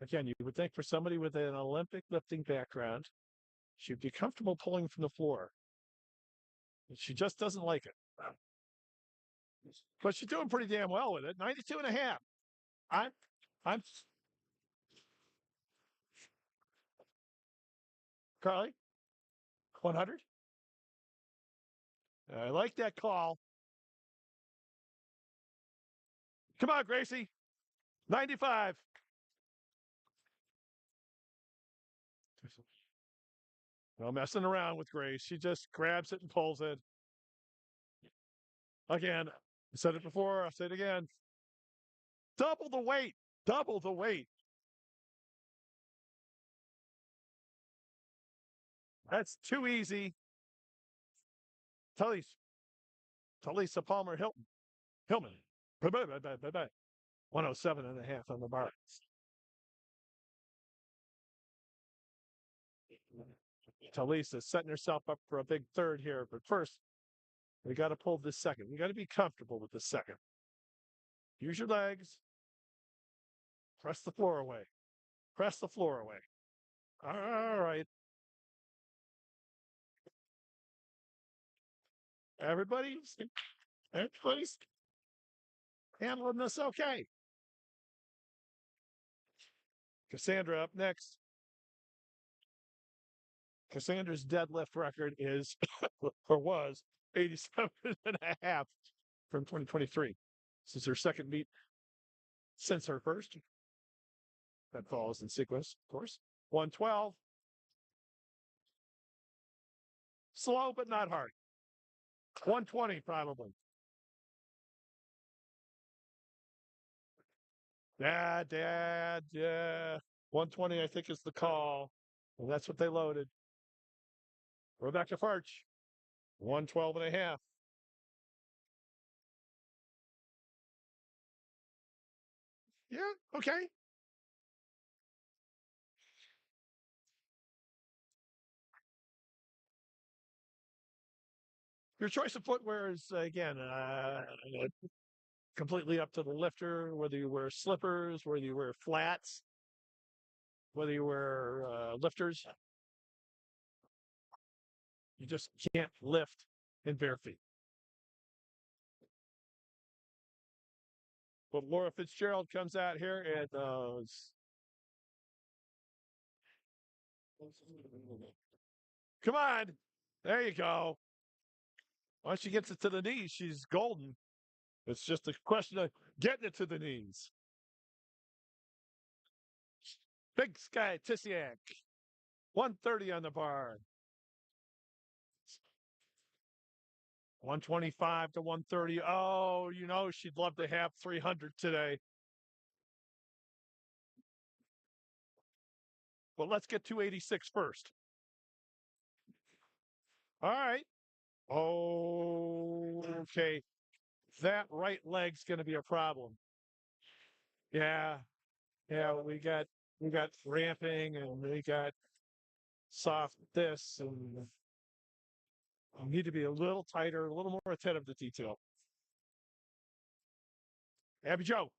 Again, you would think for somebody with an Olympic lifting background, she'd be comfortable pulling from the floor. She just doesn't like it. But she's doing pretty damn well with it. 92 and a half. I'm, I'm, Carly, 100. I like that call. Come on, Gracie. 95. No messing around with Grace. She just grabs it and pulls it. Again, I said it before. I'll say it again. Double the weight. Double the weight. That's too easy. Talisa Palmer Hilton. Hillman. 107 and a half on the bar. Talisa setting herself up for a big third here. But first, we got to pull this second. We got to be comfortable with the second. Use your legs. Press the floor away. Press the floor away. All right. Everybody's handling this okay. Cassandra up next. Cassandra's deadlift record is or was 87 and a half from 2023. This is her second meet since her first. That follows in sequence, of course. 112. Slow, but not hard. 120, probably. Dad, yeah. 120, I think, is the call. And that's what they loaded. Rebecca Farch, 112 and a half. Yeah, okay. Your choice of footwear is, again, completely up to the lifter, whether you wear slippers, whether you wear flats, whether you wear lifters. You just can't lift in bare feet. But Laura Fitzgerald comes out here and come on. There you go. Once she gets it to the knees, she's golden. It's just a question of getting it to the knees. Big Sky Tissiak, 130 on the bar. 125 to 130. Oh, she'd love to have 300 today. But let's get 286 first. All right. Oh, okay. That right leg's going to be a problem. Yeah. Yeah, we got ramping and we got soft this and we need to be a little tighter, a little more attentive to detail. Abby Joe,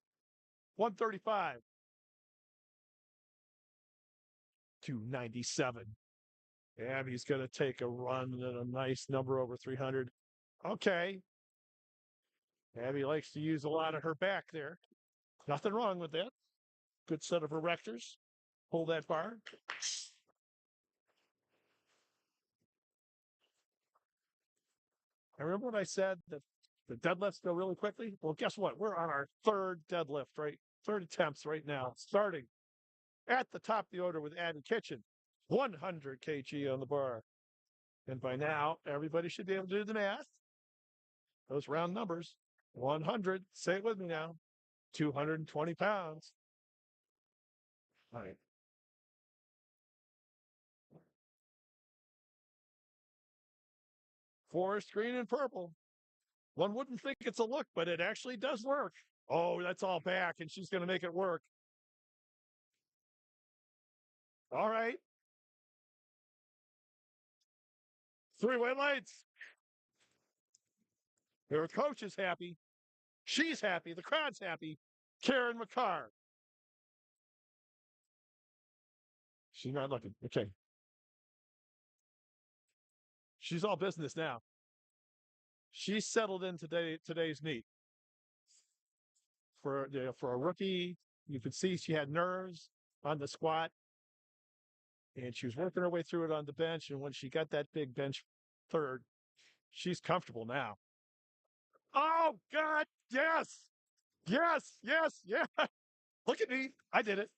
135. 297. Abby's going to take a run at a nice number over 300. Okay. Abby likes to use a lot of her back there. Nothing wrong with that. Good set of erectors. Pull that bar. I remember when I said that the deadlifts go really quickly? Well, guess what? We're on our third deadlift, right? Third attempts right now, starting at the top of the order with Abby Kitchen. 100 kg on the bar. And by now, everybody should be able to do the math. Those round numbers. 100, say it with me now, 220 pounds. All right. Forest green and purple. One wouldn't think it's a look, but it actually does work. Oh, that's all back, and she's going to make it work. All right. Three-way lights. Her coach is happy. She's happy. The crowd's happy. Karen McCarr. She's not looking. Okay. She's all business now. She's settled in today's meet. For a rookie, you could see she had nerves on the squat, and she was working her way through it on the bench. And when she got that big bench third, she's comfortable now. Oh God, yes, yes, yes, yeah. Look at me. I did it.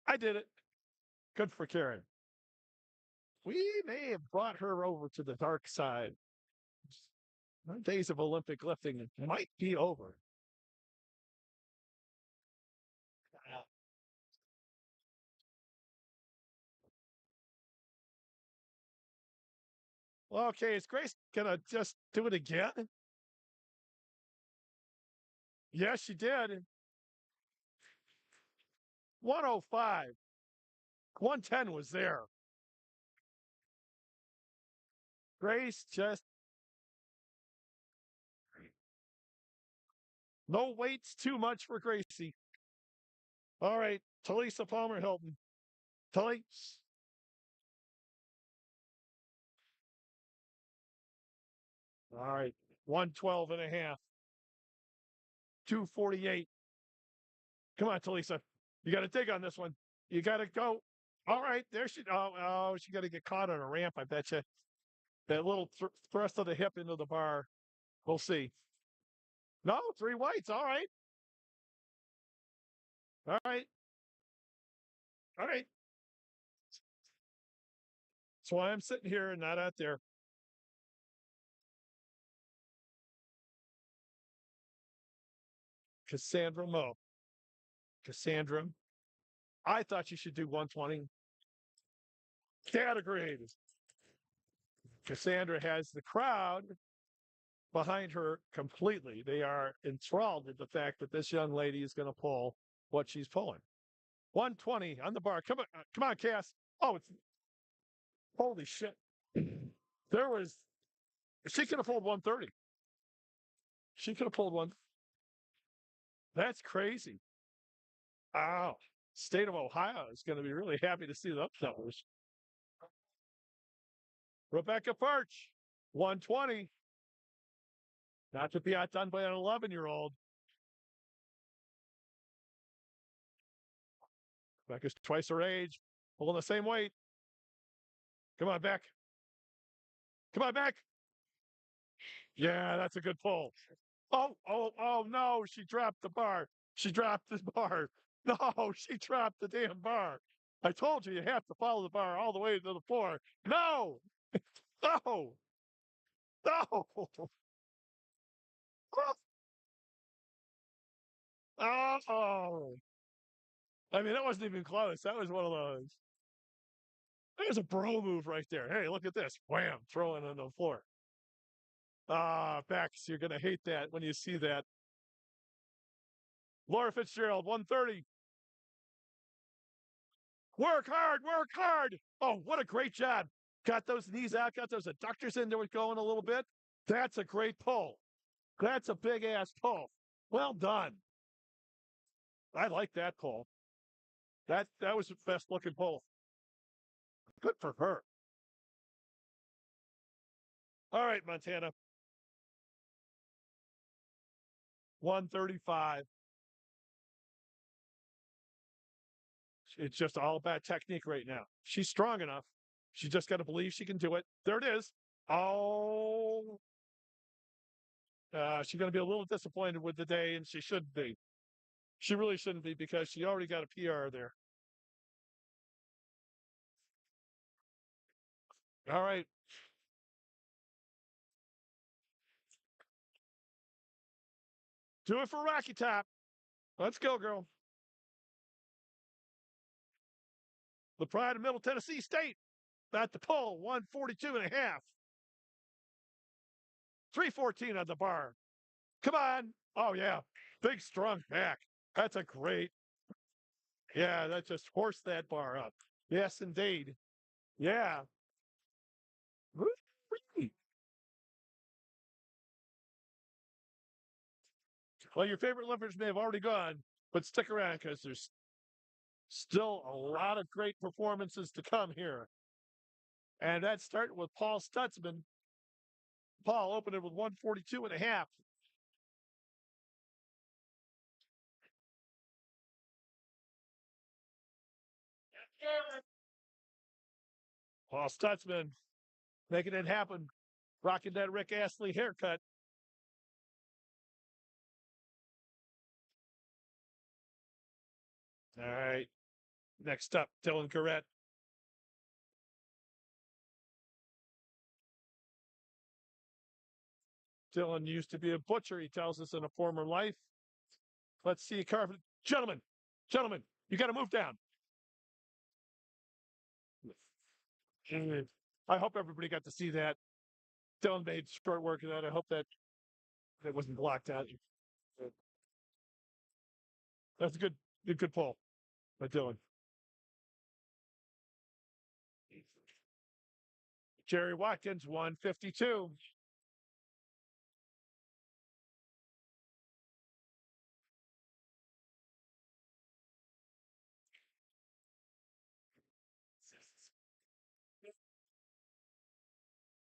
I did it. Good for Karen. We may have brought her over to the dark side. Her days of Olympic lifting might be over. Well, okay, is Grace gonna just do it again? Yes, she did. 105. 110 was there. Grace just no weights too much for Gracie. All right, Talisa Palmer Hilton. Tully. All right, 112 and a half. 248. Come on, Talisa. You got to dig on this one. You got to go. All right, there she. Oh, she got to get caught on a ramp. I bet you. That little thrust of the hip into the bar. We'll see. No, three whites. All right. All right. All right. That's why I'm sitting here and not out there. Cassandra Mo. Cassandra. I thought you should do 120. Categories. Cassandra has the crowd behind her completely. They are enthralled at the fact that this young lady is going to pull what she's pulling. 120 on the bar. Come on, Cass. Oh, it's holy shit. There was she could have pulled 130. She could have pulled one. That's crazy. Wow. State of Ohio is going to be really happy to see those numbers. Rebecca Perch, 120. Not to be outdone by an 11-year-old. Rebecca's twice her age, pulling the same weight. Come on, Beck. Come on, Beck. Yeah, that's a good pull. Oh, no, she dropped the bar. She dropped the bar. No, she dropped the damn bar. I told you have to follow the bar all the way to the floor. No, no, no. Oh, I mean, that wasn't even close. That was one of those. There's a bro move right there. Hey, look at this. Wham, throwing on the floor. Bex, you're going to hate that when you see that. Laura Fitzgerald, 130. Work hard, work hard. Oh, what a great job. Got those knees out, got those adductors into it going a little bit. That's a great pull. That's a big ass pull. Well done. I like that pull. That was the best looking pull. Good for her. All right, Montana. 135. It's just all about technique right now. She's strong enough. She just got to believe she can do it. There it is. Oh, she's going to be a little disappointed with the day, and she shouldn't be. She really shouldn't be because she already got a PR there. All right. Do it for Rocky Top. Let's go, girl. The pride of Middle Tennessee State at the pole, 142 and a half. 314 on the bar. Come on. Oh, yeah. Big, strong back. That's a great. Yeah, that just forced that bar up. Yes, indeed. Yeah. Woo-wee. Well, your favorite lifters may have already gone, but stick around because there's still a lot of great performances to come here. And that started with Paul Stutzman. Paul opened it with 142 and a half. Paul Stutzman making it happen, rocking that Rick Astley haircut. All right. Next up, Dylan Corrett. Dylan used to be a butcher, he tells us, in a former life. Let's see, Carver. Gentlemen, you got to move down. I hope everybody got to see that. Dylan made short work of that. I hope that wasn't blocked out. That's a good pull by Dylan. Jerry Watkins, 152.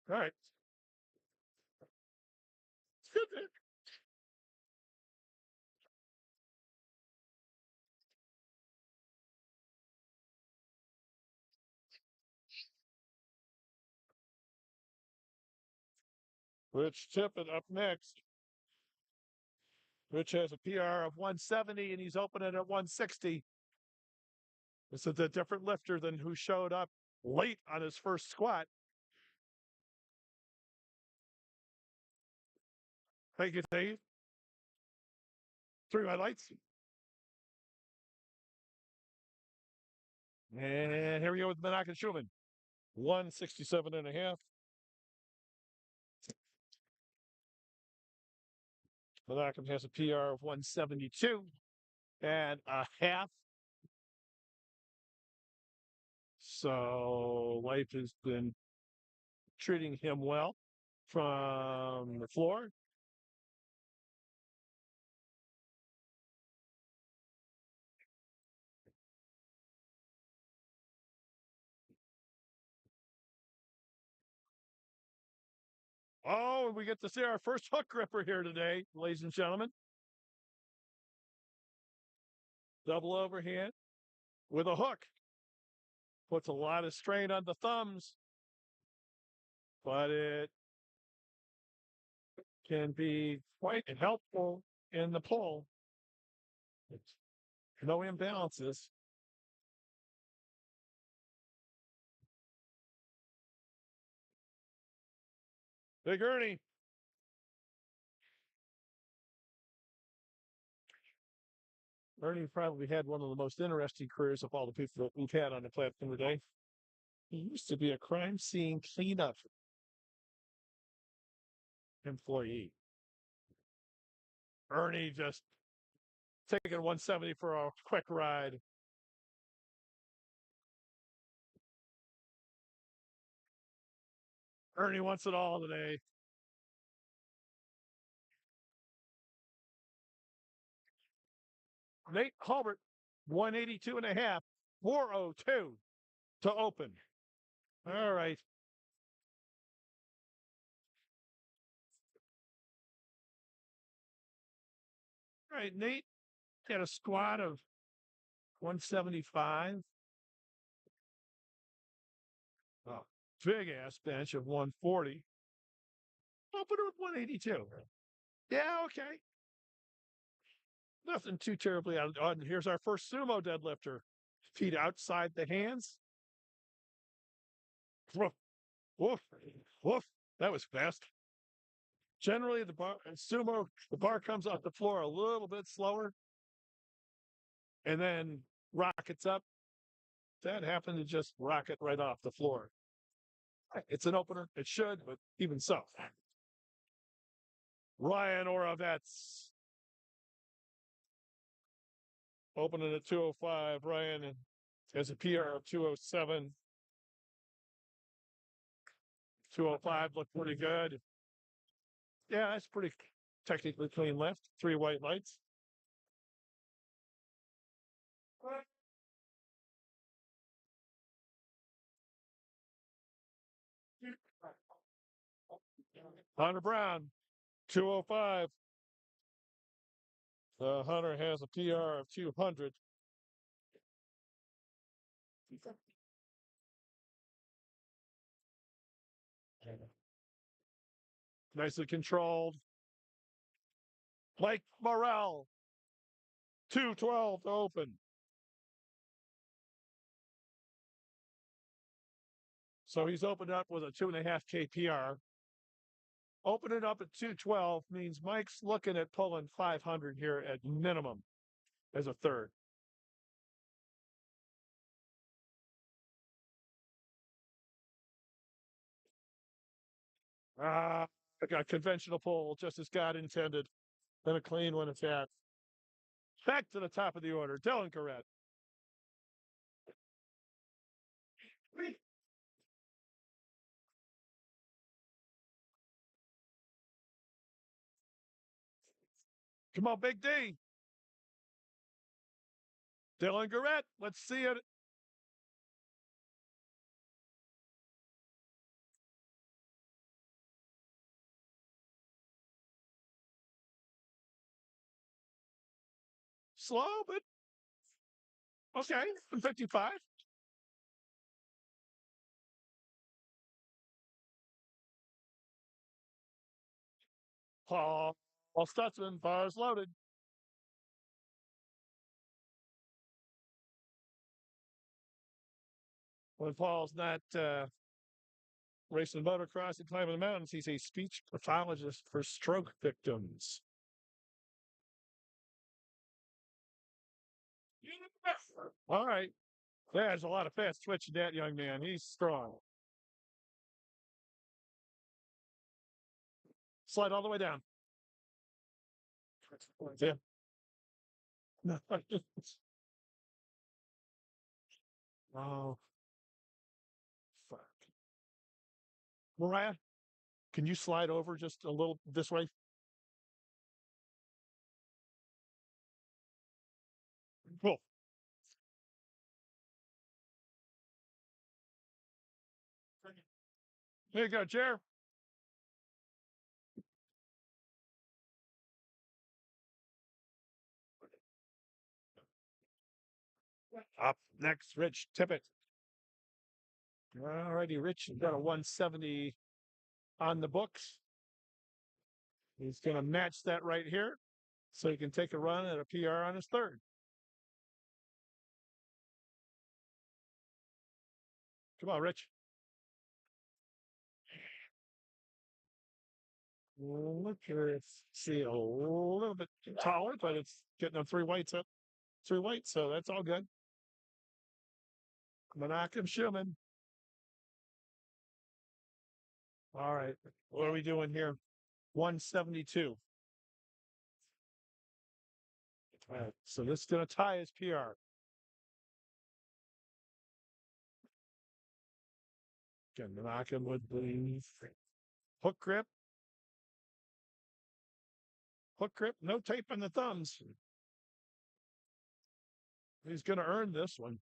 All right. It's good. Rich Tippett up next. Rich has a PR of 170 and he's opening at 160. This is a different lifter than who showed up late on his first squat. Thank you, Dave. 3 highlights. And here we go with Menak and Schumann. 167 and a half. Menak has a PR of 172 and a half. So life has been treating him well from the floor. Oh, we get to see our first hook gripper here today, ladies and gentlemen. Double overhand with a hook. Puts a lot of strain on the thumbs, but it can be quite helpful in the pull. No imbalances. Big Ernie. Ernie probably had one of the most interesting careers of all the people that we've had on the platform today. He used to be a crime scene cleanup employee. Ernie just taking 170 for a quick ride. Ernie wants it all today. Nate Hulbert, 182 and a half, 402 to open. All right. All right, Nate had a squat of 175. Oh, big ass bench of 140. Open with 182. Yeah, okay. Nothing too terribly out of odd. Here's our first sumo deadlifter. Feet outside the hands. Woof, woof, woof. That was fast. Generally, the bar sumo, the bar comes off the floor a little bit slower and then rockets up. That happened to just rocket right off the floor. It's an opener. It should, but even so. Ryan Oravets opening at 205. Ryan has a PR of 207. 205 looked pretty good. Yeah, that's pretty technically clean lift. 3 white lights. Hunter Brown, 205. Hunter has a PR of 200. Nicely controlled. Mike Morrell, 212 to open. So he's opened up with a 2.5K PR. Opening up at 212 means Mike's looking at pulling 500 here at minimum as a third. Ah, a conventional pull, just as God intended. Then a clean one at that. Back to the top of the order, Dylan Corrett. Come on, Big D. Dylan Corrett, let's see it. Slow, but okay. 55. Paul Stutzman, bars loaded. When Paul's not racing motocross and climbing the mountains, he's a speech pathologist for stroke victims. All right. There's a lot of fast twitch in that young man. He's strong. Slide all the way down. Yeah. Oh, fuck. Mariah, can you slide over just a little this way? Cool. There you go, chair. Up next, Rich Tippett. All righty, Rich got a 170 on the books. He's going to match that right here so he can take a run at a PR on his third. Come on, Rich. Look here, it's see a little bit taller, but it's getting them 3 whites up. 3 whites, so that's all good. Menachem Schumann. All right. What are we doing here? 172. All right. So this is going to tie his PR. Again, Menachem with the hook grip. Hook grip, no tape on the thumbs. He's going to earn this one.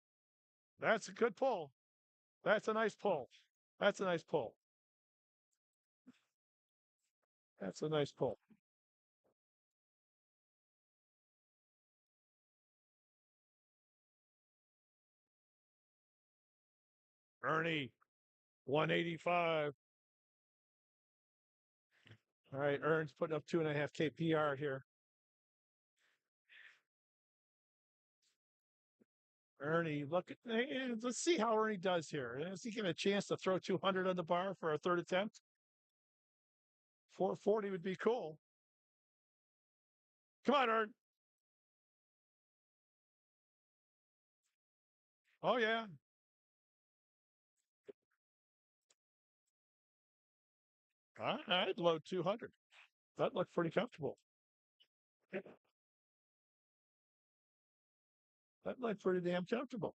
That's a good pull. That's a nice pull. That's a nice pull. That's a nice pull. Ernie, 185. All right, Ern's putting up 2.5K PR here. Ernie, look at let's see how Ernie does here. Is he getting a chance to throw 200 on the bar for a third attempt? 440 would be cool. Come on, Ern. Oh yeah. I'd load 200. That looked pretty comfortable. That looked pretty damn comfortable.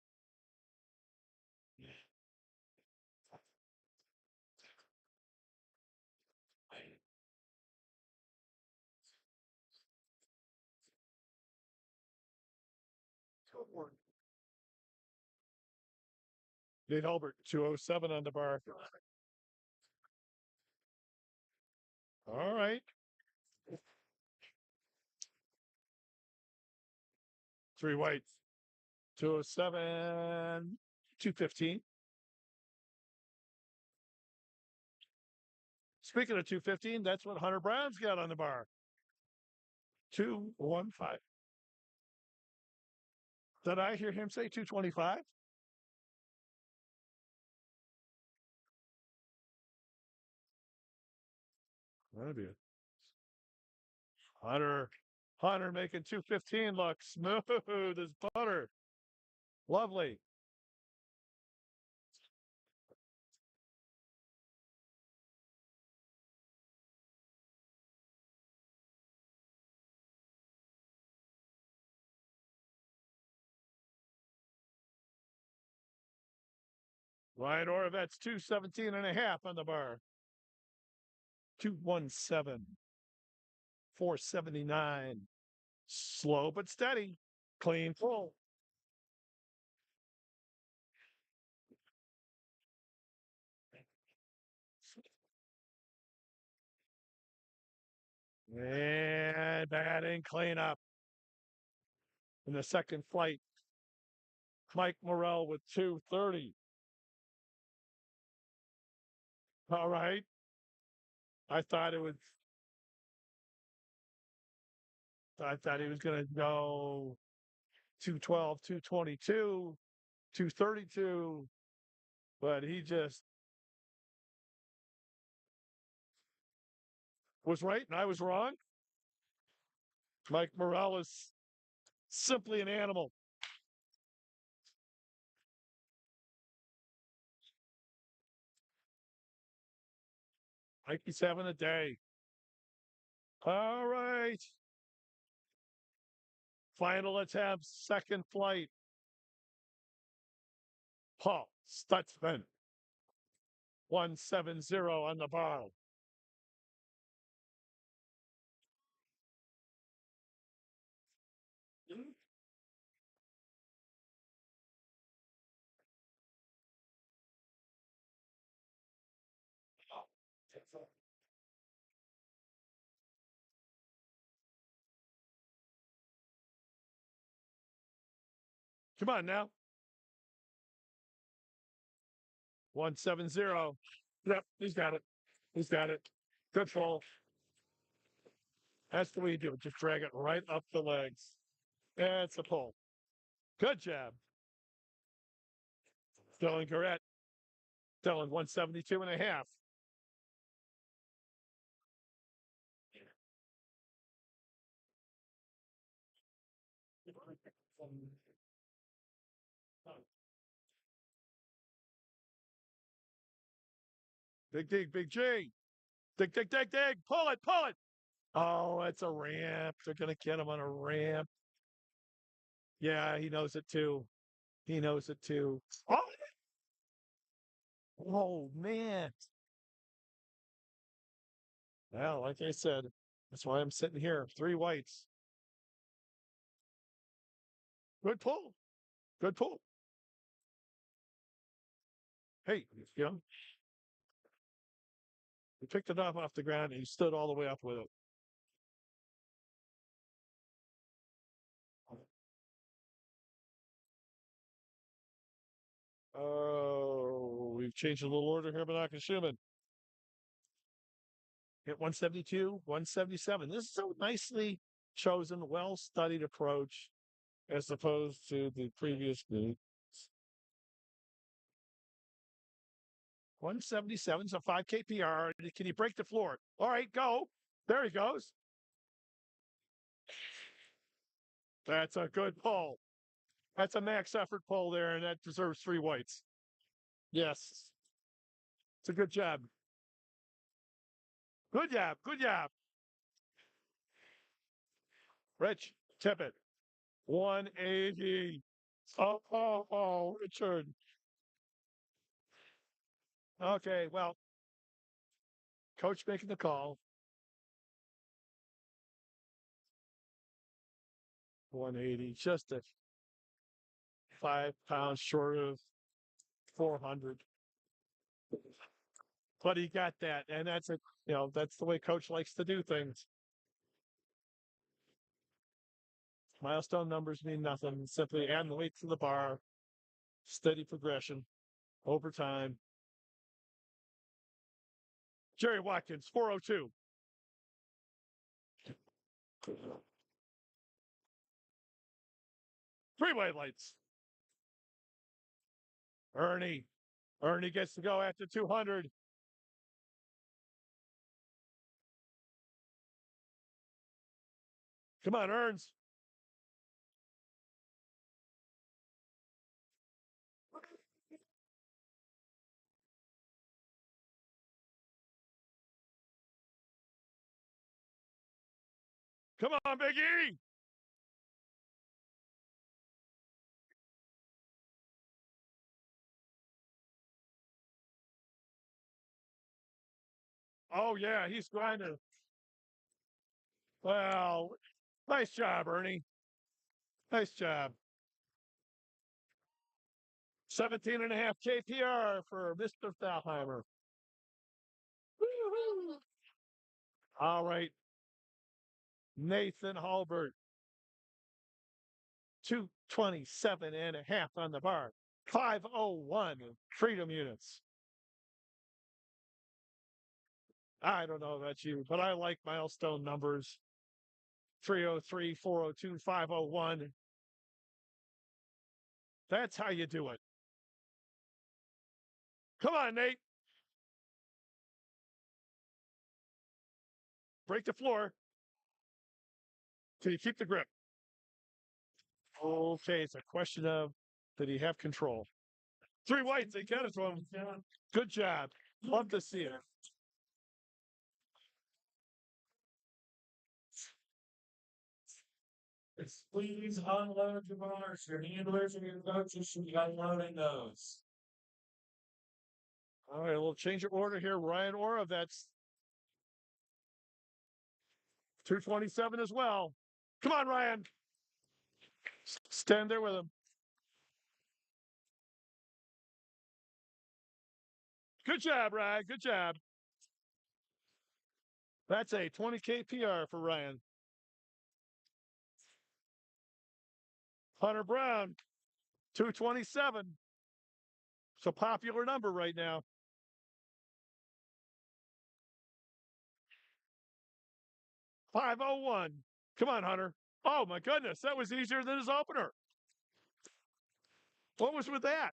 Nate Hulbert, 207 on the bar. All right. Three whites. 207, 215. Speaking of 215, that's what Hunter Brown's got on the bar. 215. Did I hear him say 225? That'd be it. Hunter. Hunter making 215 look smooth as butter. Lovely. Ryan Orovets, 217 and a half on the bar. 217. 479. Slow but steady. Clean full. And batting cleanup. In the second flight, Mike Morrell with 230. All right. I thought it was, I thought he was going to go 212, 222, 232, but he just was right and I was wrong. Mike Morrell is simply an animal. Like he's having a day. All right. Final, let's have second flight. Paul Stutzman. 170 on the bar. Come on now. 170. Yep, he's got it. He's got it. Good fall. That's the way you do it. Just drag it right up the legs. That's a pull. Good job. Dylan Garrett. Dylan, 172 and a half. Dig, dig, big G. Dig, dig, dig, dig. Pull it, pull it. Oh, it's a ramp. They're going to get him on a ramp. Yeah, he knows it too. He knows it too. Oh, oh man. Well, like I said, that's why I'm sitting here. Three whites. Good pull. Good pull. Hey, you know, he picked it up off the ground and he stood all the way up with it. Oh, we've changed a little order here, but Schumann. Hit 172, 177. This is a nicely chosen, well studied approach as opposed to the previous group. 177 is a 5K PR. Can you break the floor? All right, go. There he goes. That's a good pull. That's a max effort pull there, and that deserves three whites. Yes. It's a good job. Good job. Good job. Rich, tip it. 180. Richard. Okay, well, coach making the call. 180, just a 5 pounds short of 400. But he got that, and that's the way coach likes to do things. Milestone numbers mean nothing. Simply add the weight to the bar, steady progression over time. Jerry Watkins, 402. Three white lights. Ernie. Ernie gets to go after 200. Come on, Earns. Come on, Big E. Oh, yeah, he's grinding. Well, nice job, Ernie. Nice job. 17 and a half KPR for Mr. Thalheimer. All right. Nathan Halbert. 227 and a half on the bar. 501 freedom units. I don't know about you, but I like milestone numbers. 303, 402, 501. That's how you do it. Come on, Nate. Break the floor. Can you keep the grip? Okay, it's a question of did he have control? Three whites, they got it to him. Good job. Love to see it. Please unload your bars. Your handlers and your coaches should be unloading those. All right, we'll change your order here. Ryan Ora, that's 227 as well. Come on, Ryan. Stand there with him. Good job, Ryan. Good job. That's a 20 KPR for Ryan. Hunter Brown, 227. It's a popular number right now. 501. Come on, Hunter. Oh, my goodness. That was easier than his opener. What was with that?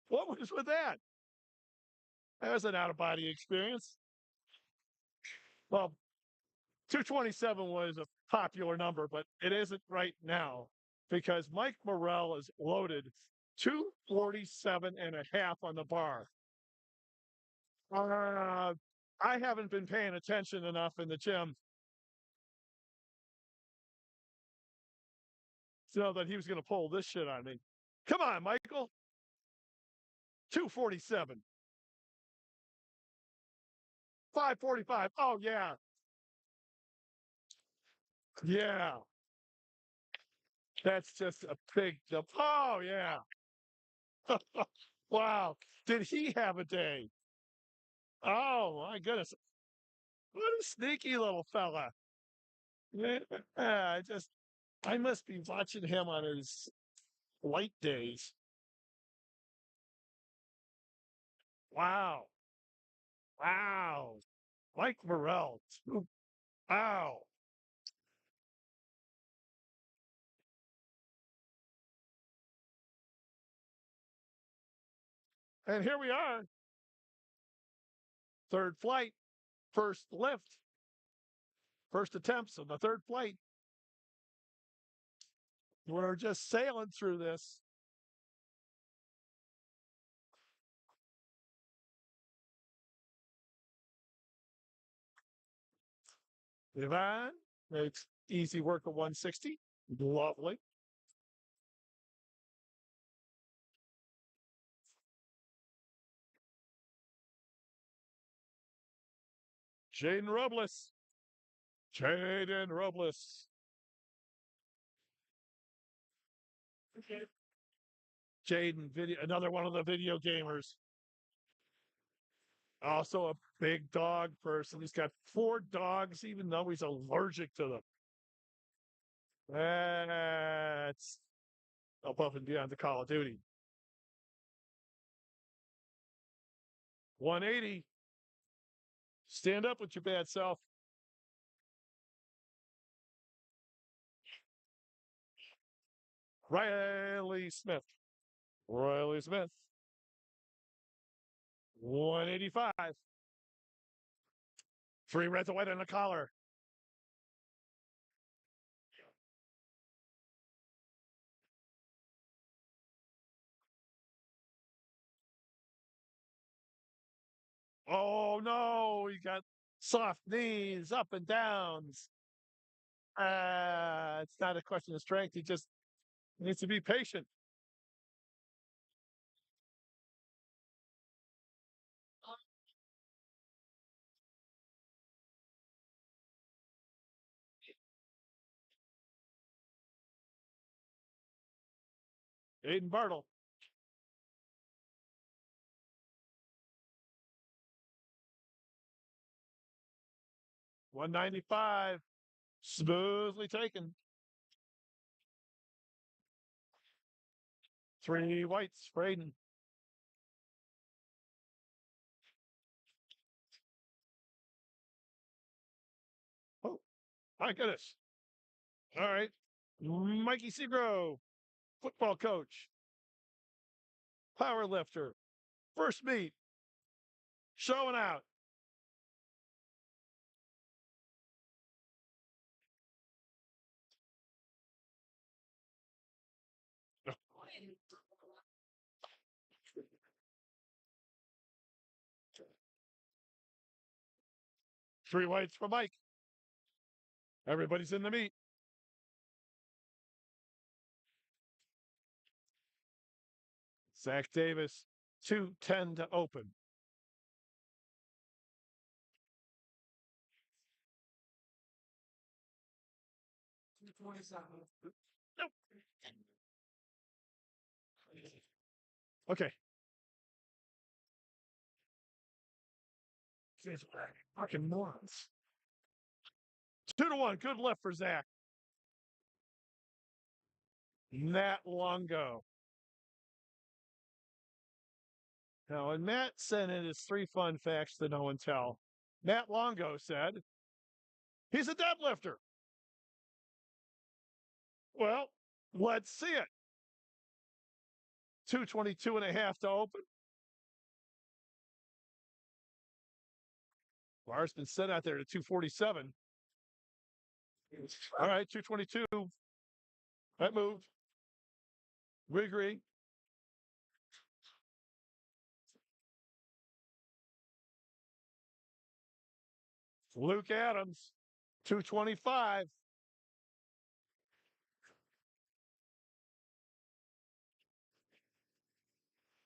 What was with that? That was an out of body experience. Well, 227 was a popular number, but it isn't right now because Mike Morrell is loaded 247 and a half on the bar. I haven't been paying attention enough in the gym to know that he was going to pull this shit on me. Come on, Michael. 247. 545. Oh, yeah. Yeah. That's just a big jump. Oh, yeah. Wow. Did he have a day? Oh, my goodness. What a sneaky little fella. Yeah, I must be watching him on his light days. Wow. Wow. Mike Morrell. Wow. And here we are. Third flight, first lift, first attempts on the third flight. We're just sailing through this. Yvonne makes Easy work at 160. Lovely. Jaden Robles. Jaden Robles. Jaden, another one of the video gamers. Also a big dog person. He's got 4 dogs, even though he's allergic to them. That's above and beyond the Call of Duty. 180. Stand up with your bad self. Riley Smith. Riley Smith. 185. 3 reds, a white, and a collar. Oh no, he got soft knees, up and downs. It's not a question of strength. He just needs to be patient. Aiden Bartle. 195. Smoothly taken. 3 whites for Aiden. Oh, my goodness. All right. Mikey Seagrove, football coach, power lifter, first meet, showing out. Three whites for Mike. Everybody's in the meet. Zach Davis, 2:10 to open. Nope. Okay. Fucking morons. 2-1. Good lift for Zach. Nat Longo. Now, and Matt sent in his 3 fun facts to know and tell. Matt Longo said, he's a deadlifter. Well, let's see it. 222.5 to open. Bar's been set out there to 247. All right, 222. That moved. We agree. Luke Adams, 225.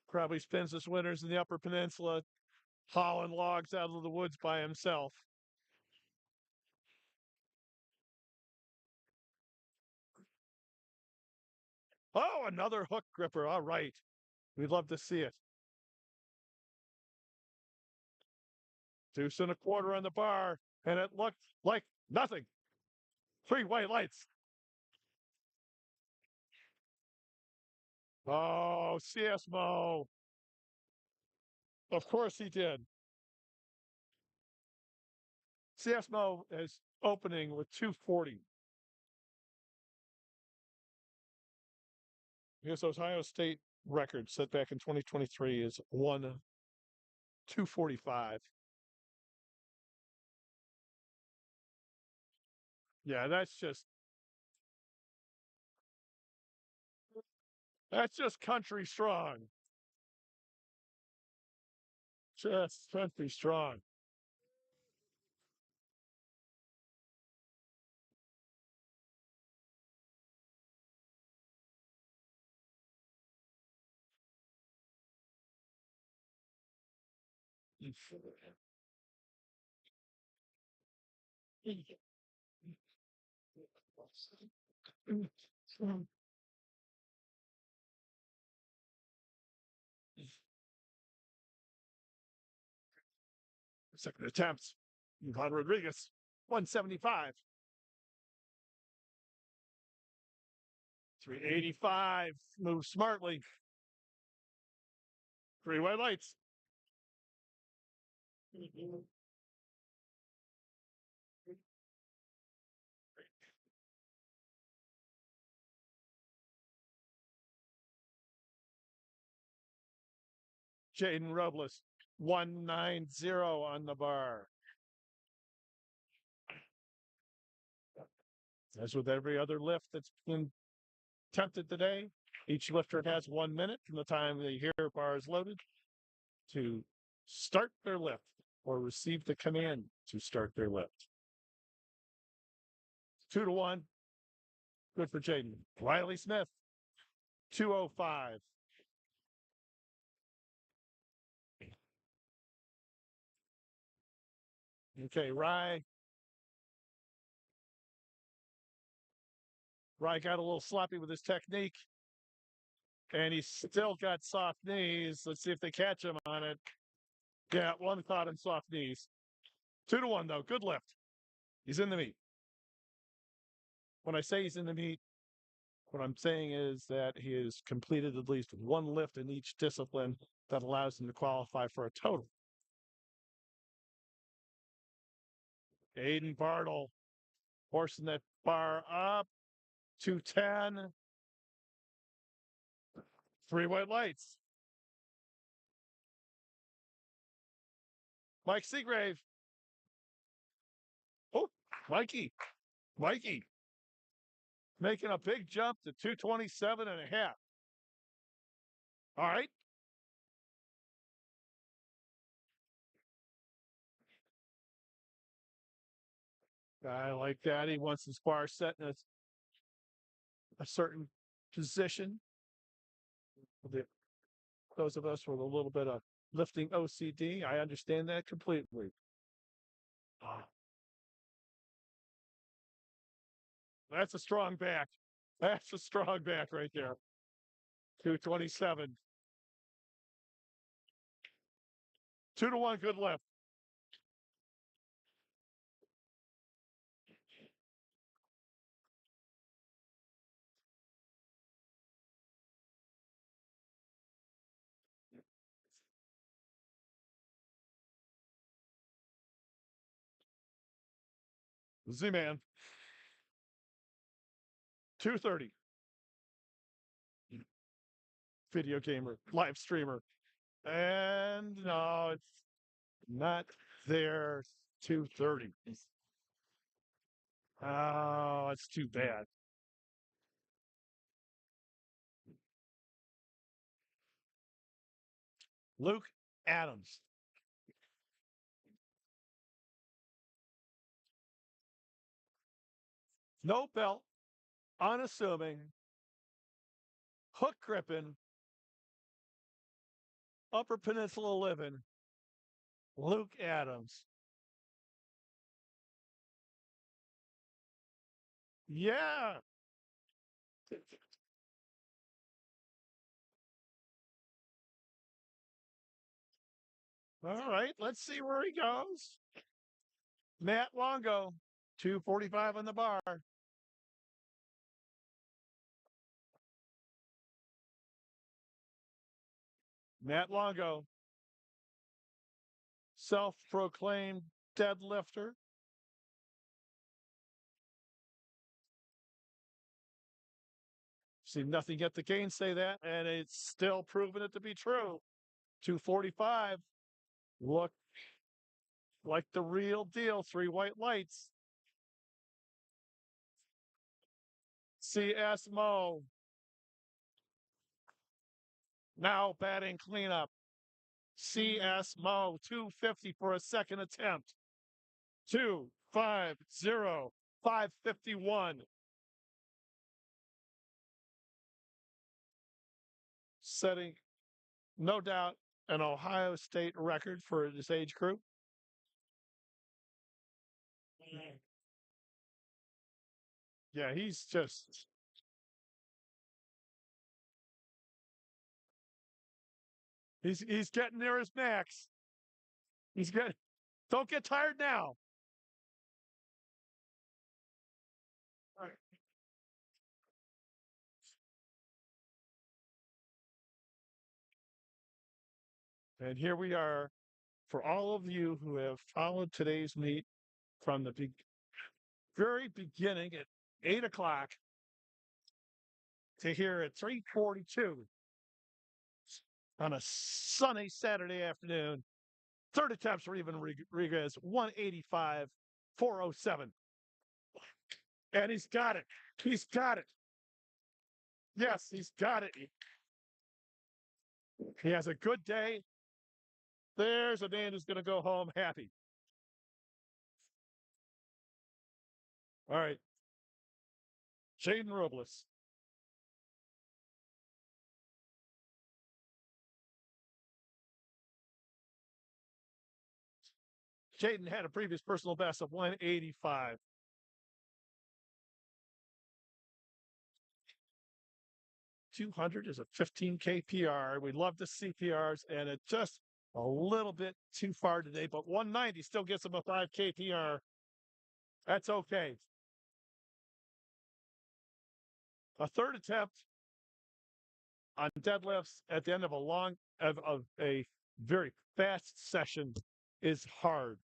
Probably spends his winters in the Upper Peninsula, hauling logs out of the woods by himself. Oh, another hook gripper. All right. We'd love to see it. 2.25 on the bar, and it looked like nothing. 3 white lights. Oh, CS Mo. Of course he did. CS Mo is opening with 240. His Ohio State record set back in 2023 is 245. Yeah, that's just country strong. Just country strong. Second attempt. Juan Rodriguez, 175. 385. Move smartly. Three white lights. Jaden Robles, 190 on the bar. As with every other lift that's been attempted today, each lifter has 1 minute from the time they hear bar is loaded to start their lift or receive the command to start their lift. 2-1. Good for Jaden. Riley Smith, 205. Okay, Rye got a little sloppy with his technique, and he's still got soft knees. Let's see if they catch him on it. Yeah, one caught him soft knees. 2-1, though. Good lift. He's in the meet. When I say he's in the meet, what I'm saying is that he has completed at least one lift in each discipline that allows him to qualify for a total. Aiden Bartle forcing that bar up. 210. Three white lights. Mike Seagrave. Oh, Mikey making a big jump to 227 and a half. All right. I like that. He wants his bar set in a certain position. Those of us with a little bit of lifting OCD, I understand that completely. That's a strong back. That's a strong back right there. 227. 2-1, good lift. Z-Man. 230. Video gamer, live streamer. And no, it's not there. 230. Oh, it's too bad. Luke Adams. No belt, unassuming, hook gripping, Upper Peninsula living, Luke Adams. Yeah. All right, let's see where he goes. Matt Longo, 245 on the bar. Matt Longo, self-proclaimed deadlifter. See nothing yet to gainsay that, and it's still proven it to be true. 245. Look like the real deal. Three white lights. CS Mo. Now batting cleanup. CS Mo, 250 for a second attempt. 250, 551. Setting, no doubt, an Ohio State record for this age group. Yeah, he's getting near his max. He's getting don't get tired now. All right. And here we are for all of you who have followed today's meet from the very beginning at 8 o'clock to here at 3:42 on a sunny Saturday afternoon. Third attempts for even Rodriguez, 185, 407. And he's got it. He's got it. Yes, he's got it. He has a good day. There's a man who's going to go home happy. All right. Jaden Robles. Jaden had a previous personal best of 185. 200 is a 15K PR. We love to see PRs, and it's just a little bit too far today, but 190 still gets him a 5K PR. That's okay. A third attempt on deadlifts at the end of a very fast session is hard.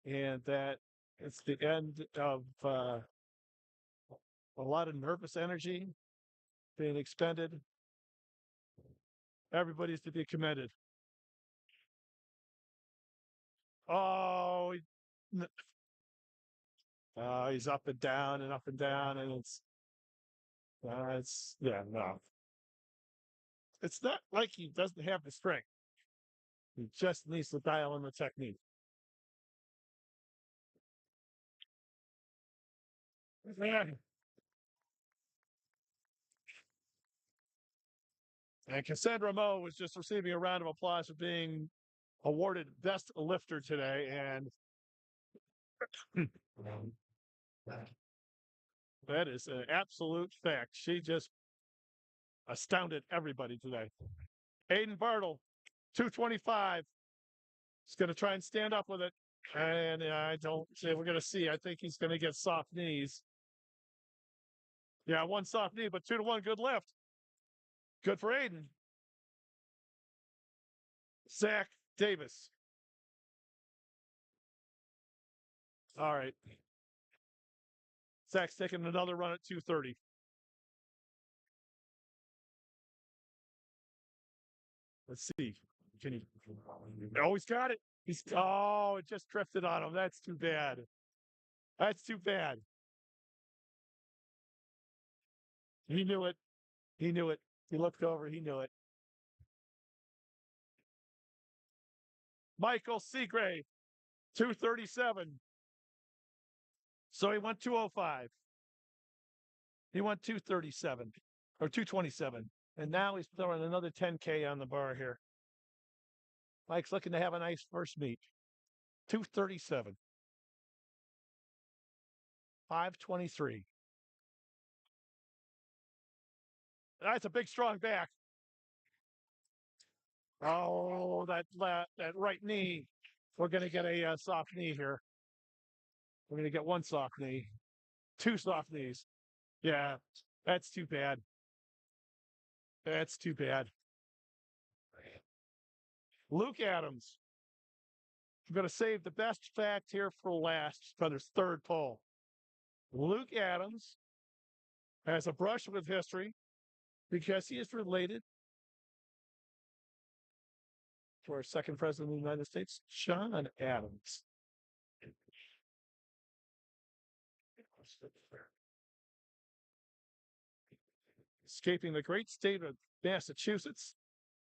And that it's the end of a lot of nervous energy being expended. Everybody's to be commended. Oh, he's up and down and up and down, and yeah, no. It's not like he doesn't have the strength. He just needs to dial in the technique. And Cassandra Moe was just receiving a round of applause for being awarded best lifter today, and that is an absolute fact. She just astounded everybody today. Aiden Bartle, 225. He's going to try and stand up with it. And I don't say we're going to see. I think he's going to get soft knees. Yeah, one soft knee, but 2-1, good lift. Good for Aiden. Zach Davis. All right. Zach's taking another run at 230. Let's see. Can he? Oh, he's got it. It just drifted on him. That's too bad. That's too bad. He knew it. He knew it. He looked over. He knew it. Michael Seagrave, 237. So he went 205. He went 237 or 227. And now he's throwing another 10K on the bar here. Mike's looking to have a nice first meet. 237. 523. That's a big, strong back. Oh, that right knee. We're going to get a soft knee here. We're going to get one soft knee. Two soft knees. Yeah, that's too bad. That's too bad. Luke Adams. I'm going to save the best fact here for last for this third poll. Luke Adams has a brush with history because he is related to our second president of the United States, John Adams. Escaping the great state of Massachusetts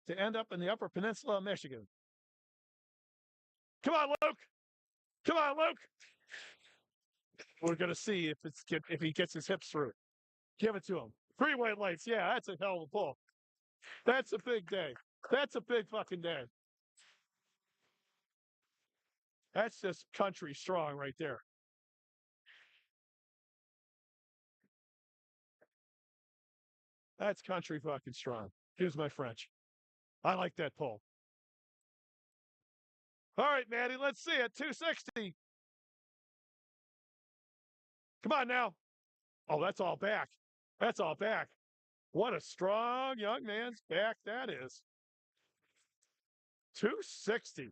to end up in the Upper Peninsula of Michigan. Come on, Luke! Come on, Luke! We're going to see if he gets his hips through. Give it to him. 3 white lights. Yeah, that's a hell of a pull. That's a big day. That's a big fucking day. That's just country strong right there. That's country fucking strong. Here's my French. I like that pull. All right, Maddie, let's see it. 260. Come on now. Oh, that's all back. That's all back. What a strong young man's back that is. 260.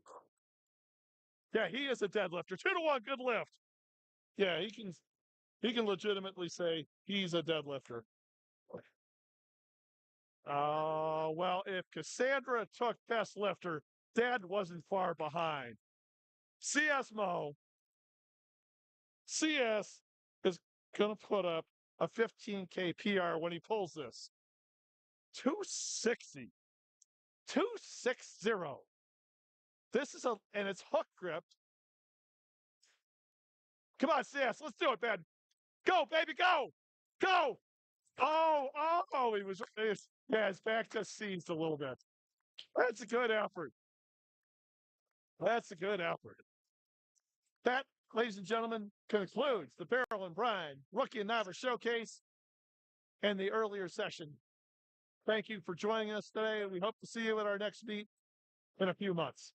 Yeah, he is a deadlifter. 2-1, good lift. Yeah, he can legitimately say he's a deadlifter. Well, if Cassandra took best lifter, Dad wasn't far behind. CS Mo, CS is going to put up a 15K PR when he pulls this. 260. 260. This is and it's hook gripped. Come on, CS, let's do it, man. Go, baby, go. Go. Oh, yeah, his back just seized a little bit. That's a good effort. That's a good effort. That, ladies and gentlemen, concludes the Barrel and Brine Rookie and Novice Showcase and the earlier session. Thank you for joining us today. We hope to see you at our next meet in a few months.